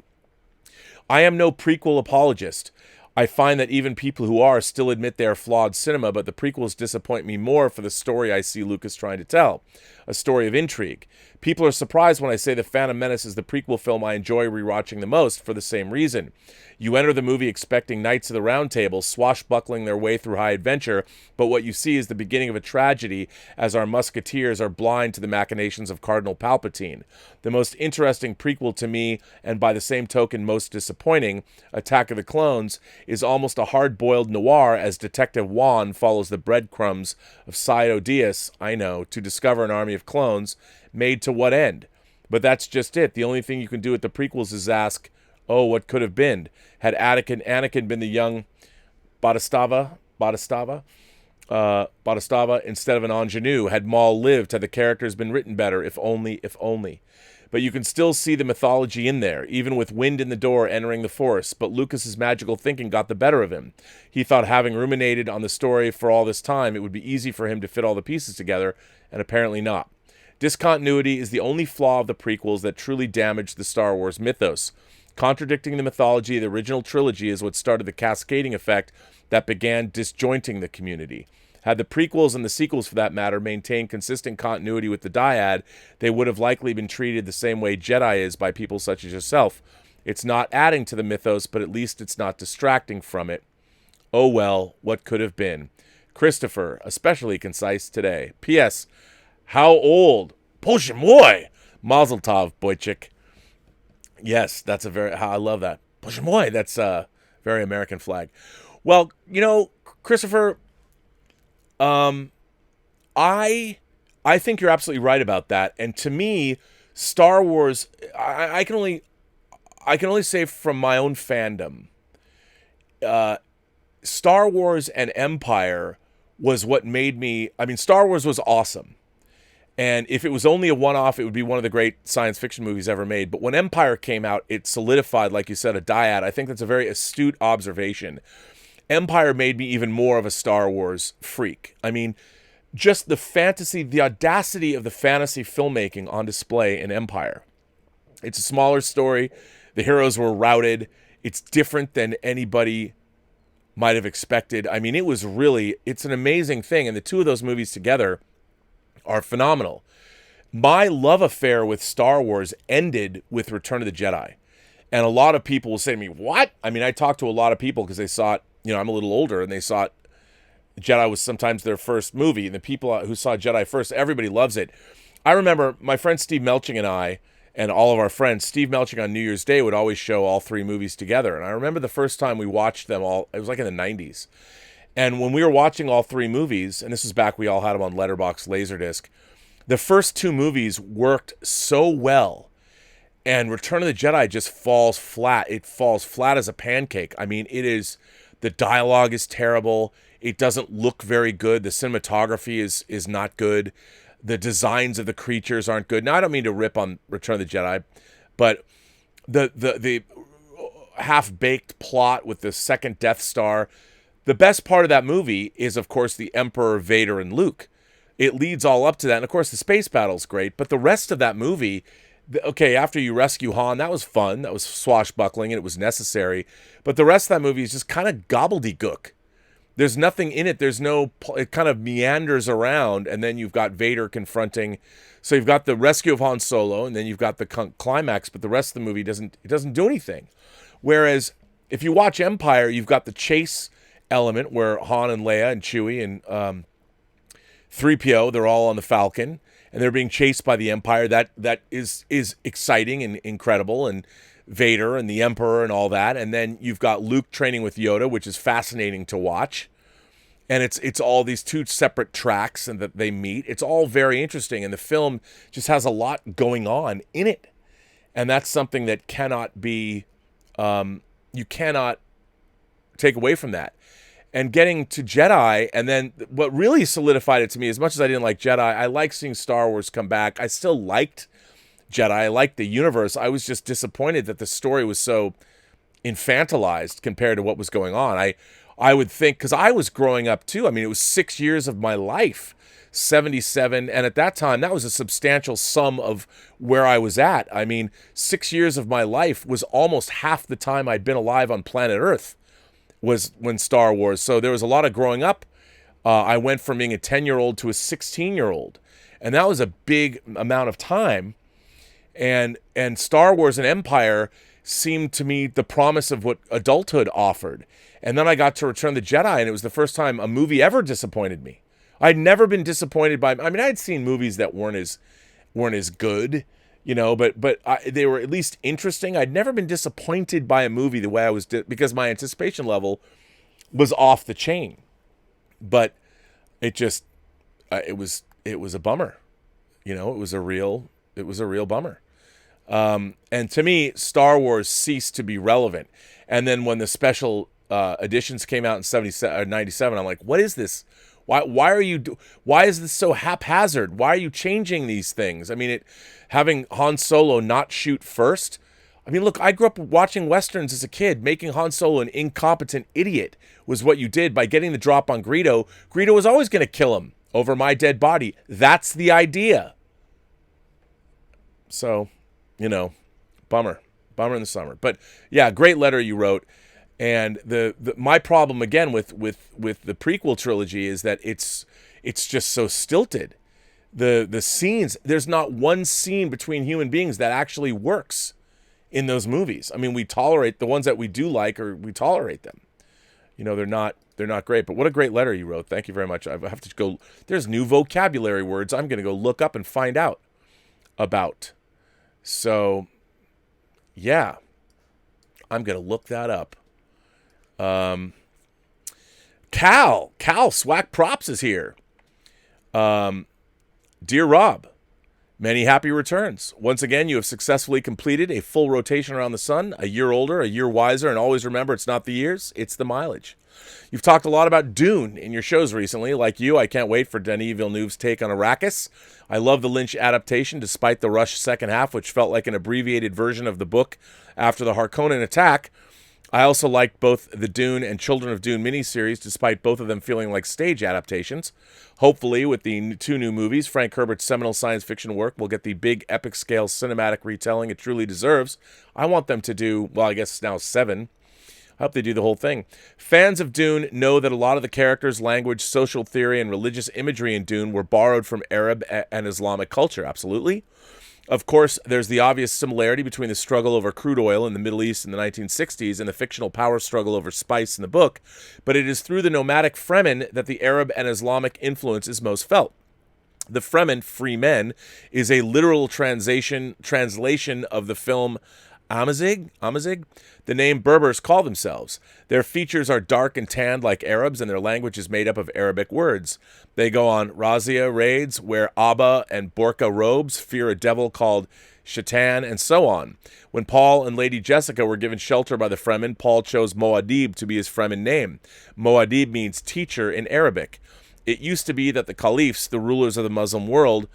I am no prequel apologist. I find that even people who are still admit they are flawed cinema, but the prequels disappoint me more for the story I see Lucas trying to tell, a story of intrigue. People are surprised when I say The Phantom Menace is the prequel film I enjoy rewatching the most for the same reason. You enter the movie expecting Knights of the Round Table swashbuckling their way through high adventure, but what you see is the beginning of a tragedy as our musketeers are blind to the machinations of Cardinal Palpatine. The most interesting prequel to me, and by the same token most disappointing, Attack of the Clones, is almost a hard-boiled noir as Detective Juan follows the breadcrumbs of Saido Diaz, I know, to discover an army of clones, made to what end? But that's just it. The only thing you can do with the prequels is ask, oh, what could have been? Had Anakin been the young Batistava instead of an ingenue? Had Maul lived? Had the characters been written better? If only, if only. But you can still see the mythology in there, even with wind in the door entering the Force. But Lucas's magical thinking got the better of him. He thought, having ruminated on the story for all this time, it would be easy for him to fit all the pieces together, and apparently not. Discontinuity is the only flaw of the prequels that truly damaged the Star Wars mythos. Contradicting the mythology of the original trilogy is what started the cascading effect that began disjointing the community. Had the prequels and the sequels, for that matter, maintained consistent continuity with the dyad, they would have likely been treated the same way Jedi is by people such as yourself. It's not adding to the mythos, but at least it's not distracting from it. Oh well, what could have been. Christopher, especially concise today. P.S. How old? Bozhe moi! Mazel tov, boychik. Yes, that's I love that. Bozhe moi! That's a very American flag. Well, Christopher, I think you're absolutely right about that. And to me, Star Wars, I can only say from my own fandom, Star Wars and Empire was what made me. I mean, Star Wars was awesome. And if it was only a one-off, it would be one of the great science fiction movies ever made. But when Empire came out, it solidified, like you said, a dyad. I think that's a very astute observation. Empire made me even more of a Star Wars freak. I mean, just the fantasy, the audacity of the fantasy filmmaking on display in Empire. It's a smaller story. The heroes were routed. It's different than anybody might have expected. I mean, it's an amazing thing. And the two of those movies together are phenomenal. My love affair with Star Wars ended with Return of the Jedi. And a lot of people will say to me, what? I mean, I talked to a lot of people because they saw it, I'm a little older, and they saw it, Jedi was sometimes their first movie. And the people who saw Jedi first, everybody loves it. I remember my friend Steve Melching and I, and all of our friends, Steve Melching on New Year's Day would always show all three movies together. And I remember the first time we watched them all, it was like in the 90s. And when we were watching all three movies, and this was back, we all had them on Letterboxd Laserdisc, The first two movies worked so well, and Return of the Jedi just falls flat. It falls flat as a pancake. I mean, the dialogue is terrible. It doesn't look very good. The cinematography is not good. The designs of the creatures aren't good. Now, I don't mean to rip on Return of the Jedi, but the half-baked plot with the second Death Star, the best part of that movie is, of course, the Emperor, Vader, and Luke. It leads all up to that. And, of course, the space battle's great. But the rest of that movie, okay, after you rescue Han, that was fun. That was swashbuckling, and it was necessary. But the rest of that movie is just kind of gobbledygook. There's nothing in it. It kind of meanders around, and then you've got Vader confronting. So you've got the rescue of Han Solo, and then you've got the climax, but the rest of the movie doesn't do anything. Whereas if you watch Empire, you've got the chase element where Han and Leia and Chewie and 3PO, they're all on the Falcon, and they're being chased by the Empire. That is exciting and incredible, and Vader and the Emperor and all that. And then you've got Luke training with Yoda, which is fascinating to watch. And it's all these two separate tracks and that they meet. It's all very interesting, and the film just has a lot going on in it. And that's something that cannot be, you cannot take away from that. And getting to Jedi, and then what really solidified it to me, as much as I didn't like Jedi, I like seeing Star Wars come back. I still liked Jedi. I liked the universe. I was just disappointed that the story was so infantilized compared to what was going on. I would think, because I was growing up too. I mean, it was 6 years of my life, 77, and at that time, that was a substantial sum of where I was at. I mean, 6 years of my life was almost half the time I'd been alive on planet Earth was when Star Wars. So there was a lot of growing up. I went from being a 10-year-old to a 16-year-old, and that was a big amount of time. And Star Wars and Empire seemed to me the promise of what adulthood offered. And then I got to Return of the Jedi, and it was the first time a movie ever disappointed me. I'd never been disappointed by. I mean, I'd seen movies that weren't as good, but they were at least interesting. I'd never been disappointed by a movie the way I was because my anticipation level was off the chain. But it just it was a bummer. It was a real bummer. And to me, Star Wars ceased to be relevant. And then when the special editions came out in 97, I'm like, what is this? Why is this so haphazard? Why are you changing these things? I mean, having Han Solo not shoot first. I mean, look, I grew up watching Westerns as a kid. Making Han Solo an incompetent idiot was what you did by getting the drop on Greedo. Greedo was always going to kill him over my dead body. That's the idea. So, bummer in the summer. But yeah, great letter you wrote. And my problem again with the prequel trilogy is that it's just so stilted. The scenes, there's not one scene between human beings that actually works in those movies. I mean, we tolerate the ones that we do like, or we tolerate them. They're not great. But what a great letter you wrote. Thank you very much. I have to go. There's new vocabulary words I'm going to go look up and find out about. So, yeah, I'm going to look that up. Cal Swack Props is here. Dear Rob, many happy returns. Once again, you have successfully completed a full rotation around the sun, a year older, a year wiser, and always remember it's not the years, it's the mileage. You've talked a lot about Dune in your shows recently. Like you, I can't wait for Denis Villeneuve's take on Arrakis. I love the Lynch adaptation, despite the rushed second half, which felt like an abbreviated version of the book after the Harkonnen attack. I also liked both the Dune and Children of Dune miniseries, despite both of them feeling like stage adaptations. Hopefully, with the two new movies, Frank Herbert's seminal science fiction work will get the big epic-scale cinematic retelling it truly deserves. I want them to do, well, I guess now 7. I hope they do the whole thing. Fans of Dune know that a lot of the characters, language, social theory, and religious imagery in Dune were borrowed from Arab and Islamic culture. Absolutely. Of course, there's the obvious similarity between the struggle over crude oil in the Middle East in the 1960s and the fictional power struggle over spice in the book, but it is through the nomadic Fremen that the Arab and Islamic influence is most felt. The Fremen, free men, is a literal translation of the film Amazigh, the name Berbers call themselves. Their features are dark and tanned like Arabs, and their language is made up of Arabic words. They go on razzia raids, wear abba and burqa robes, fear a devil called Shaitan, and so on. When Paul and Lady Jessica were given shelter by the Fremen, Paul chose Moadib to be his Fremen name. Moadib means teacher in Arabic. It used to be that the caliphs, the rulers of the Muslim world,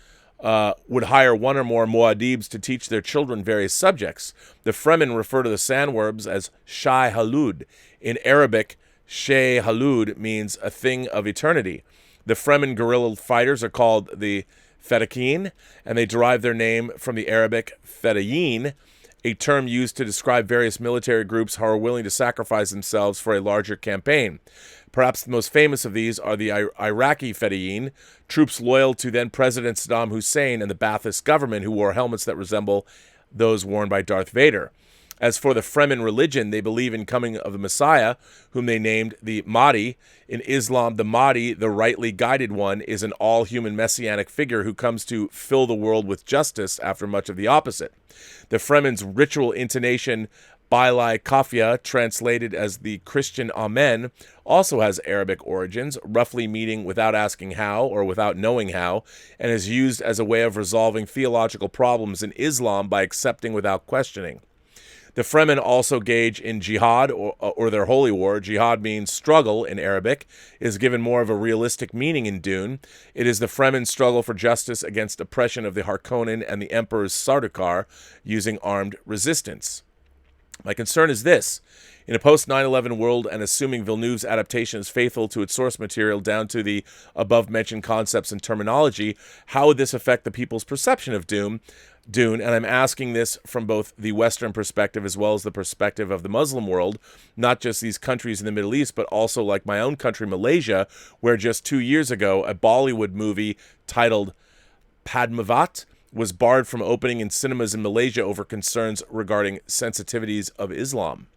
would hire one or more Muad'Dibs to teach their children various subjects. The Fremen refer to the sandworms as Shai Halud. In Arabic, Shai Halud means a thing of eternity. The Fremen guerrilla fighters are called the Fedayeen, and they derive their name from the Arabic Fedayeen, a term used to describe various military groups who are willing to sacrifice themselves for a larger campaign. Perhaps the most famous of these are the Iraqi Fedayeen, troops loyal to then-President Saddam Hussein and the Ba'athist government who wore helmets that resemble those worn by Darth Vader. As for the Fremen religion, they believe in coming of the Messiah, whom they named the Mahdi. In Islam, the Mahdi, the rightly guided one, is an all-human messianic figure who comes to fill the world with justice after much of the opposite. The Fremen's ritual intonation, Bailai Kafia, translated as the Christian Amen, also has Arabic origins, roughly meaning without asking how or without knowing how, and is used as a way of resolving theological problems in Islam by accepting without questioning. The Fremen also engage in jihad, or their holy war. Jihad means struggle in Arabic, is given more of a realistic meaning in Dune. It is the Fremen struggle for justice against oppression of the Harkonnen and the Emperor's Sardaukar, using armed resistance. My concern is this. In a post-9/11 world, and assuming Villeneuve's adaptation is faithful to its source material down to the above-mentioned concepts and terminology, how would this affect the people's perception of Dune? And I'm asking this from both the Western perspective as well as the perspective of the Muslim world, not just these countries in the Middle East, but also like my own country, Malaysia, where just 2 years ago, a Bollywood movie titled Padmavat was barred from opening in cinemas in Malaysia over concerns regarding sensitivities of Islam.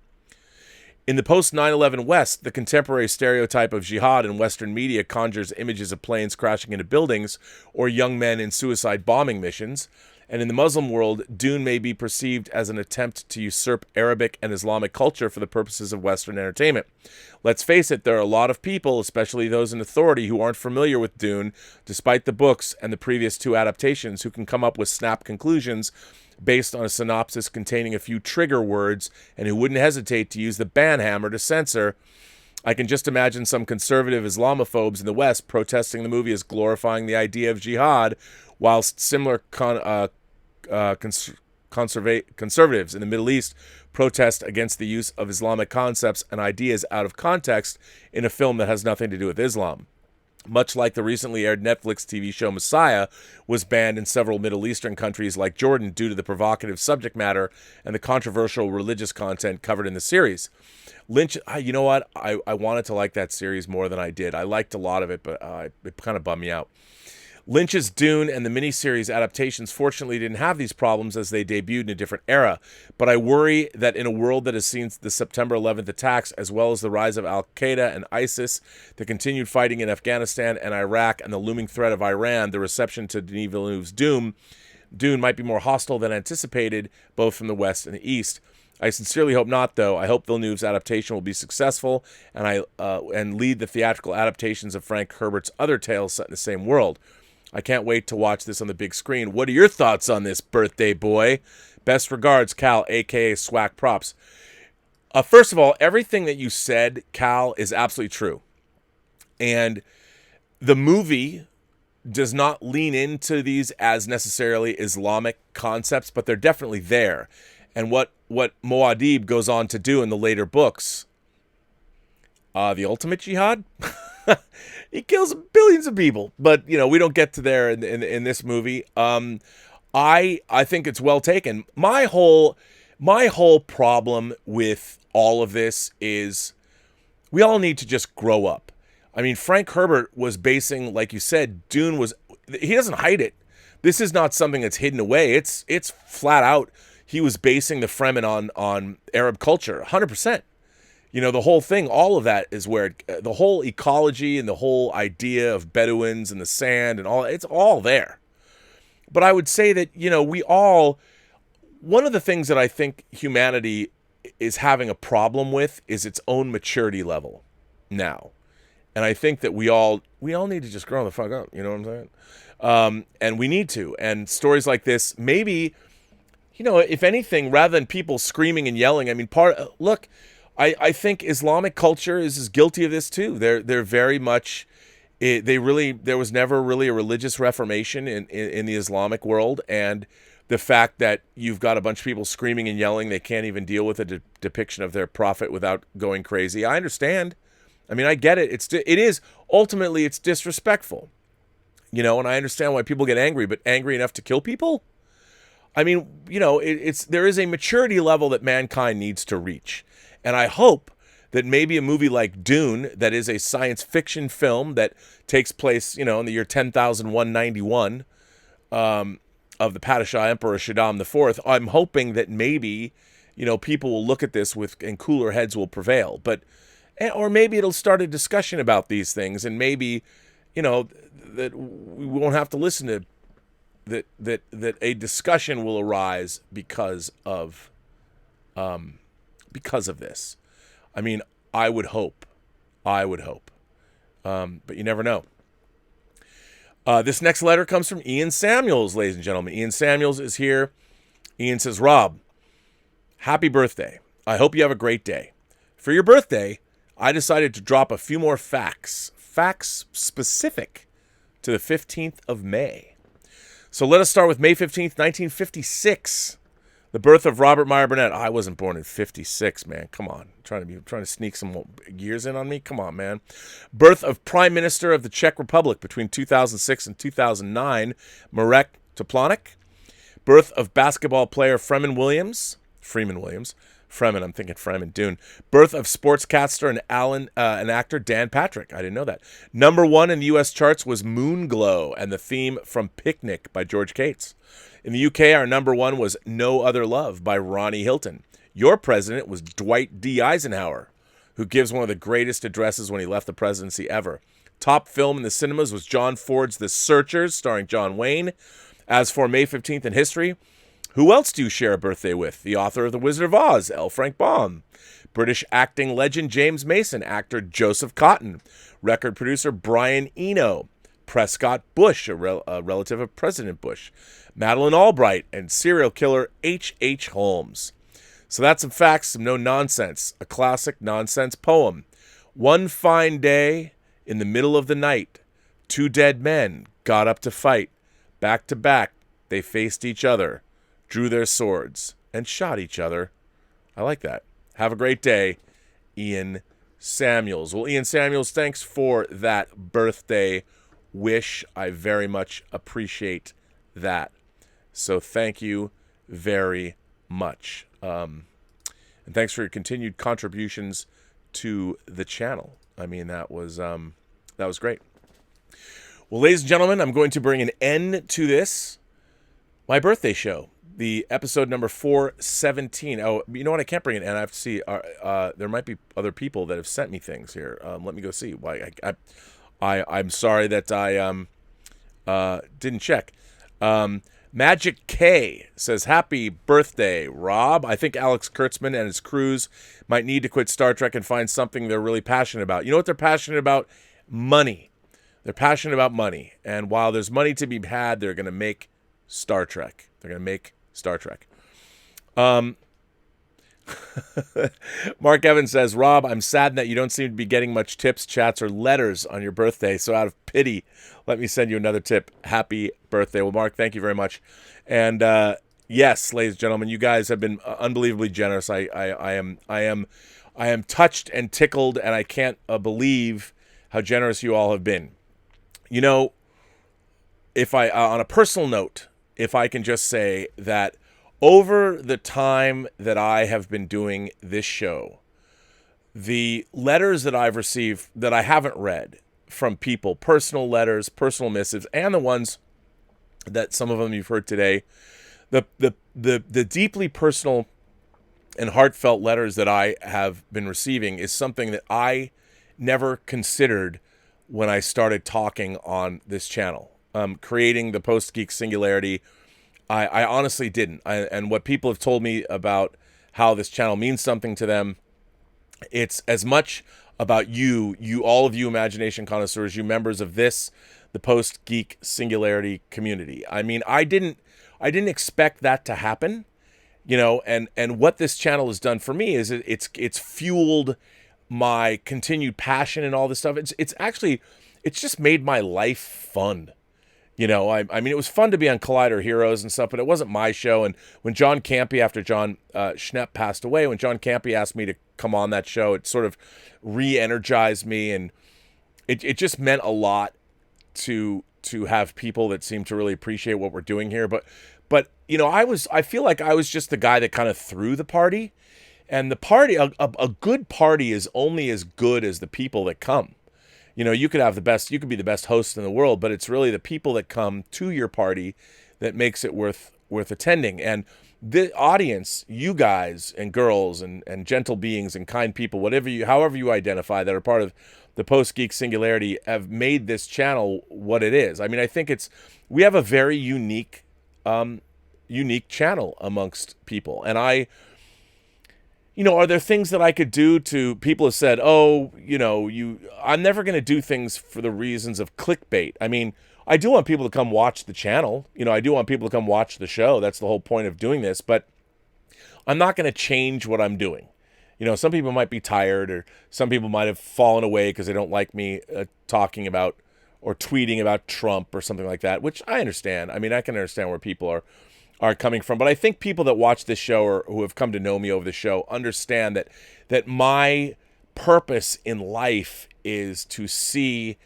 In the post-9/11 West, the contemporary stereotype of jihad in Western media conjures images of planes crashing into buildings or young men in suicide bombing missions. And in the Muslim world, Dune may be perceived as an attempt to usurp Arabic and Islamic culture for the purposes of Western entertainment. Let's face it, there are a lot of people, especially those in authority, who aren't familiar with Dune, despite the books and the previous 2 adaptations, who can come up with snap conclusions based on a synopsis containing a few trigger words, and who wouldn't hesitate to use the ban hammer to censor. I can just imagine some conservative Islamophobes in the West protesting the movie as glorifying the idea of jihad, whilst similar conservatives in the Middle East protest against the use of Islamic concepts and ideas out of context in a film that has nothing to do with Islam. Much like the recently aired Netflix TV show Messiah was banned in several Middle Eastern countries like Jordan due to the provocative subject matter and the controversial religious content covered in the series. Lynch, you know what? I wanted to like that series more than I did. I liked a lot of it, but it kind of bummed me out. Lynch's Dune and the miniseries adaptations fortunately didn't have these problems as they debuted in a different era, but I worry that in a world that has seen the September 11th attacks as well as the rise of Al-Qaeda and ISIS, the continued fighting in Afghanistan and Iraq, and the looming threat of Iran, the reception to Denis Villeneuve's Dune might be more hostile than anticipated, both from the West and the East. I sincerely hope not, though. I hope Villeneuve's adaptation will be successful and lead the theatrical adaptations of Frank Herbert's other tales set in the same world. I can't wait to watch this on the big screen. What are your thoughts on this, birthday boy? Best regards, Cal, a.k.a. Swack Props. First of all, everything that you said, Cal, is absolutely true. And the movie does not lean into these as necessarily Islamic concepts, but they're definitely there. And what Muad'Dib goes on to do in the later books, the ultimate jihad? He kills billions of people, but we don't get to there in this movie. I think it's well taken. My whole problem with all of this is we all need to just grow up. I mean, Frank Herbert was basing, like you said, Dune was. He doesn't hide it. This is not something that's hidden away. It's flat out. He was basing the Fremen on Arab culture, 100%. The whole thing, all of that is where the whole ecology and the whole idea of Bedouins and the sand and all, it's all there. But I would say that, we all one of the things that I think humanity is having a problem with is its own maturity level now. And I think that we all need to just grow the fuck up. You know what I'm saying? And we need to. And stories like this, maybe, if anything, rather than people screaming and yelling, I mean, look, I think Islamic culture is as guilty of this too. They're very much, there was never really a religious reformation in the Islamic world. And the fact that you've got a bunch of people screaming and yelling, they can't even deal with a depiction of their prophet without going crazy. I understand. I mean, I get it. Ultimately, it's disrespectful, and I understand why people get angry, but angry enough to kill people? I mean, there is a maturity level that mankind needs to reach. And I hope that maybe a movie like Dune, that is a science fiction film that takes place, in the year 10,191, of the Padishah Emperor Shaddam IV, I'm hoping that maybe, people will look at this and cooler heads will prevail. Or maybe it'll start a discussion about these things, and maybe, that we won't have to listen to that a discussion will arise because of this. I mean, I would hope, but you never know. This next letter comes from Ian Samuels, ladies and gentlemen. Ian Samuels is here. Ian says, Rob, happy birthday. I hope you have a great day. For your birthday, I decided to drop a few more facts specific to the 15th of May. So let us start with May 15th, 1956. The birth of Robert Meyer Burnett. I wasn't born in 56, man. Come on. Trying to sneak some years in on me? Come on, man. Birth of Prime Minister of the Czech Republic between 2006 and 2009, Marek Topolánek. Birth of basketball player Freeman Williams. Freeman, I'm thinking Freeman, Dune. Birth of sportscaster and actor Dan Patrick. I didn't know that. Number 1 in the U.S. charts was Moonglow and the theme from Picnic by George Cates. In the UK, our number 1 was No Other Love by Ronnie Hilton. Your president was Dwight D. Eisenhower, who gives one of the greatest addresses when he left the presidency ever. Top film in the cinemas was John Ford's The Searchers, starring John Wayne. As for May 15th in history, who else do you share a birthday with? The author of The Wizard of Oz, L. Frank Baum. British acting legend James Mason, actor Joseph Cotton. Record producer Brian Eno. Prescott Bush, a relative of President Bush. Madeleine Albright, and serial killer H.H. Holmes. So that's some facts, some no nonsense. A classic nonsense poem. One fine day, in the middle of the night, 2 dead men got up to fight. Back to back, they faced each other, drew their swords, and shot each other. I like that. Have a great day, Ian Samuels. Well, Ian Samuels, thanks for that birthday wish. I very much appreciate that. So thank you very much. And thanks for your continued contributions to the channel. I mean, that was great. Well, ladies and gentlemen, I'm going to bring an end to this, my birthday show, the episode number 417. Oh, you know what? I can't bring an end. I have to see. There might be other people that have sent me things here. Let me go see. Why? I'm sorry that I didn't check. Magic K says, happy birthday, Rob. I think Alex Kurtzman and his crews might need to quit Star Trek and find something they're really passionate about. You know what they're passionate about? Money. They're passionate about money. And while there's money to be had, they're going to make Star Trek. Mark Evans says, Rob, I'm saddened that you don't seem to be getting much tips, chats, or letters on your birthday. So out of pity, let me send you another tip. Happy birthday. Well, Mark, thank you very much. And yes, ladies and gentlemen, you guys have been unbelievably generous. I am touched and tickled, and I can't believe how generous you all have been. You know, if I, on a personal note, if I can just say that over the time that I have been doing this show, the letters that I've received that I haven't read from people, personal letters, personal missives, and the ones that some of them you've heard today, the deeply personal and heartfelt letters that I have been receiving is something that I never considered when I started talking on this channel. Creating the Post-Geek Singularity, I honestly didn't. And what people have told me about how this channel means something to them, it's as much about all of you imagination connoisseurs, you members of this, the Post-Geek Singularity community. I mean, I didn't expect that to happen, and what this channel has done for me is it's fueled my continued passion and all this stuff. It's just made my life fun. I mean, it was fun to be on Collider Heroes and stuff, but it wasn't my show. And when John Campy, after John Schnepp passed away, when John Campy asked me to come on that show, it sort of re-energized me, and it just meant a lot to have people that seem to really appreciate what we're doing here. But I feel like I was just the guy that kind of threw the party, and the party, a good party is only as good as the people that come. You could be the best host in the world, but it's really the people that come to your party that makes it worth attending. And the audience, you guys and girls and gentle beings and kind people, however you identify, that are part of the Post-Geek Singularity, have made this channel what it is. I mean, I think we have a very unique channel amongst people. And are there things that I could do to, people have said, I'm never going to do things for the reasons of clickbait. I mean, I do want people to come watch the channel. I do want people to come watch the show. That's the whole point of doing this. But I'm not going to change what I'm doing. Some people might be tired, or some people might have fallen away because they don't like me talking about or tweeting about Trump or something like that, which I understand. I mean, I can understand where people are coming from. But I think people that watch this show, or who have come to know me over the show, understand that my purpose in life is to see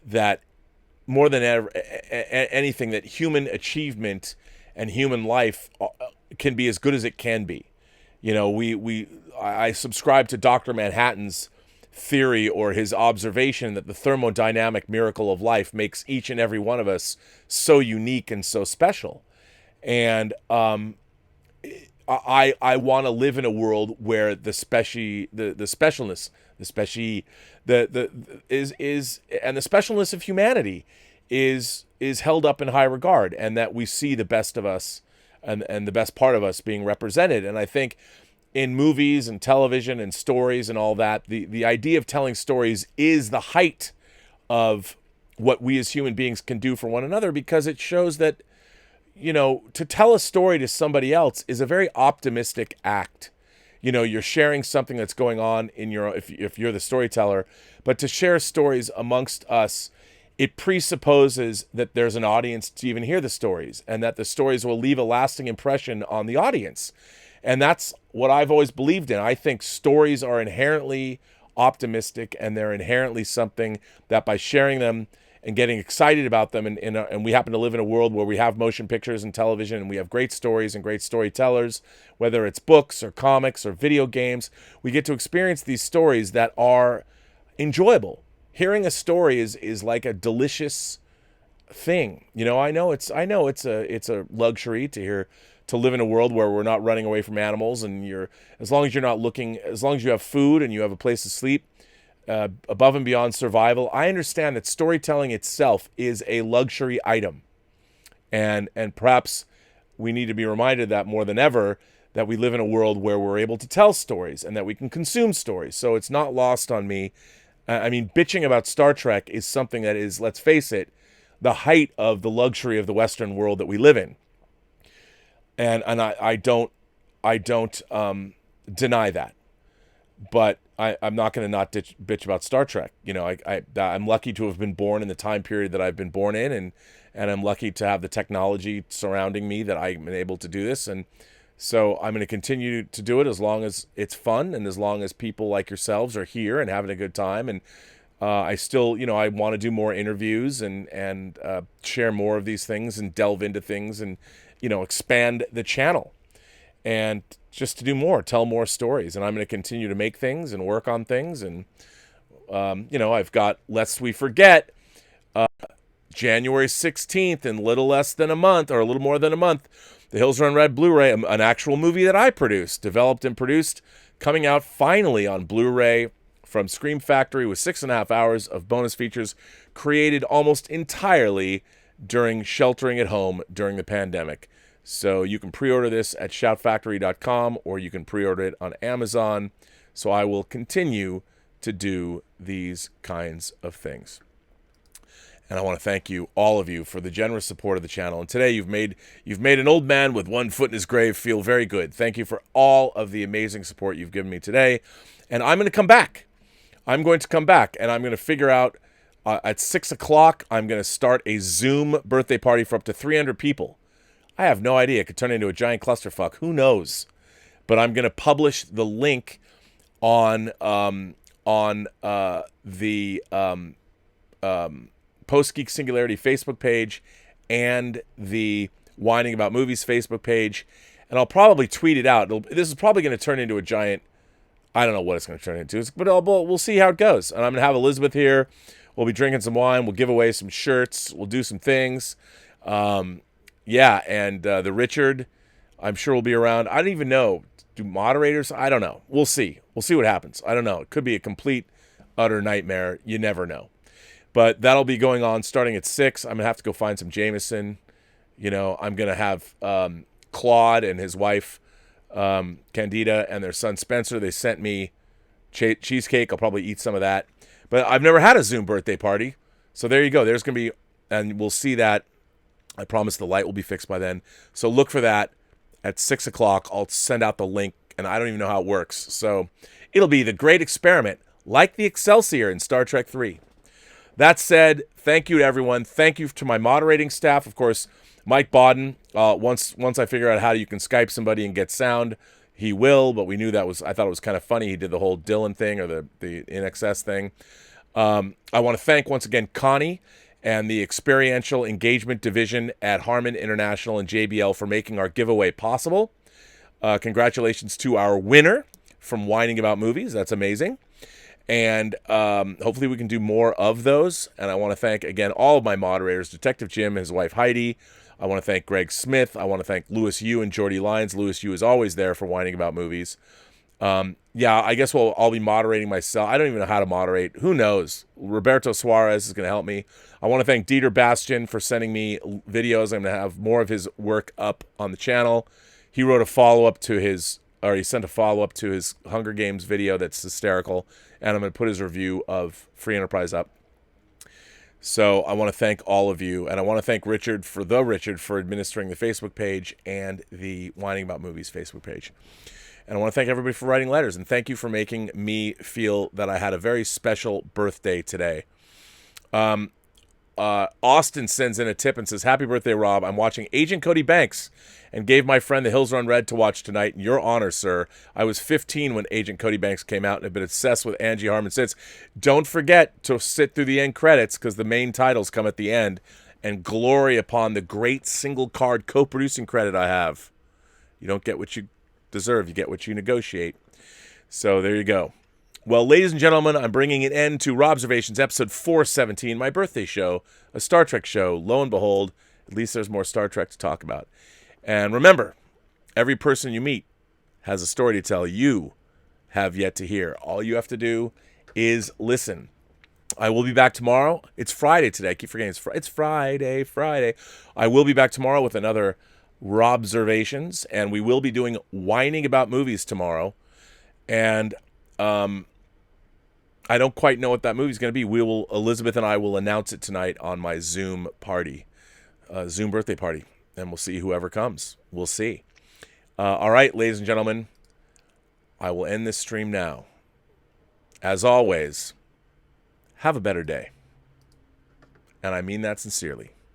that more than ever, anything, that human achievement and human life can be as good as it can be. I subscribe to Dr. Manhattan's theory, or his observation, that the thermodynamic miracle of life makes each and every one of us so unique and so special. And I want to live in a world where the specialness of humanity is held up in high regard, and that we see the best of us and the best part of us being represented. And I think in movies and television and stories and all that, the idea of telling stories is the height of what we as human beings can do for one another, because it shows that, to tell a story to somebody else is a very optimistic act. You're sharing something that's going on in if you're the storyteller, but to share stories amongst us, it presupposes that there's an audience to even hear the stories, and that the stories will leave a lasting impression on the audience. And that's what I've always believed in. I think stories are inherently optimistic, and they're inherently something that, by sharing them and getting excited about them, and we happen to live in a world where we have motion pictures and television, and we have great stories and great storytellers, whether it's books or comics or video games, we get to experience these stories that are enjoyable. Hearing a story is like a delicious thing. I know it's a luxury to live in a world where we're not running away from animals, and as long as you have food and you have a place to sleep, above and beyond survival. I understand that storytelling itself is a luxury item, and perhaps we need to be reminded that more than ever, that we live in a world where we're able to tell stories and that we can consume stories. So it's not lost on me. I mean, bitching about Star Trek is something that is, let's face it, the height of the luxury of the Western world that we live in, and I don't deny that. But I'm not going to not bitch about Star Trek. I'm lucky to have been born in the time period that I've been born in, and I'm lucky to have the technology surrounding me that I'm able to do this. And so I'm going to continue to do it as long as it's fun, and as long as people like yourselves are here and having a good time. And I still, I want to do more interviews and share more of these things and delve into things and, expand the channel. And just to do more, tell more stories. And I'm going to continue to make things and work on things. And, I've got Lest We Forget, January 16th, in a little more than a month, The Hills Run Red Blu-ray, an actual movie that I produced, developed and produced, coming out finally on Blu-ray from Scream Factory, with 6.5 hours of bonus features created almost entirely during sheltering at home during the pandemic. So you can pre-order this at shoutfactory.com, or you can pre-order it on Amazon. So I will continue to do these kinds of things. And I want to thank you, all of you, for the generous support of the channel. And today you've made an old man with one foot in his grave feel very good. Thank you for all of the amazing support you've given me today. And I'm going to come back. I'm going to come back, and I'm going to figure out at 6 o'clock, I'm going to start a Zoom birthday party for up to 300 people. I have no idea. It could turn into a giant clusterfuck. Who knows? But I'm going to publish the link on the Post-Geek Singularity Facebook page and the Whining About Movies Facebook page, and I'll probably tweet it out. This is probably going to turn into a giant, I don't know what it's going to turn into, but we'll see how it goes. And I'm going to have Elizabeth here. We'll be drinking some wine. We'll give away some shirts. We'll do some things. Yeah, and the Richard, I'm sure will be around. I don't even know. Do moderators? I don't know. We'll see. We'll see what happens. I don't know. It could be a complete, utter nightmare. You never know. But that'll be going on starting at 6. I'm going to have to go find some Jameson. You know, I'm going to have Claude and his wife, Candida, and their son Spencer. They sent me cheesecake. I'll probably eat some of that. But I've never had a Zoom birthday party. So there you go. There's going to be, and we'll see that. I promise the light will be fixed by then. So look for that at 6 o'clock. I'll send out the link, and I don't even know how it works. So it'll be the great experiment, like the Excelsior in Star Trek 3. That said, thank you to everyone. Thank you to my moderating staff. Of course, Mike Bodden. Once I figure out how you can Skype somebody and get sound, he will. But we knew that I thought it was kind of funny. He did the whole Dylan thing, or the InXS thing. I want to thank once again Connie and the Experiential Engagement Division at Harman International and JBL for making our giveaway possible. Congratulations to our winner from Whining About Movies. That's amazing. And hopefully we can do more of those. And I want to thank, again, all of my moderators, Detective Jim and his wife Heidi. I want to thank Greg Smith. I want to thank Louis Yu and Jordy Lyons. Louis Yu is always there for Whining About Movies. Yeah, I guess I'll be moderating myself. I don't even know how to moderate. Who knows? Roberto Suarez is going to help me. I want to thank Dieter Bastian for sending me videos. I'm going to have more of his work up on the channel. He wrote a follow-up to his, or he sent a follow-up to his Hunger Games video that's hysterical. And I'm going to put his review of Free Enterprise up. So I want to thank all of you. And I want to thank Richard for administering the Facebook page and the Whining About Movies Facebook page. And I want to thank everybody for writing letters. And thank you for making me feel that I had a very special birthday today. Austin sends in a tip and says, "Happy birthday, Rob. I'm watching Agent Cody Banks and gave my friend The Hills Run Red to watch tonight. In your honor, sir. I was 15 when Agent Cody Banks came out and have been obsessed with Angie Harmon since. Don't forget to sit through the end credits because the main titles come at the end, and glory upon the great single card co-producing credit I have. You don't get what you deserve. You get what you negotiate." So there you go. Well, ladies and gentlemen, I'm bringing an end to Robservations episode 417, my birthday show, a Star Trek show. Lo and behold, at least there's more Star Trek to talk about. And remember, every person you meet has a story to tell you have yet to hear. All you have to do is listen. I will be back tomorrow. It's Friday today. I keep forgetting it's Friday. I will be back tomorrow with another Robservations, and we will be doing Whining About Movies tomorrow. And I don't quite know what that movie's going to be. Elizabeth and I will announce it tonight on my Zoom party, Zoom birthday party, and we'll see whoever comes. We'll see. All right, ladies and gentlemen, I will end this stream now. As always, have a better day. And I mean that sincerely.